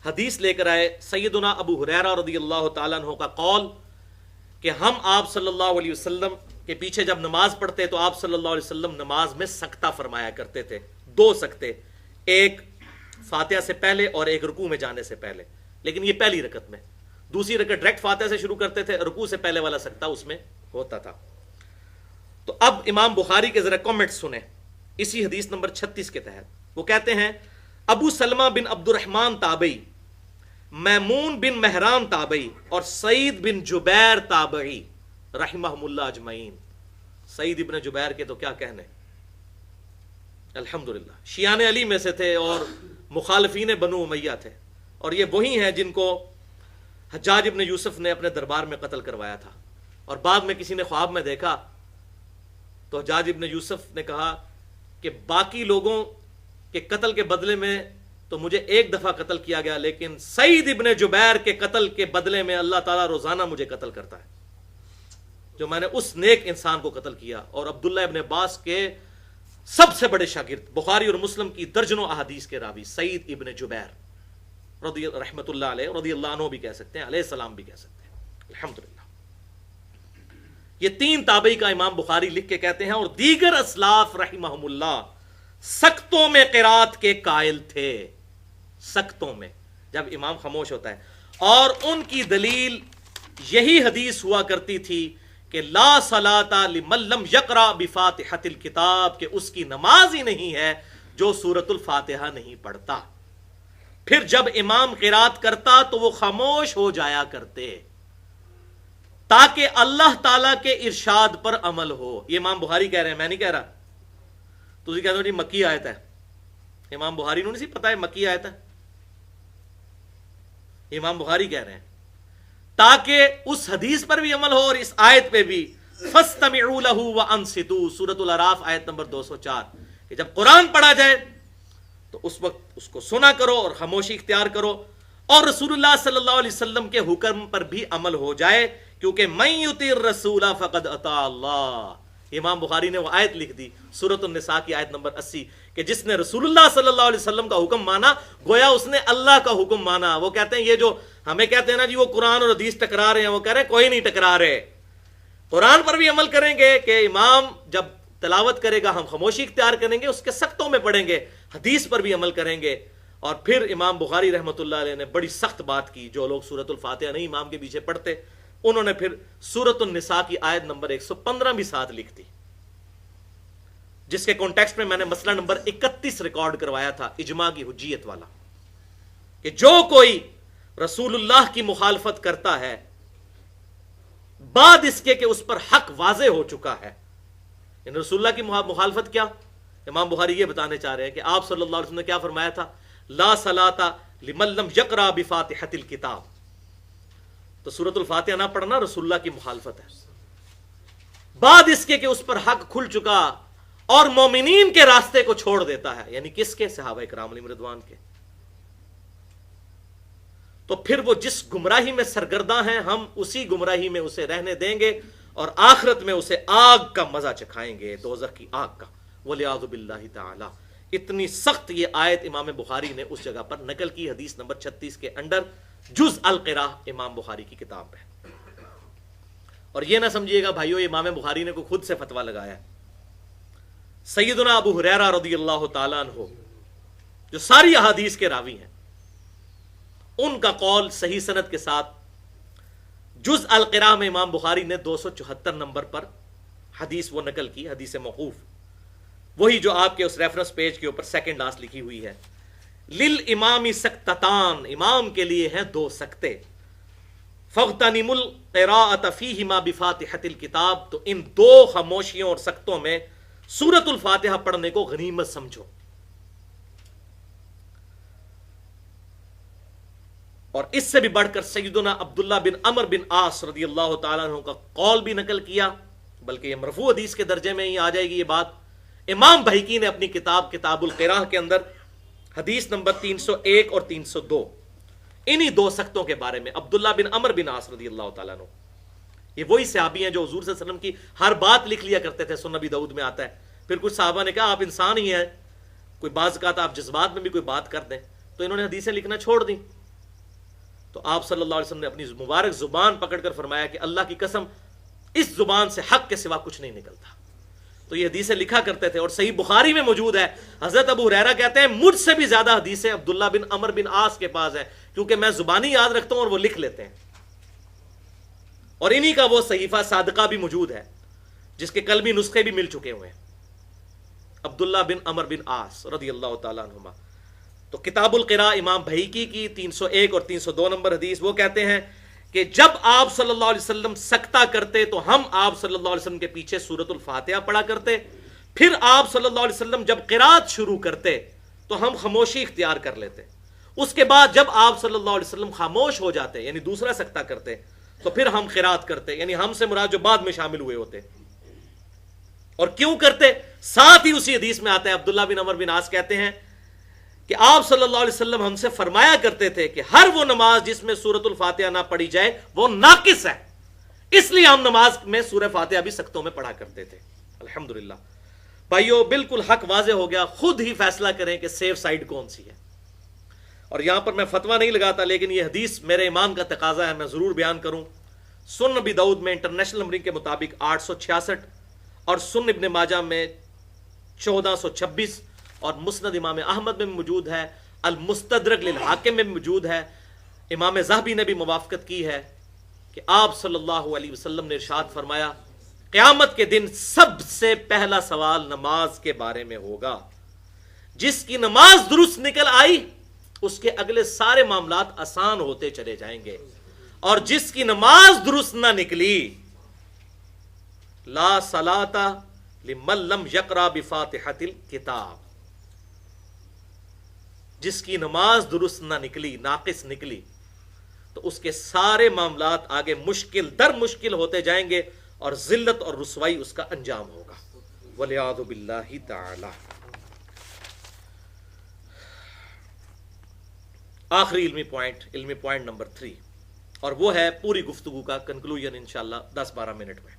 حدیث لے کر آئے سیدنا ابو ہریرہ رضی اللہ تعالیٰ عنہ کا قول کہ ہم آپ صلی اللہ علیہ وسلم کے پیچھے جب نماز پڑھتے تو آپ صلی اللہ علیہ وسلم نماز میں سکتہ فرمایا کرتے تھے. 2 سکتے، ایک فاتحہ سے پہلے اور ایک رکوع میں جانے سے پہلے، لیکن یہ پہلی رکعت میں. دوسری رکعت ڈائریکٹ فاتحہ سے شروع کرتے تھے، رکوع سے پہلے والا سجدہ اس میں ہوتا تھا۔ تو اب امام بخاری کے ذرا کامنٹ سنیں اسی حدیث نمبر 36 کے تحت۔ وہ کہتے ہیں ابو سلمہ بن عبد الرحمن تابعی، میمون بن مہران تابعی اور سعید بن جبیر تابعی رحمہم اللہ اجمعین۔ سعید ابن جبیر کے تو کیا کہنے، الحمدللہ شیعان علی میں سے تھے اور مخالفین بنو امیہ تھے، اور یہ وہی ہیں جن کو حجاج ابن یوسف نے اپنے دربار میں قتل کروایا تھا، اور بعد میں کسی نے خواب میں دیکھا تو حجاج ابن یوسف نے کہا کہ باقی لوگوں کے قتل کے بدلے میں تو مجھے ایک دفعہ قتل کیا گیا، لیکن سعید ابن جبیر کے قتل کے بدلے میں اللہ تعالیٰ روزانہ مجھے قتل کرتا ہے، جو میں نے اس نیک انسان کو قتل کیا۔ اور عبداللہ ابن عباس کے سب سے بڑے شاگرد، بخاری اور مسلم کی درجنوں احادیث کے راوی سعید ابن جبیر رضی رحمت اللہ علیہ، رضی اللہ عنہ بھی کہہ سکتے ہیں، علیہ السلام بھی کہہ سکتے ہیں، الحمدللہ۔ یہ 3 تابعی کا امام بخاری لکھ کے کہتے ہیں، اور دیگر اسلاف رحمہم اللہ سختوں میں قرات کے قائل تھے، سختوں میں، جب امام خاموش ہوتا ہے، اور ان کی دلیل یہی حدیث ہوا کرتی تھی کہ لا صلاۃ لمن لم یقرأ بفاتحۃ الکتاب، کہ اس کی نماز ہی نہیں ہے جو سورۃ الفاتحہ نہیں پڑھتا۔ پھر جب امام قرات کرتا تو وہ خاموش ہو جایا کرتے تاکہ اللہ تعالیٰ کے ارشاد پر عمل ہو۔ یہ امام بخاری کہہ رہے ہیں، میں نہیں کہہ رہا۔ تو کہتے ہو جی مکی آیت ہے، امام بخاری نے نہیں پتا ہے مکی آیت ہے، امام بخاری کہہ رہے ہیں تاکہ اس حدیث پر بھی عمل ہو اور اس آیت پہ بھی۔ فَاسْتَمِعُوا لَهُ وَأَنصِتُوا، سورۃ الاعراف آیت نمبر 204، کہ جب قرآن پڑھا جائے تو اس وقت اس کو سنا کرو اور خاموشی اختیار کرو، اور رسول اللہ صلی اللہ علیہ وسلم کے حکم پر بھی عمل ہو جائے، کیونکہ مَن يُطِعِ الرَّسُولَ فَقَدْ أَطَاعَ اللَّهَ۔ امام بخاری نے وہ آیت لکھ دی سورۃ النساء کی آیت نمبر 80، کہ جس نے رسول اللہ صلی اللہ علیہ وسلم کا حکم مانا گویا اس نے اللہ کا حکم مانا۔ وہ کہتے ہیں یہ جو ہمیں کہتے ہیں نا جی وہ قرآن اور حدیث ٹکرا رہے ہیں، وہ کہہ رہے ہیں کوئی نہیں ٹکرا رہے، قرآن پر بھی عمل کریں گے کہ امام جب تلاوت کرے گا ہم خاموشی اختیار کریں گے، اس کے سختوں میں پڑھیں گے، حدیث پر بھی عمل کریں گے۔ اور پھر امام بخاری رحمۃ اللہ علیہ نے بڑی سخت بات کی، جو لوگ سورۃ الفاتحہ نہیں امام کے پیچھے پڑھتے، انہوں نے پھر سورۃ النساء کی آیت نمبر 115 بھی ساتھ لکھ دی، جس کے کانٹیکسٹ میں نے مسئلہ نمبر 31 ریکارڈ کروایا تھا، اجماع کی حجیت والا، کہ جو کوئی رسول اللہ کی مخالفت کرتا ہے بعد اس کے کہ اس پر حق واضح ہو چکا ہے، یعنی رسول اللہ کی مخالفت کیا، امام بخاری یہ بتانے چاہ رہے ہیں کہ آپ صلی اللہ علیہ وسلم نے کیا فرمایا تھا، لا صلاۃ لمن لم یقرأ بفاتحۃ الکتاب، تو سورۃ الفاتحہ نہ پڑھنا رسول اللہ کی مخالفت ہے، بعد اس کے کہ اس پر حق کھل چکا اور مومنین کے راستے کو چھوڑ دیتا ہے، یعنی کس کے، صحابہ کرام علیہم رضوان کے۔ تو پھر وہ جس گمراہی میں سرگرداں ہیں ہم اسی گمراہی میں اسے رہنے دیں گے، اور آخرت میں اسے آگ کا مزہ چکھائیں گے، دوزخ کی آگ کا، وَلِعَاذُ بِاللَّهِ تَعَالَى۔ اتنی سخت یہ آیت امام بخاری نے اس جگہ پر نقل کی، حدیث نمبر 36 کے اندر، جز القراء امام بخاری کی کتاب ہے۔ اور یہ نہ سمجھیے گا بھائیو امام بخاری نے کوئی خود سے فتویٰ لگایا ہے۔ سیدنا ابو ہریرہ رضی اللہ تعالیٰ عنہ جو ساری احادیث کے راوی ہیں، ان کا قول صحیح سند کے ساتھ جز القراء میں امام بخاری نے 274 نمبر پر حدیث وہ نقل کی، حدیث موقوف، وہی جو آپ کے اس ریفرنس پیج کے اوپر سیکنڈ لاسٹ لکھی ہوئی ہے، للامام سکتتان، امام کے لیے ہیں 2 سکتے، فاغتنموا القراءۃ فیہما بفاتحۃ الکتاب، تو ان 2 خاموشیوں اور سکتوں میں سورۃ الفاتحہ پڑھنے کو غنیمت سمجھو۔ اور اس سے بھی بڑھ کر سیدنا عبداللہ بن عمر بن عاص رضی اللہ تعالیٰ عنہ کا قول بھی نقل کیا، بلکہ یہ مرفوع حدیث کے درجے میں ہی آ جائے گی یہ بات۔ امام بہقی نے اپنی کتاب کتاب القراء کے اندر حدیث نمبر 301 اور 302 انہی 2 سختوں کے بارے میں، عبداللہ بن عمر بن عاص رضی اللہ تعالیٰ عنہ، یہ وہی صحابی ہیں جو حضور صلی اللہ علیہ وسلم کی ہر بات لکھ لیا کرتے تھے، سنن ابی داؤد میں آتا ہے۔ پھر کچھ صحابہ نے کہا آپ انسان ہی ہیں، کوئی بعض کہا تھا آپ جذبات میں بھی کوئی بات کر دیں، تو انہوں نے حدیثیں لکھنا چھوڑ دیں۔ تو آپ صلی اللہ علیہ وسلم نے اپنی مبارک زبان پکڑ کر فرمایا کہ اللہ کی قسم اس زبان سے حق کے سوا کچھ نہیں نکلتا۔ تو یہ حدیثیں لکھا کرتے تھے، اور صحیح بخاری میں موجود ہے، حضرت ابو ہریرہ کہتے ہیں مجھ سے بھی زیادہ حدیثیں عبداللہ بن عمر بن عاص کے پاس ہیں، کیونکہ میں زبانی یاد رکھتا ہوں اور وہ لکھ لیتے ہیں۔ اور انہی کا وہ صحیفہ صادقہ بھی موجود ہے جس کے قلمی نسخے بھی مل چکے ہوئے ہیں، عبداللہ بن عمر بن عاص رضی اللہ تعالیٰ عنہما۔ تو کتاب القراء امام بہیقی کی 301 اور 302 نمبر حدیث، وہ کہتے ہیں کہ جب آپ صلی اللہ علیہ وسلم سکتہ کرتے تو ہم آپ صلی اللہ علیہ وسلم کے پیچھے سورۃ الفاتحہ پڑھا کرتے، پھر آپ صلی اللہ علیہ وسلم جب قرات شروع کرتے تو ہم خاموشی اختیار کر لیتے، اس کے بعد جب آپ صلی اللہ علیہ وسلم خاموش ہو جاتے یعنی دوسرا سکتہ کرتے تو پھر ہم قرات کرتے، یعنی ہم سے مراد جو بعد میں شامل ہوئے ہوتے۔ اور کیوں کرتے؟ ساتھ ہی اسی حدیث میں آتا ہے، عبداللہ بن عمر بن عاص کہتے ہیں کہ آپ صلی اللہ علیہ وسلم ہم سے فرمایا کرتے تھے کہ ہر وہ نماز جس میں سورۃ الفاتحہ نہ پڑھی جائے وہ ناقص ہے، اس لیے ہم نماز میں سورہ فاتحہ بھی سکتوں میں پڑھا کرتے تھے۔ الحمدللہ بھائیو، بالکل حق واضح ہو گیا، خود ہی فیصلہ کریں کہ سیف سائیڈ کون سی ہے۔ اور یہاں پر میں فتویٰ نہیں لگاتا، لیکن یہ حدیث میرے ایمان کا تقاضا ہے، میں ضرور بیان کروں۔ سنن ابی داؤد میں انٹرنیشنل نمبرنگ کے مطابق 866 اور سنن ابن ماجہ میں 1426 اور مسند امام احمد میں موجود ہے، المستدرک للحاکم میں موجود ہے، امام ذہبی نے بھی موافقت کی ہے کہ آپ صلی اللہ علیہ وسلم نے ارشاد فرمایا قیامت کے دن سب سے پہلا سوال نماز کے بارے میں ہوگا، جس کی نماز درست نکل آئی اس کے اگلے سارے معاملات آسان ہوتے چلے جائیں گے، اور جس کی نماز درست نہ نکلی لا صلاۃ لمن لم یقرأ بفاتحۃ الکتاب، جس کی نماز درست نہ نکلی، ناقص نکلی، تو اس کے سارے معاملات آگے مشکل در مشکل ہوتے جائیں گے اور ذلت اور رسوائی اس کا انجام ہوگا، والعیاذ باللہ تعالی۔ آخری علمی پوائنٹ نمبر 3، اور وہ ہے پوری گفتگو کا کنکلوژن انشاءاللہ 10-12 منٹ میں،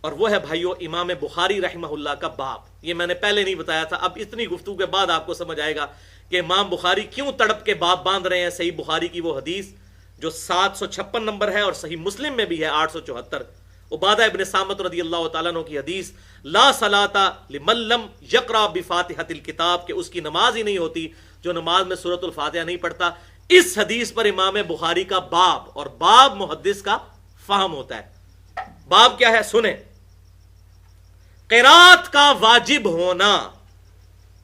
اور وہ ہے بھائیو امام بخاری رحمہ اللہ کا باب۔ یہ میں نے پہلے نہیں بتایا تھا، اب اتنی گفتگو کے بعد آپ کو سمجھ آئے گا کہ امام بخاری کیوں تڑپ کے باب باندھ رہے ہیں۔ صحیح بخاری کی وہ حدیث جو 756 نمبر ہے، اور صحیح مسلم میں بھی ہے 874، عبادہ ابن صامت رضی اللہ تعالیٰ عنہ کی حدیث، لا صلاۃ لمن لم یقرأ بفاتحۃ الکتاب، کہ اس کی نماز ہی نہیں ہوتی جو نماز میں سورۃ الفاتحہ نہیں پڑھتا۔ اس حدیث پر امام بخاری کا باب، اور باب محدث کا فہم ہوتا ہے۔ باب کیا ہے سنیں، قرات کا واجب ہونا،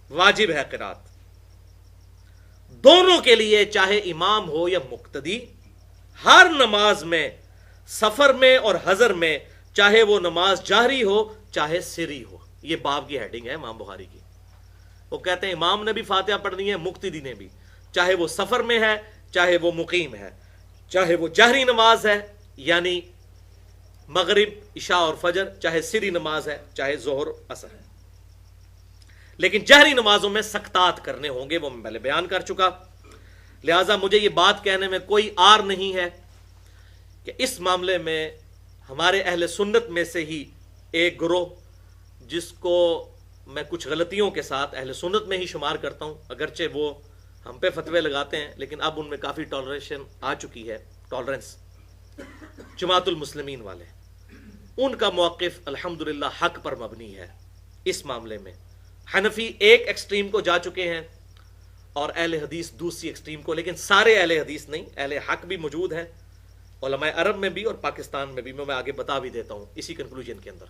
واجب ہے قرات دونوں کے لیے، چاہے امام ہو یا مقتدی، ہر نماز میں، سفر میں اور حضر میں، چاہے وہ نماز جہری ہو چاہے سری ہو۔ یہ باب کی ہیڈنگ ہے امام بخاری کی۔ وہ کہتے ہیں امام نے بھی فاتحہ پڑھنی ہے، مقتدی نے بھی، چاہے وہ سفر میں ہے چاہے وہ مقیم ہے، چاہے وہ جہری نماز ہے یعنی مغرب عشاء اور فجر، چاہے سری نماز ہے چاہے ظہر اثر ہے۔ لیکن جہری نمازوں میں سکتات کرنے ہوں گے، وہ میں پہلے بیان کر چکا، لہٰذا مجھے یہ بات کہنے میں کوئی عار نہیں ہے کہ اس معاملے میں ہمارے اہل سنت میں سے ہی ایک گروہ، جس کو میں کچھ غلطیوں کے ساتھ اہل سنت میں ہی شمار کرتا ہوں، اگرچہ وہ ہم پہ فتوے لگاتے ہیں لیکن اب ان میں کافی ٹالریشن آ چکی ہے، ٹالرنس، جماعت المسلمین والے، ان کا موقف الحمدللہ حق پر مبنی ہے۔ اس معاملے میں حنفی ایک ایکسٹریم کو جا چکے ہیں اور اہل حدیث دوسری ایکسٹریم کو، لیکن سارے اہل حدیث نہیں، اہل حق بھی موجود ہیں علماء عرب میں بھی اور پاکستان میں بھی، میں آگے بتا بھی دیتا ہوں اسی کنکلوژن کے اندر،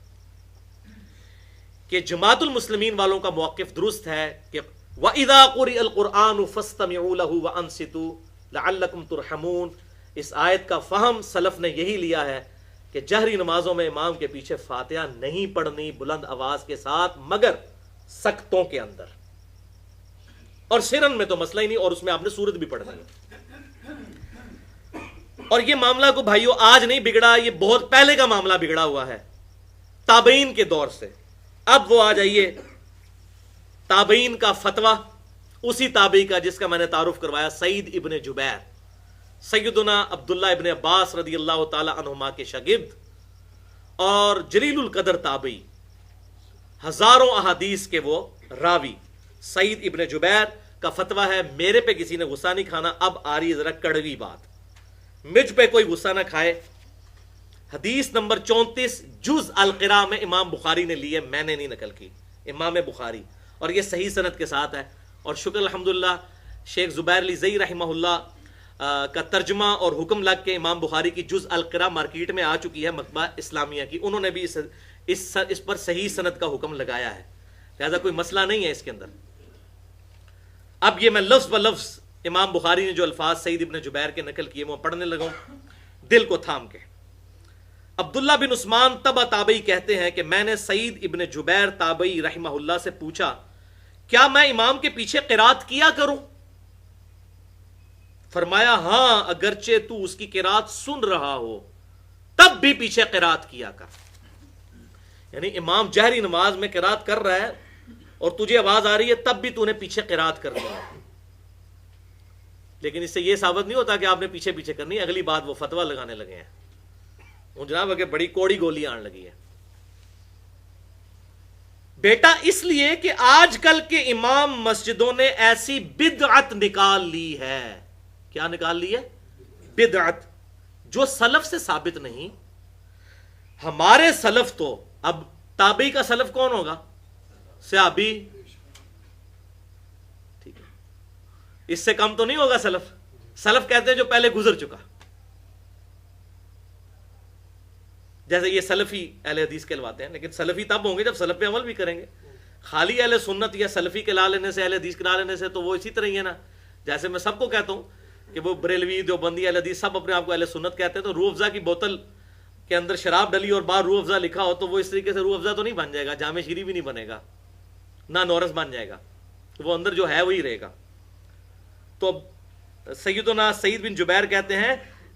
کہ جماعت المسلمین والوں کا موقف درست ہے کہ وَإِذَا قُرِئَ الْقُرْآنُ فَاسْتَمِعُوا لَهُ وَأَنصِتُوا لَعَلَّكُمْ تُرْحَمُونَ۔ اس آیت کا فہم سلف نے یہی لیا ہے کہ جہری نمازوں میں امام کے پیچھے فاتحہ نہیں پڑھنی بلند آواز کے ساتھ، مگر سکتوں کے اندر، اور سرن میں تو مسئلہ ہی نہیں، اور اس میں آپ نے سورت بھی پڑھنی ہے۔ اور یہ معاملہ کو بھائیو آج نہیں بگڑا، یہ بہت پہلے کا معاملہ بگڑا ہوا ہے، تابعین کے دور سے۔ اب وہ آ جائیے تابعین کا فتویٰ، اسی تابعی کا جس کا میں نے تعارف کروایا، سعید ابن جبیر، سیدنا عبداللہ ابن عباس رضی اللہ تعالی عنہما کے شاگرد اور جلیل القدر تابعی، ہزاروں احادیث کے وہ راوی، سعید ابن جبیر کا فتویٰ ہے، میرے پہ کسی نے غصہ نہیں کھانا، اب آ رہی ہے ذرا کڑوی بات، مجھ پہ کوئی غصہ نہ کھائے۔ حدیث نمبر 34 جز القراء میں امام بخاری نے لی ہے، میں نے نہیں نقل کی، امام بخاری، اور یہ صحیح سند کے ساتھ ہے۔ اور شکر الحمدللہ شیخ زبیر علی زئی رحمہ اللہ کا ترجمہ اور حکم لگ کے امام بخاری کی جز القرا مارکیٹ میں آ چکی ہے مکتبہ اسلامیہ کی، انہوں نے بھی اس پر صحیح سند کا حکم لگایا ہے، لہذا کوئی مسئلہ نہیں ہے اس کے اندر۔ اب یہ میں لفظ ب لفظ امام بخاری نے جو الفاظ سعید ابن جبیر کے نقل کیے وہ پڑھنے لگا ہوں دل کو تھام کے۔ عبداللہ بن عثمان تبع تابعی کہتے ہیں کہ میں نے سعید ابن جبیر تابعی رحمہ اللہ سے پوچھا کیا میں امام کے پیچھے قرات کیا کروں؟ فرمایا ہاں، اگرچہ تو اس کی قرات سن رہا ہو تب بھی پیچھے قرات کیا کر۔ یعنی امام جہری نماز میں قرات کر رہا ہے اور تجھے آواز آ رہی ہے تب بھی تو نے پیچھے قرات کرنی ہے، لیکن اس سے یہ ثابت نہیں ہوتا کہ آپ نے پیچھے پیچھے کرنی ہے۔ اگلی بات وہ فتویٰ لگانے لگے ہیں، وہ جناب اگر بڑی کوڑی گولی آن لگی ہے بیٹا، اس لیے کہ آج کل کے امام مسجدوں نے ایسی بدعت نکال لی ہے۔ کیا نکال لی ہے؟ بدعت، جو سلف سے ثابت نہیں۔ ہمارے سلف تو، اب تابعی کا سلف کون ہوگا؟ صحابی، ٹھیک ہے، اس سے کم تو نہیں ہوگا سلف۔ سلف کہتے ہیں جو پہلے گزر چکا، جیسے یہ سلفی اہل حدیث کہلواتے ہیں، لیکن سلفی تب ہوں گے جب سلف پہ عمل بھی کریں گے۔ خالی اہل سنت یا سلفی کہلا لینے سے، اہل حدیث کہلا لینے سے تو وہ اسی طرح ہی ہے نا، جیسے میں سب کو کہتا ہوں کہ وہ بریلوی دیوبندی اہل حدیث سب اپنے آپ کو اہل سنت کہتے ہیں، تو روح افزا کی بوتل کے اندر شراب ڈلی اور باہر روح افزا لکھا ہو تو وہ اس طریقے سے روح افزا تو نہیں بن جائے گا، جامع شیری بھی نہیں بنے گا، نہ نورس بن جائے گا، وہ اندر جو ہے وہی رہے گا۔ تو سیدنا سعید بن جبیر کہتے ہیں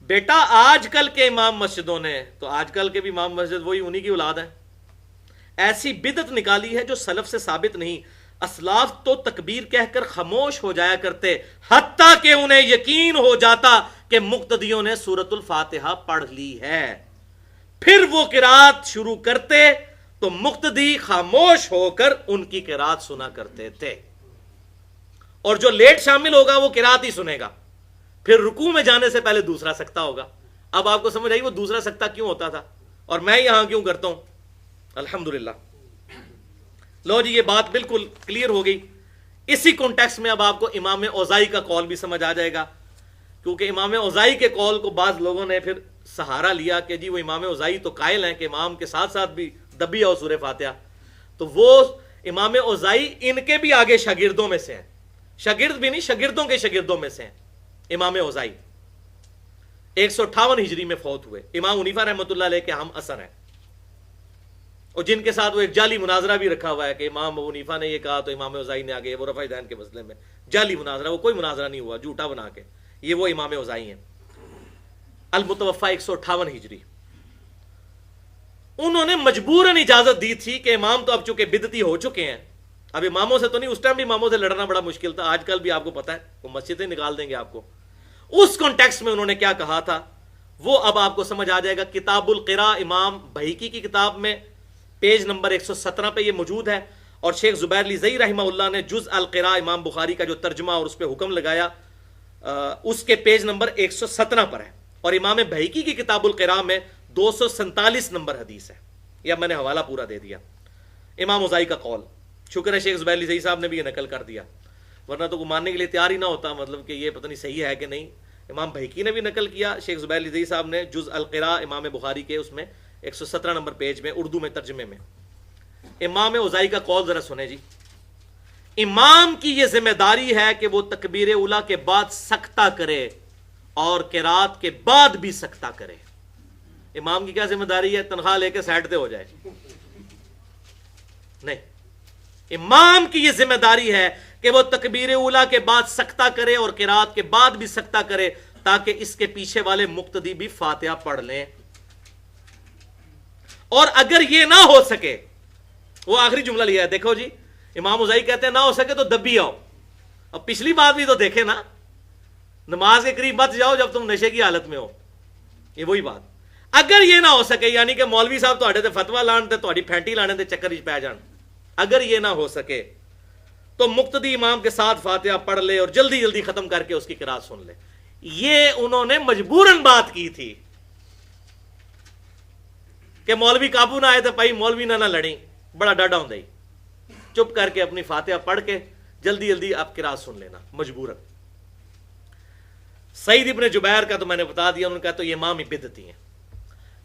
بیٹا آج کل کے امام مسجدوں نے، تو آج کل کے بھی امام مسجد وہی انہی کی اولاد ہیں، ایسی بدعت نکالی ہے جو سلف سے ثابت نہیں۔ اسلاف تو تکبیر کہہ کر خاموش ہو جایا کرتے حتیٰ کہ انہیں یقین ہو جاتا کہ مقتدیوں نے سورۃ الفاتحہ پڑھ لی ہے، پھر وہ قرات شروع کرتے تو مقتدی خاموش ہو کر ان کی قرات سنا کرتے تھے، اور جو لیٹ شامل ہوگا وہ قرات ہی سنے گا، پھر رکوع میں جانے سے پہلے دوسرا سکتہ ہوگا۔ اب آپ کو سمجھ آئی وہ دوسرا سکتہ کیوں ہوتا تھا اور میں یہاں کیوں کرتا ہوں؟ الحمدللہ۔ لو جی، یہ بات بالکل کلیئر ہو گئی۔ اسی کانٹیکسٹ میں اب آپ کو امام اوزائی کا قول بھی سمجھ آ جائے گا، کیونکہ امام اوزائی کے قول کو بعض لوگوں نے پھر سہارا لیا کہ جی وہ امام اوزائی تو قائل ہیں کہ امام کے ساتھ ساتھ بھی دبی اور سورہ فاتحہ، تو وہ امام اوزائی ان کے بھی آگے شاگردوں میں سے ہیں، شاگرد بھی نہیں، شاگردوں کے شاگردوں میں سے ہیں۔ امام اوزائی 158 ہجری میں فوت ہوئے، امام حنیفہ رحمۃ اللہ علیہ کے ہم اثر ہیں، اور جن کے ساتھ وہ ایک جعلی مناظرہ بھی رکھا ہوا ہے کہ امام ابو حنیفہ نے یہ کہا تو امام اوزائی نے آگے، وہ رفع دین کے مسئلے میں جعلی مناظرہ، وہ کوئی مناظرہ نہیں ہوا، جھوٹا بنا کے، یہ وہ امام اوزائی ہیں۔ المتوفا 158 ہجری، انہوں نے مجبوراً اجازت دی تھی کہ امام تو اب چونکہ بدعتی ہو چکے ہیں، اب اماموں سے تو نہیں، اس ٹائم بھی اماموں سے لڑنا بڑا مشکل تھا، آج کل بھی آپ کو پتا ہے وہ مسجدیں نکال دیں گے آپ کو۔ اس کانٹیکسٹ میں انہوں نے کیا کہا تھا وہ اب آپ کو سمجھ آ جائے گا۔ کتاب القراء امام بہیقی کی کتاب میں پیج نمبر 117 پہ یہ موجود ہے، اور شیخ زبیر لیزئی رحمہ اللہ نے جز القراء امام بخاری کا جو ترجمہ اور اس پہ حکم لگایا اس کے پیج نمبر 117 پر ہے، اور امام بہیقی کی کتاب القراء میں 247 نمبر حدیث ہے۔ یہ میں نے حوالہ پورا دے دیا۔ امام اوزائی کا قول، شکر ہے شیخ زبیر لیزئی صاحب نے بھی یہ نقل کر دیا، ورنہ تو ماننے کے لیے تیار ہی نہ ہوتا، مطلب کہ یہ پتہ نہیں صحیح ہے کہ نہیں۔ امام بہیقی نے بھی نقل کیا، شیخ زبیر لیزئی صاحب نے جز القراء امام بخاری کے اس میں 117 نمبر پیج میں اردو میں ترجمے میں۔ امام اوزائی کا قول ذرا سنیں جی۔ امام کی یہ ذمہ داری ہے کہ وہ تکبیر اولیٰ کے بعد سکتہ کرے اور قرات کے بعد بھی سکتہ کرے۔ امام کی کیا ذمہ داری ہے؟ تنخواہ لے کے سائڈ پہ ہو جائے؟ نہیں، امام کی یہ ذمہ داری ہے کہ وہ تکبیر اولیٰ کے بعد سکتہ کرے اور قرات کے بعد بھی سکتہ کرے، تاکہ اس کے پیچھے والے مقتدی بھی فاتحہ پڑھ لیں، اور اگر یہ نہ ہو سکے، وہ آخری جملہ لیا ہے دیکھو جی، امام اوزائی کہتے ہیں نہ ہو سکے تو دبی آؤ۔ اب پچھلی بات بھی تو دیکھیں نا، نماز کے قریب مت جاؤ جب تم نشے کی حالت میں ہو، یہ وہی بات۔ اگر یہ نہ ہو سکے، یعنی کہ مولوی صاحب تواڈے تے فتویٰ لان تے تواڈی پھینٹی لانے تے چکر وچ پے جان، اگر یہ نہ ہو سکے تو مقتدی امام کے ساتھ فاتحہ پڑھ لے اور جلدی جلدی ختم کر کے اس کی قرات سن لے۔ یہ انہوں نے مجبوراً بات کی تھی کہ مولوی قابو نہ آئے تو بھائی مولوی نہ لڑیں، بڑا ڈاڈا ہوں، چپ کر کے اپنی فاتحہ پڑھ کے جلدی جلدی آپ قرات سن لینا، مجبوراً۔ سعید ابن جبیر کا تو میں نے بتا دیا، انہوں نے کہا تو یہ امام ہی بدعتی ہیں،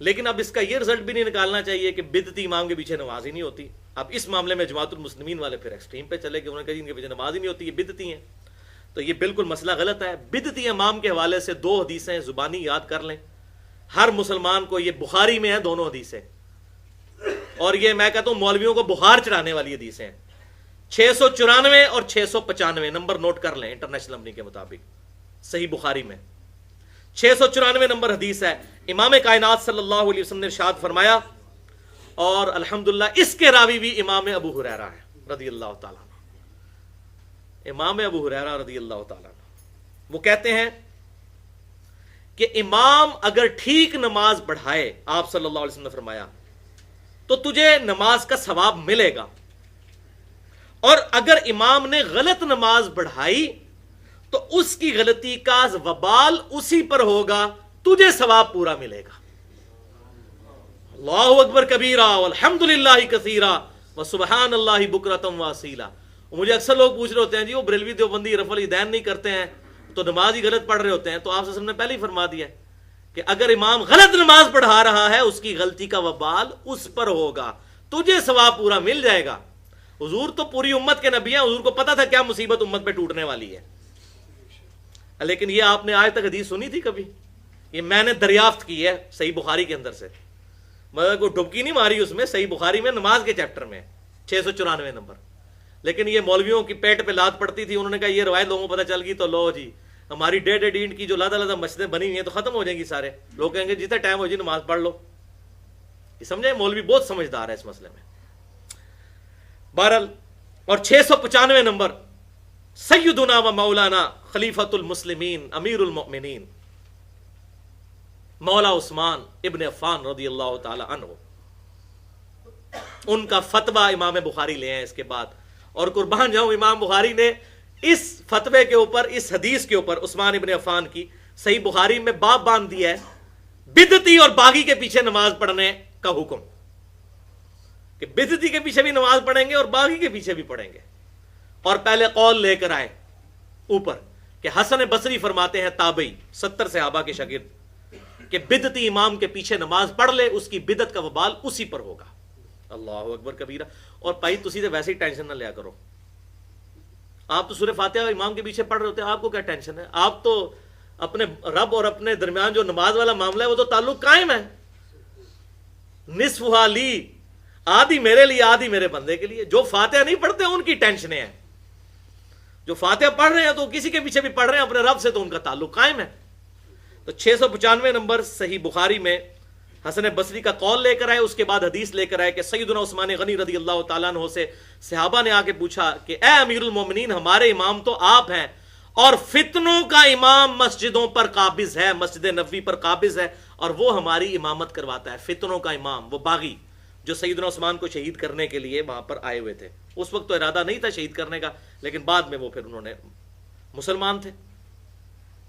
لیکن اب اس کا یہ رزلٹ بھی نہیں نکالنا چاہیے کہ بدعتی امام کے پیچھے نماز ہی نہیں ہوتی۔ اب اس معاملے میں جماعت المسلمین والے پھر ایکسٹریم پہ چلے گئے، انہوں نے کہا ان کے پیچھے نماز ہی نہیں ہوتی، یہ بدعتی ہیں، تو یہ بالکل مسئلہ غلط ہے۔ بدعتی امام کے حوالے سے 2 حدیثیں زبانی یاد کر لیں، ہر مسلمان کو، یہ بخاری میں ہیں دونوں حدیثیں، اور یہ میں کہتا ہوں مولویوں کو بخار چڑھانے والی حدیثیں ہیں، 694 اور 695 نمبر نوٹ کر لیں انٹرنیشنل نمبر کے مطابق، صحیح بخاری میں 694 نمبر حدیث ہے۔ امام کائنات صلی اللہ علیہ وسلم نے ارشاد فرمایا، اور الحمدللہ اس کے راوی بھی امام ابو ہریرہ ہے رضی اللہ تعالیٰ عنہ، امام ابو ہریرہ رضی اللہ تعالیٰ عنہ، وہ کہتے ہیں کہ امام اگر ٹھیک نماز پڑھائے، آپ صلی اللہ علیہ وسلم نے فرمایا، تو تجھے نماز کا ثواب ملے گا، اور اگر امام نے غلط نماز پڑھائی تو اس کی غلطی کا وبال اسی پر ہوگا، تجھے ثواب پورا ملے گا۔ اللہ اکبر کبیرہ والحمد للہ کثیرہ وسبحان اللہ بکرۃ واصیلا۔ مجھے اکثر لوگ پوچھ رہے ہوتے ہیں جی وہ بریلوی دیوبندی رفع الیدین نہیں کرتے ہیں تو نماز ہی غلط پڑھ رہے ہوتے ہیں، تو آپ صلی اللہ علیہ وسلم نے پہلے ہی فرما دیا ہے کہ اگر امام غلط نماز پڑھا رہا ہے اس کی غلطی کا وبال اس پر ہوگا، تجھے ثواب پورا مل جائے گا۔ حضور تو پوری امت کے نبی ہیں، حضور کو پتا تھا کیا مصیبت امت پہ ٹوٹنے والی ہے، لیکن یہ آپ نے آج تک حدیث سنی تھی کبھی؟ یہ میں نے دریافت کی ہے صحیح بخاری کے اندر سے، مگر کوئی ڈبکی نہیں ماری اس میں، صحیح بخاری میں نماز کے چیپٹر میں 694 نمبر۔ لیکن یہ مولویوں کی پیٹ پہ لات پڑتی تھی، انہوں نے کہا یہ روایت لوگوں کو پتہ چل گئی تو لو جی ہماری ڈیڑھ اینٹ کی جو لادہ لادہ مسجدیں بنی ہوئی ہیں تو ختم ہو جائیں گی، سارے لوگ کہیں گے جتنا ٹائم ہو جی نماز پڑھ لو۔ یہ سمجھے مولوی بہت سمجھدار ہے اس مسئلے میں۔ بہرحال، اور 695 نمبر، سیدنا و مولانا خلیفۃ المسلمین امیر المؤمنین مولا عثمان ابن عفان رضی اللہ تعالی عنہ، ان کا فتویٰ امام بخاری لے ہیں اس کے بعد، اور قربان جاؤں امام بخاری نے اس فتوے کے اوپر، اس حدیث کے اوپر عثمان ابن عفان کی، صحیح بخاری میں باب باندھ دیا ہے بدعتی اور باغی کے پیچھے نماز پڑھنے کا حکم، کہ بدعتی کے پیچھے بھی نماز پڑھیں گے اور باغی کے پیچھے بھی پڑھیں گے۔ اور پہلے قول لے کر آئے اوپر کہ حسن بصری فرماتے ہیں، تابعی 70 صحابہ کے شاگرد، کہ بدعتی امام کے پیچھے نماز پڑھ لے اس کی بدعت کا وبال اسی پر ہوگا۔ اللہ اکبر کبیرہ۔ اور بھائی تسی تو ویسے ہی ٹینشن نہ لیا کرو، آپ تو سورہ فاتحہ امام کے پیچھے پڑھ رہے ہوتے ہیں، آپ کو کیا ٹینشن ہے؟ آپ تو اپنے رب اور اپنے درمیان جو نماز والا معاملہ ہے وہ تو تعلق قائم ہے، نصفہا لی، آدھی میرے لیے آدھی میرے بندے کے لیے۔ جو فاتحہ نہیں پڑھتے ان کی ٹینشنیں ہیں، جو فاتحہ پڑھ رہے ہیں تو کسی کے پیچھے بھی پڑھ رہے ہیں اپنے رب سے، تو ان کا تعلق قائم ہے۔ تو 695 نمبر صحیح بخاری میں حسن بصری کا قول لے کر آئے، اس کے بعد حدیث لے کر آئے کہ سیدنا عثمان غنی رضی اللہ تعالیٰ عنہ سے صحابہ نے آ کے پوچھا کہ اے امیر المومنین، ہمارے امام تو آپ ہیں، اور فتنوں کا امام مسجدوں پر قابض ہے، مسجد نبوی پر قابض ہے، اور وہ ہماری امامت کرواتا ہے۔ فتنوں کا امام وہ باغی جو سیدنا عثمان کو شہید کرنے کے لیے وہاں پر آئے ہوئے تھے، اس وقت تو ارادہ نہیں تھا شہید کرنے کا، لیکن بعد میں وہ پھر انہوں نے مسلمان تھے۔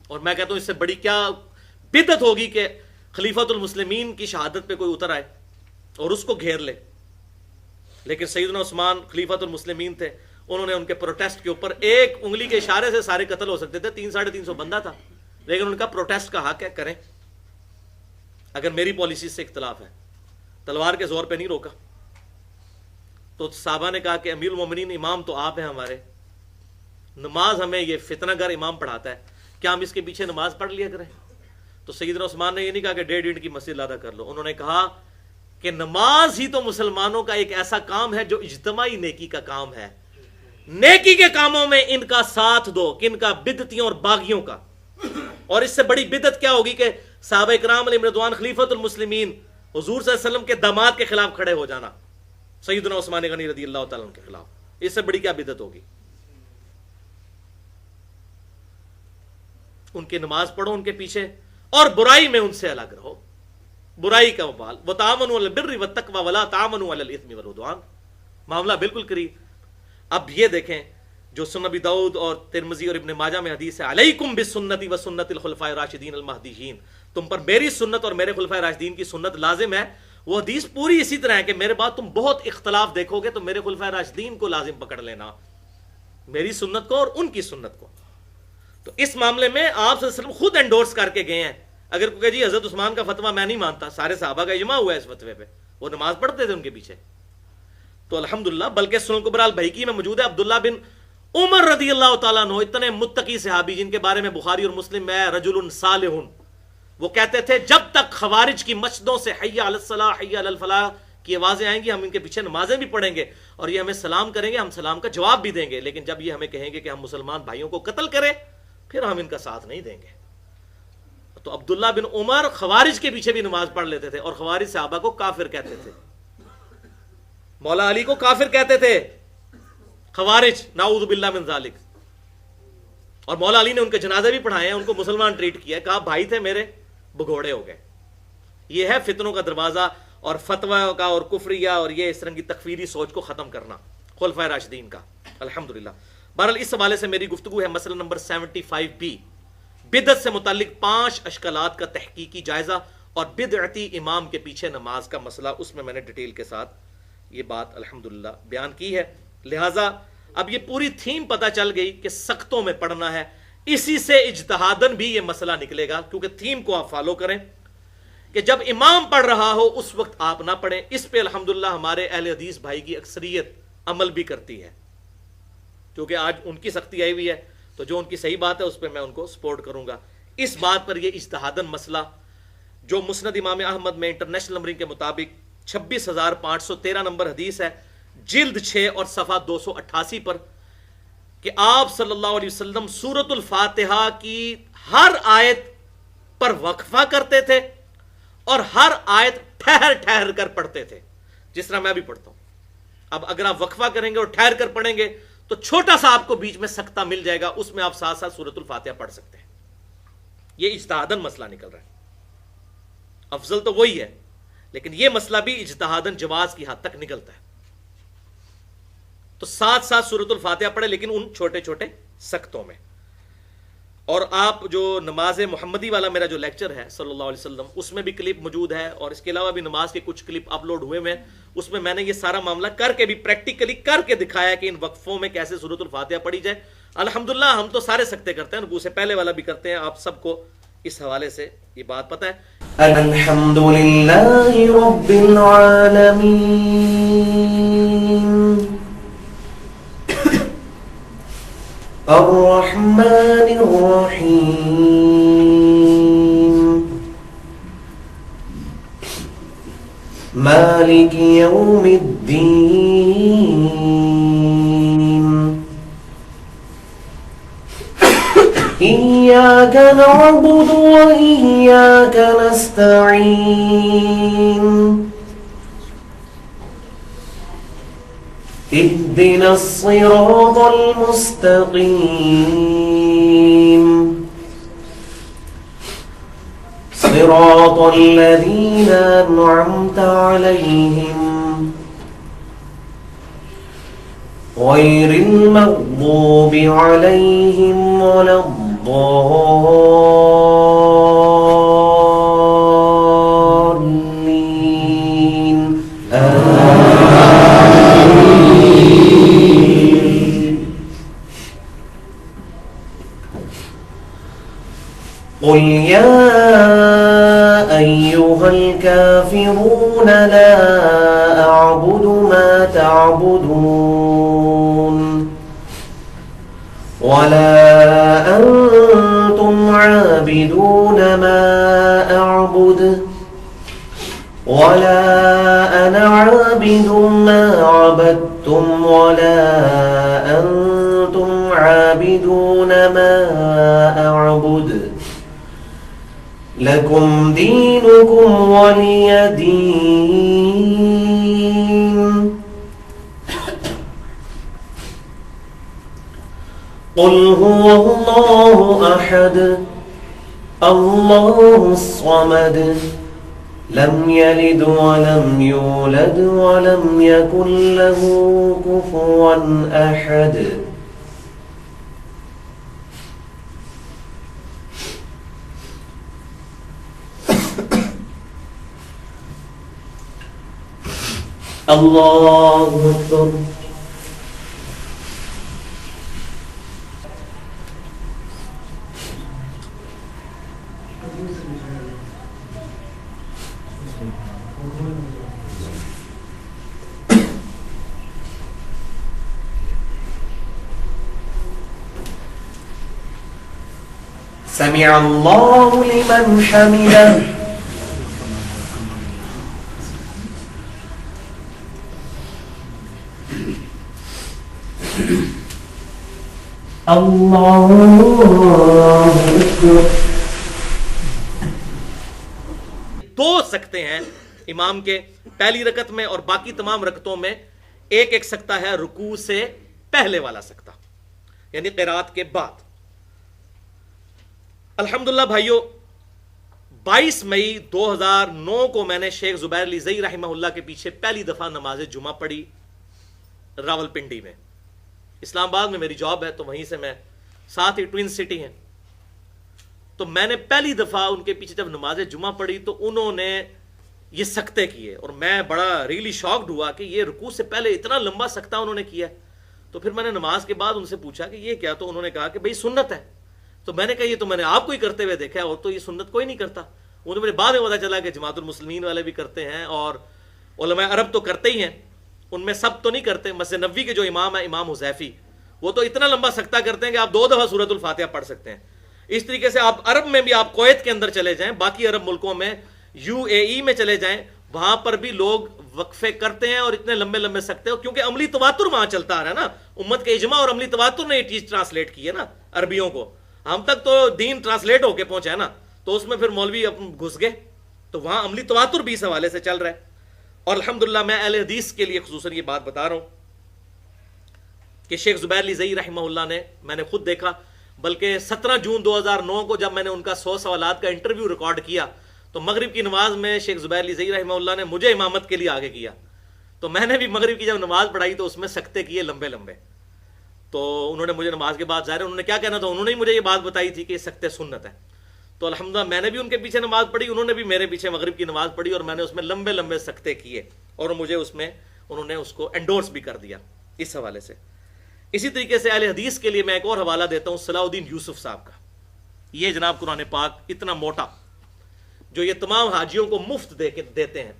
اور میں کہتا ہوں اس سے بڑی کیا بدعت ہوگی کہ خلیفۃ المسلمین کی شہادت پہ کوئی اتر آئے اور اس کو گھیر لے۔ لیکن سیدنا عثمان خلیفۃ المسلمین تھے، انہوں نے ان کے پروٹیسٹ کے اوپر ایک انگلی کے اشارے سے سارے قتل ہو سکتے تھے، 300-350 بندہ تھا، لیکن ان کا پروٹیسٹ کا حق ہے، کریں، اگر میری پالیسی سے اختلاف ہے، تلوار کے زور پہ نہیں روکا۔ تو صحابہ نے کہا کہ امیر المومنین امام تو آپ ہیں ہمارے، نماز ہمیں یہ فتنہ گر امام پڑھاتا ہے، کیا ہم اس کے پیچھے نماز پڑھ لیا کریں؟ تو سیدنا عثمان نے یہ نہیں کہا کہ 1.5 اینٹ کی مسجد لادا کر لو، انہوں نے کہا کہ نماز ہی تو مسلمانوں کا ایک ایسا کام ہے جو اجتماعی نیکی کا کام ہے، نیکی کے کاموں میں ان کا ساتھ دو، کن کا؟ بدعتیوں اور باغیوں کا۔ اور اس سے بڑی بدعت کیا ہوگی کہ صحابہ کرام علیہم رضوان خلیفۃ المسلمین حضور صلی اللہ علیہ وسلم کے داماد کے خلاف کھڑے ہو جانا، سیدنا عثمان غنی رضی اللہ تعالیٰ عنہ کے خلاف، اس سے بڑی کیا بدعت ہوگی؟ ان کی نماز پڑھو ان کے پیچھے، اور برائی میں ان سے الگ رہو، برائی کا وبال، وَتَعَاوَنُوا عَلَى الْبِرِّ وَالتَّقْوَىٰ وَلَا تَعَاوَنُوا عَلَى الْإِثْمِ وَالْعُدْوَانِ۔ معاملہ بالکل قریب۔ اب یہ دیکھیں جو سنن ابی داؤد اور ترمذی اور ابن ماجہ میں حدیث ہے، علیکم بسنتی وسنت الخلفاء الراشدین المہدیین، تم پر میری سنت اور میرے خلفاء راشدین کی سنت لازم ہے۔ وہ حدیث پوری اسی طرح ہے کہ میرے بعد تم بہت اختلاف دیکھو گے تو میرے خلفاء راشدین کو لازم پکڑ لینا، میری سنت کو اور ان کی سنت کو۔ تو اس معاملے میں آپ صلی اللہ علیہ وسلم خود انڈورس کر کے گئے ہیں. اگر کوئی جی حضرت عثمان کا فتویٰ میں نہیں مانتا، سارے صحابہ کا اجماع ہوا ہے اس فتوے پہ، وہ نماز پڑھتے تھے ان کے پیچھے. تو الحمدللہ، بلکہ سنن کبریٰ البیہقی میں موجود ہے عبداللہ بن عمر رضی اللہ تعالیٰ عنہ، اتنے متقی صحابی جن کے بارے میں بخاری اور مسلم میں رجل صالح، وہ کہتے تھے جب تک خوارج کی مسجدوں سے حی علی الصلاح حی علی الفلاح کی آوازیں آئیں گی ہم ان کے پیچھے نمازیں بھی پڑھیں گے اور یہ ہمیں سلام کریں گے، ہم سلام کا جواب بھی دیں گے، لیکن جب یہ ہمیں کہیں گے کہ ہم مسلمان بھائیوں کو قتل کریں پھر ہم ان کا ساتھ نہیں دیں گے. تو عبداللہ بن عمر خوارج کے پیچھے بھی نماز پڑھ لیتے تھے اور خوارج صحابہ کو کافر کہتے تھے. مولا علی کو کافر کہتے تھے خوارج، نعوذ باللہ من ذالک. اور مولا علی نے ان کے جنازے بھی پڑھائے ہیں، ان کو مسلمان ٹریٹ کیا ہے، کہا بھائی تھے میرے بگوڑے ہو گئے. یہ ہے فتنوں کا دروازہ اور فتویٰ کا اور کفریہ اور یہ اس طرح کی تکفیری سوچ کو ختم کرنا خلفائے راشدین کا. الحمدللہ. بہرحال اس حوالے سے میری گفتگو ہے مسئلہ نمبر 75B، بدعت سے متعلق 5 اشکالات کا تحقیقی جائزہ اور بدعتی امام کے پیچھے نماز کا مسئلہ. اس میں نے ڈیٹیل کے ساتھ یہ بات الحمدللہ بیان کی ہے. لہٰذا اب یہ پوری تھیم پتہ چل گئی کہ سختوں میں پڑھنا ہے. اسی سے اجتہاداً بھی یہ مسئلہ نکلے گا، کیونکہ تھیم کو آپ فالو کریں کہ جب امام پڑھ رہا ہو اس وقت آپ نہ پڑھیں. اس پہ الحمدللہ ہمارے اہل حدیث بھائی کی اکثریت عمل بھی کرتی ہے، کیونکہ آج ان کی سختی آئی ہوئی ہے تو جو ان کی صحیح بات ہے اس پہ میں ان کو سپورٹ کروں گا. اس بات پر یہ اجتہاداً مسئلہ جو مسند امام احمد میں انٹرنیشنل نمبرنگ کے مطابق 26,513 نمبر حدیث ہے، جلد 6 اور صفحہ 288 پر، کہ آپ صلی اللہ علیہ وسلم سورۃ الفاتحہ کی ہر آیت پر وقفہ کرتے تھے اور ہر آیت ٹھہر ٹھہر کر پڑھتے تھے، جس طرح میں بھی پڑھتا ہوں. اب اگر آپ وقفہ کریں گے اور ٹھہر کر پڑھیں گے تو چھوٹا سا آپ کو بیچ میں سکتہ مل جائے گا، اس میں آپ ساتھ ساتھ سورۃ الفاتحہ پڑھ سکتے ہیں. یہ اجتہاداً مسئلہ نکل رہا ہے. افضل تو وہی ہے، لیکن یہ مسئلہ بھی اجتہاداً جواز کی حد تک نکلتا ہے. تو ساتھ ساتھ سورۃ الفاتحہ پڑھے، لیکن ان چھوٹے چھوٹے سکتوں میں. اور آپ جو نماز محمدی والا میرا جو لیکچر ہے صلی اللہ علیہ وسلم، اس میں بھی کلپ موجود ہے اور اس کے علاوہ بھی نماز کے کچھ کلپ اپلوڈ ہوئے ہیں. اس میں نے یہ سارا معاملہ کر کے بھی پریکٹیکلی کر کے دکھایا کہ ان وقفوں میں کیسے سورۃ الفاتحہ پڑھی جائے. الحمدللہ ہم تو سارے سکتے کرتے ہیں، رکوع سے پہلے والا بھی کرتے ہیں. آپ سب کو اس حوالے سے یہ بات پتہ ہے. الحمدللہ رب العالمین الرحمن الرحیم مالک یوم الدین إياك نعبد وإياك نستعين اهدنا الصراط المستقيم صراط الذين أنعمت عليهم غير المغضوب عليهم ولا الضالين آمين. قل يا أيها الكافرون لا أعبد ما تعبدون ولا أنتم عابدون ما أعبد ولا أنا عابد ما عبدتم ولا أنتم عابدون ما أعبد لكم دينكم ولي دين. قل هو الله أحد الله الصمد لم يلد ولم يولد ولم يكن له كفوا أحد. الله أكبر. سمع اللہ لمن حمدہ. اللہ اکبر. دو سکتے ہیں امام کے پہلی رکعت میں، اور باقی تمام رکعتوں میں ایک ایک سکتہ ہے رکوع سے پہلے والا سکتہ، یعنی قرات کے بعد. الحمدللہ بھائیو، 22 مئی 2009 کو میں نے شیخ زبیر علی زئی رحمہ اللہ کے پیچھے پہلی دفعہ نماز جمعہ پڑھی راول پنڈی میں. اسلام آباد میں میری جاب ہے تو وہیں سے میں، ساتھ ہی ٹوین سٹی ہیں. تو میں نے پہلی دفعہ ان کے پیچھے جب نماز جمعہ پڑھی تو انہوں نے یہ سکتے کیے، اور میں بڑا ریلی شاکڈ ہوا کہ یہ رکوع سے پہلے اتنا لمبا سکتہ انہوں نے کیا. تو پھر میں نے نماز کے بعد ان سے پوچھا کہ یہ کیا، تو انہوں نے کہا کہ بھئی سنت ہے. تو میں نے کہا یہ تو میں نے آپ کو ہی کرتے ہوئے دیکھا ہے، اور تو یہ سنت کوئی نہیں کرتا. انہوں نے مجھے بعد میں پتا چلا کہ جماعت المسلمین والے بھی کرتے ہیں، اور علماء عرب تو کرتے ہی ہیں، ان میں سب تو نہیں کرتے. مسجد نبوی کے جو امام ہیں امام حذیفی، وہ تو اتنا لمبا سکتہ کرتے ہیں کہ آپ 2 دفعہ سورۃ الفاتحہ پڑھ سکتے ہیں. اس طریقے سے آپ عرب میں بھی، آپ کویت کے اندر چلے جائیں، باقی عرب ملکوں میں، UAE میں چلے جائیں، وہاں پر بھی لوگ وقفے کرتے ہیں اور اتنے لمبے لمبے سکتے ہیں، کیونکہ عملی تواتر وہاں چلتا آ رہا ہے نا. امت کے اجماع اور عملی تواتر نے یہ چیز ٹرانسلیٹ کی ہے نا عربیوں کو. ہم تک تو دین ٹرانسلیٹ ہو کے پہنچا ہے نا، تو اس میں پھر مولوی گھس گئے، تو وہاں عملی تواتر بھی اس حوالے سے چل رہا ہے. اور الحمدللہ میں اہل حدیث کے لیے خصوصاً یہ بات بتا رہا ہوں کہ شیخ زبیر علی زئی رحمہ اللہ نے، میں نے خود دیکھا، بلکہ 17 جون 2009 کو جب میں نے ان کا 100 سوالات کا انٹرویو ریکارڈ کیا تو مغرب کی نماز میں شیخ زبیر علی زئی رحمہ اللہ نے مجھے امامت کے لیے آگے کیا. تو میں نے بھی مغرب کی جب نماز پڑھائی تو اس میں سکتے کیے لمبے لمبے. تو انہوں نے مجھے نماز کے بعد، ظاہر انہوں نے کیا کہنا تھا، انہوں نے مجھے یہ بات بتائی تھی کہ یہ سکتے سنت ہے. تو الحمدللہ میں نے بھی ان کے پیچھے نماز پڑھی، انہوں نے بھی میرے پیچھے مغرب کی نماز پڑھی، اور میں نے اس میں لمبے لمبے سکتے کیے، اور مجھے اس میں انہوں نے اس کو انڈورس بھی کر دیا اس حوالے سے. اسی طریقے سے اہل حدیث کے لیے میں ایک اور حوالہ دیتا ہوں صلاح الدین یوسف صاحب کا. یہ جناب قرآن پاک اتنا موٹا جو یہ تمام حاجیوں کو مفت دیتے ہیں،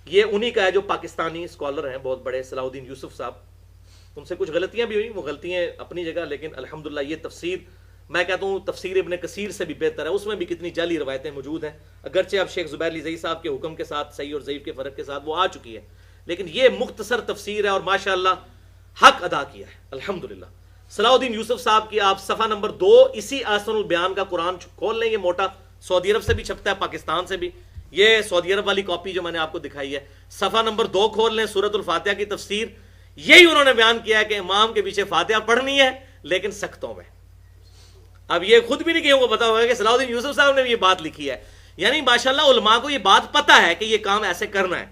یہ انہی کا ہے، جو پاکستانی اسکالر ہیں بہت بڑے، صلاح الدین یوسف صاحب. ان سے کچھ غلطیاں بھی ہوئی، وہ غلطیاں اپنی جگہ، لیکن الحمدللہ یہ تفسیر میں کہتا ہوں تفسیر ابن کثیر سے بھی بہتر ہے. اس میں بھی کتنی جعلی روایتیں موجود ہیں، اگرچہ اب شیخ زبیر علی زئی صاحب کے حکم کے ساتھ، صحیح اور ضعیف کے فرق کے ساتھ وہ آ چکی ہے، لیکن یہ مختصر تفسیر ہے اور ماشاءاللہ حق ادا کیا ہے الحمدللہ. صلاح الدین یوسف صاحب کی آپ صفحہ نمبر 2 اسی آسن البیان کا قرآن کھول لیں، یہ موٹا، سعودی عرب سے بھی چھپتا ہے، پاکستان سے بھی. یہ سعودی عرب والی کاپی جو میں نے آپ کو دکھائی ہے، صفحہ نمبر 2 کھول لیں، سورۃ الفاتحہ کی تفسیر. یہی انہوں نے بیان کیا ہے کہ امام کے پیچھے فاتحہ پڑھنی ہے لیکن سختوں میں. اب یہ خود بھی نہیں کہیں کو پتا ہوگا کہ صلاح الدین یوسف صاحب نے بھی یہ بات لکھی ہے. یعنی ماشاءاللہ علماء کو یہ بات پتا ہے کہ یہ کام ایسے کرنا ہے،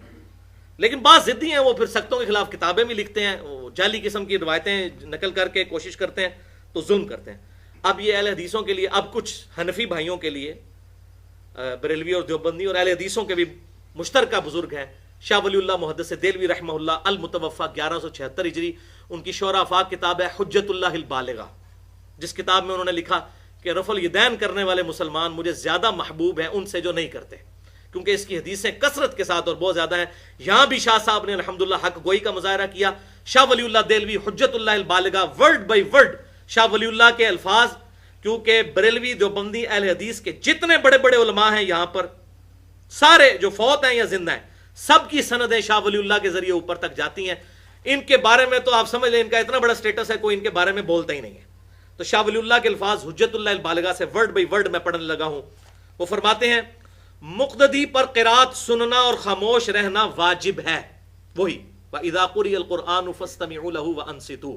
لیکن بعض ضدی ہیں، وہ پھر سختوں کے خلاف کتابیں بھی لکھتے ہیں، وہ جعلی قسم کی روایتیں نقل کر کے کوشش کرتے ہیں تو ظلم کرتے ہیں. اب یہ اہل حدیثوں کے لیے، اب کچھ حنفی بھائیوں کے لیے، بریلوی اور دیوبندی اور اہل حدیثوں کے بھی مشترکہ بزرگ ہیں، شاہ ولی اللہ محدث دہلوی رحمہ اللہ المتوفی 1176 ہجری، ان کی شعراء افاق کتاب ہے حجت اللہ البالغہ، جس کتاب میں انہوں نے لکھا کہ رفع الیدین کرنے والے مسلمان مجھے زیادہ محبوب ہیں ان سے جو نہیں کرتے، کیونکہ اس کی حدیثیں کثرت کے ساتھ اور بہت زیادہ ہیں. یہاں بھی شاہ صاحب نے الحمدللہ حق گوئی کا مظاہرہ کیا. شاہ ولی اللہ دہلوی حجت اللہ البالغہ، word by word Shah Wali اللہ کے الفاظ، کیونکہ بریلوی دیوبندی اہل حدیث کے جتنے بڑے بڑے علماء ہیں یہاں پر، سارے جو فوت ہیں یا زندہ ہیں، سب کی سندیں شاہ ولی اللہ کے ذریعے اوپر تک جاتی ہیں. ان کے بارے میں تو آپ سمجھ لیں ان کا اتنا بڑا سٹیٹس ہے، کوئی ان کے بارے میں بولتا ہی نہیں ہے. تو شاہ ولی اللہ کے الفاظ حجت اللہ البالغہ سے ورڈ بائی ورڈ میں پڑھنے لگا ہوں. وہ فرماتے ہیں مقتدی پر قرات سننا اور خاموش رہنا واجب ہے. وہی وَإِذَا قُرِئَ الْقُرْآنُ فَاسْتَمِعُوا لَهُ وَأَنصِتُوا.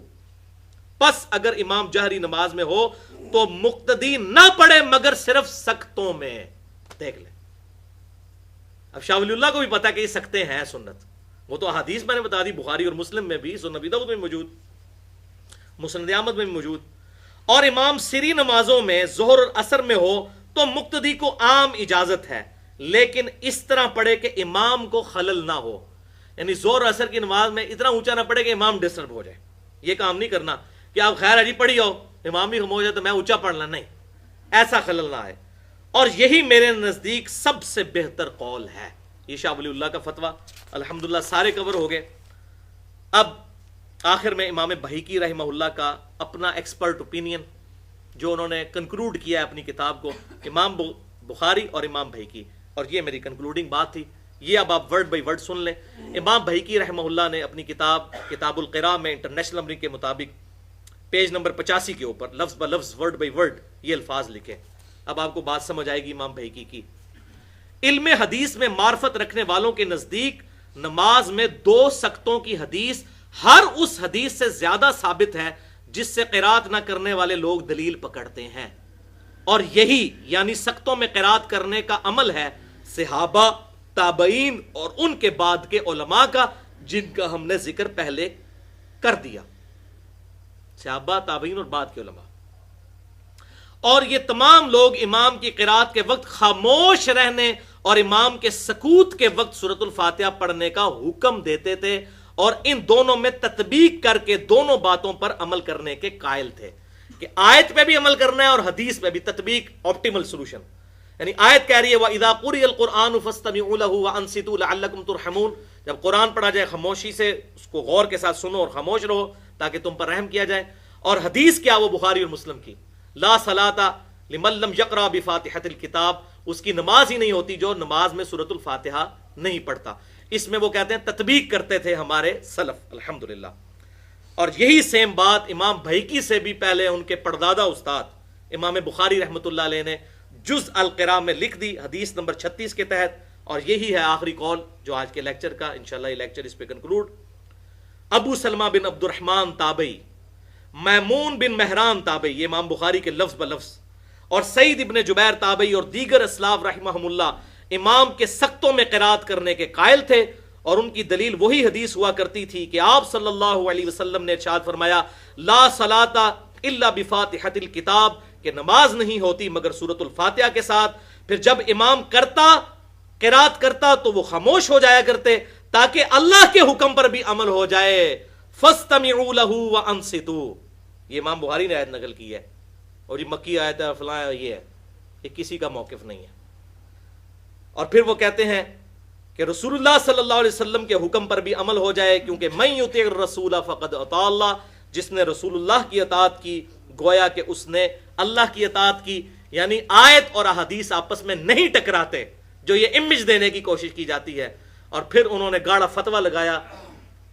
پس اگر امام جہری نماز میں ہو تو مقتدی نہ پڑھے مگر صرف سکتوں میں. دیکھ لیں، اب شاہ ولی اللہ کو بھی پتا کہ یہ سکتے ہیں سنت، وہ تو احادیث میں نے بتا دی، بخاری اور مسلم میں بھی، سنن ابی داؤد میں موجود، مسند احمد میں بھی موجود. اور امام سری نمازوں میں ظہر اور عصر میں ہو تو مقتدی کو عام اجازت ہے، لیکن اس طرح پڑھے کہ امام کو خلل نہ ہو. یعنی ظہر اور عصر کی نماز میں اتنا اونچا نہ پڑھے کہ امام ڈسٹرب ہو جائے. یہ کام نہیں کرنا کہ آپ خیر ہے جی پڑھی ہو، امام بھی خاموش ہے تو میں اونچا پڑھنا، نہیں، ایسا خلل نہ ہے. اور یہی میرے نزدیک سب سے بہتر قول ہے. یہ شاہ ولی اللہ کا فتویٰ الحمدللہ سارے کور ہو گئے. اب آخر میں امام بحیقی رحمہ اللہ کا اپنا ایکسپرٹ اوپینین جو انہوں نے کنکلوڈ کیا ہے اپنی کتاب کو، امام بخاری اور امام بہیقی، اور یہ میری کنکلوڈنگ بات تھی۔ یہ اب آپ ورڈ بائی ورڈ سن لیں۔ امام بہیقی رحمہ اللہ نے اپنی کتاب القراء میں انٹرنیشنل نمبرنگ کے مطابق پیج نمبر 85 کے اوپر لفظ بہ لفظ ورڈ بائی ورڈ یہ الفاظ لکھے۔ اب آپ کو بات سمجھ آئے گی امام بہیقی کی۔ علم حدیث میں معرفت رکھنے والوں کے نزدیک نماز میں 2 سکتوں کی حدیث ہر اس حدیث سے زیادہ ثابت ہے جس سے قرات نہ کرنے والے لوگ دلیل پکڑتے ہیں، اور یہی یعنی سکتوں میں قرات کرنے کا عمل ہے صحابہ، تابعین اور ان کے بعد کے علماء کا، جن کا ہم نے ذکر پہلے کر دیا۔ صحابہ، تابعین اور بعد کے علماء، اور یہ تمام لوگ امام کی قرات کے وقت خاموش رہنے اور امام کے سکوت کے وقت سورۃ الفاتحہ پڑھنے کا حکم دیتے تھے، اور ان دونوں میں تطبیق کر کے دونوں باتوں پر عمل کرنے کے قائل تھے کہ آیت پہ بھی عمل کرنا ہے اور حدیث پہ بھی۔ تطبیق آپٹیمل سولوشن، یعنی آیت کہہ رہی ہے وَإِذَا قُرِئَ الْقُرْآنُ فَاسْتَمِعُوا لَهُ وَأَنصِتُوا لَعَلَّكُمْ تُرْحَمُونَ، جب قرآن پڑھا جائے خاموشی سے اس کو غور کے ساتھ سنو اور خاموش رہو تاکہ تم پر رحم کیا جائے۔ اور حدیث کیا؟ وہ بخاری اور مسلم کی، لا صلاۃ لمن لم یقرأ بفاتحۃ الکتاب، اس کی نماز ہی نہیں ہوتی جو نماز میں سورۃ الفاتحہ نہیں پڑھتا۔ اس میں وہ کہتے ہیں تطبیق کرتے تھے ہمارے سلف الحمدللہ۔ اور یہی سیم بات امام بہیقی سے بھی پہلے ان کے پردادا استاد امام بخاری رحمۃ اللہ علیہ نے جز القراء میں لکھ دی حدیث نمبر 36 کے تحت، اور یہی ہے آخری قول جو آج کے لیکچر کا، انشاءاللہ یہ لیکچر اس پہ کنکلوڈ۔ ابو سلمہ بن عبد الرحمن تابعی، میمون بن مہران تابعی، یہ امام بخاری کے لفظ بلفظ، اور سعید ابن جبیر تابعی اور دیگر اسلاف رحمہم اللہ امام کے سختوں میں قرات کرنے کے قائل تھے، اور ان کی دلیل وہی حدیث ہوا کرتی تھی کہ آپ صلی اللہ علیہ وسلم نے ارشاد فرمایا لا صلاۃ الا بفاتحۃ الکتاب، کہ نماز نہیں ہوتی مگر سورۃ الفاتحہ کے ساتھ۔ پھر جب امام قرات کرتا تو وہ خاموش ہو جایا کرتے تاکہ اللہ کے حکم پر بھی عمل ہو جائے۔ فاستمعوا له وانصتوا، یہ امام بخاری نے آیت نقل کی ہے، اور یہ مکی آیت ہے فلاں، یہ ہے، یہ کسی کا موقف نہیں ہے۔ اور پھر وہ کہتے ہیں کہ رسول اللہ صلی اللہ علیہ وسلم کے حکم پر بھی عمل ہو جائے، کیونکہ من یطع الرسول فقد اطاع اللہ، جس نے رسول اللہ کی اطاعت کی گویا کہ اس نے اللہ کی اطاعت کی۔ یعنی آیت اور احادیث آپس میں نہیں ٹکراتے، جو یہ امیج دینے کی کوشش کی جاتی ہے۔ اور پھر انہوں نے گاڑا فتویٰ لگایا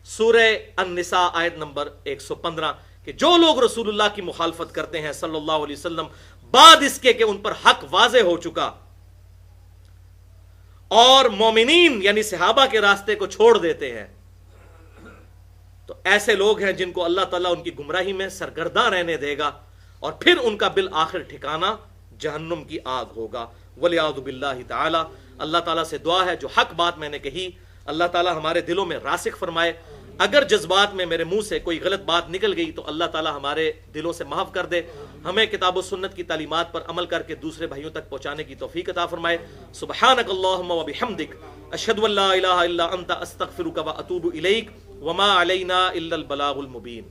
سورہ النساء آیت نمبر 115 کہ جو لوگ رسول اللہ کی مخالفت کرتے ہیں صلی اللہ علیہ وسلم بعد اس کے کہ ان پر حق واضح ہو چکا، اور مومنین یعنی صحابہ کے راستے کو چھوڑ دیتے ہیں، تو ایسے لوگ ہیں جن کو اللہ تعالیٰ ان کی گمراہی میں سرگرداں رہنے دے گا، اور پھر ان کا بالآخر ٹھکانہ جہنم کی آگ ہوگا والعیاذ باللہ تعالی۔ اللہ تعالیٰ سے دعا ہے جو حق بات میں نے کہی اللہ تعالیٰ ہمارے دلوں میں راسخ فرمائے، اگر جذبات میں میرے منہ سے کوئی غلط بات نکل گئی تو اللہ تعالیٰ ہمارے دلوں سے معاف کر دے، ہمیں کتاب و سنت کی تعلیمات پر عمل کر کے دوسرے بھائیوں تک پہنچانے کی توفیق عطا فرمائے۔ سبحانک اللہم و بحمدک، اشہد ان لا الہ الا انت، استغفرک و اتوب الیک، وما علینا الا البلاغ المبین۔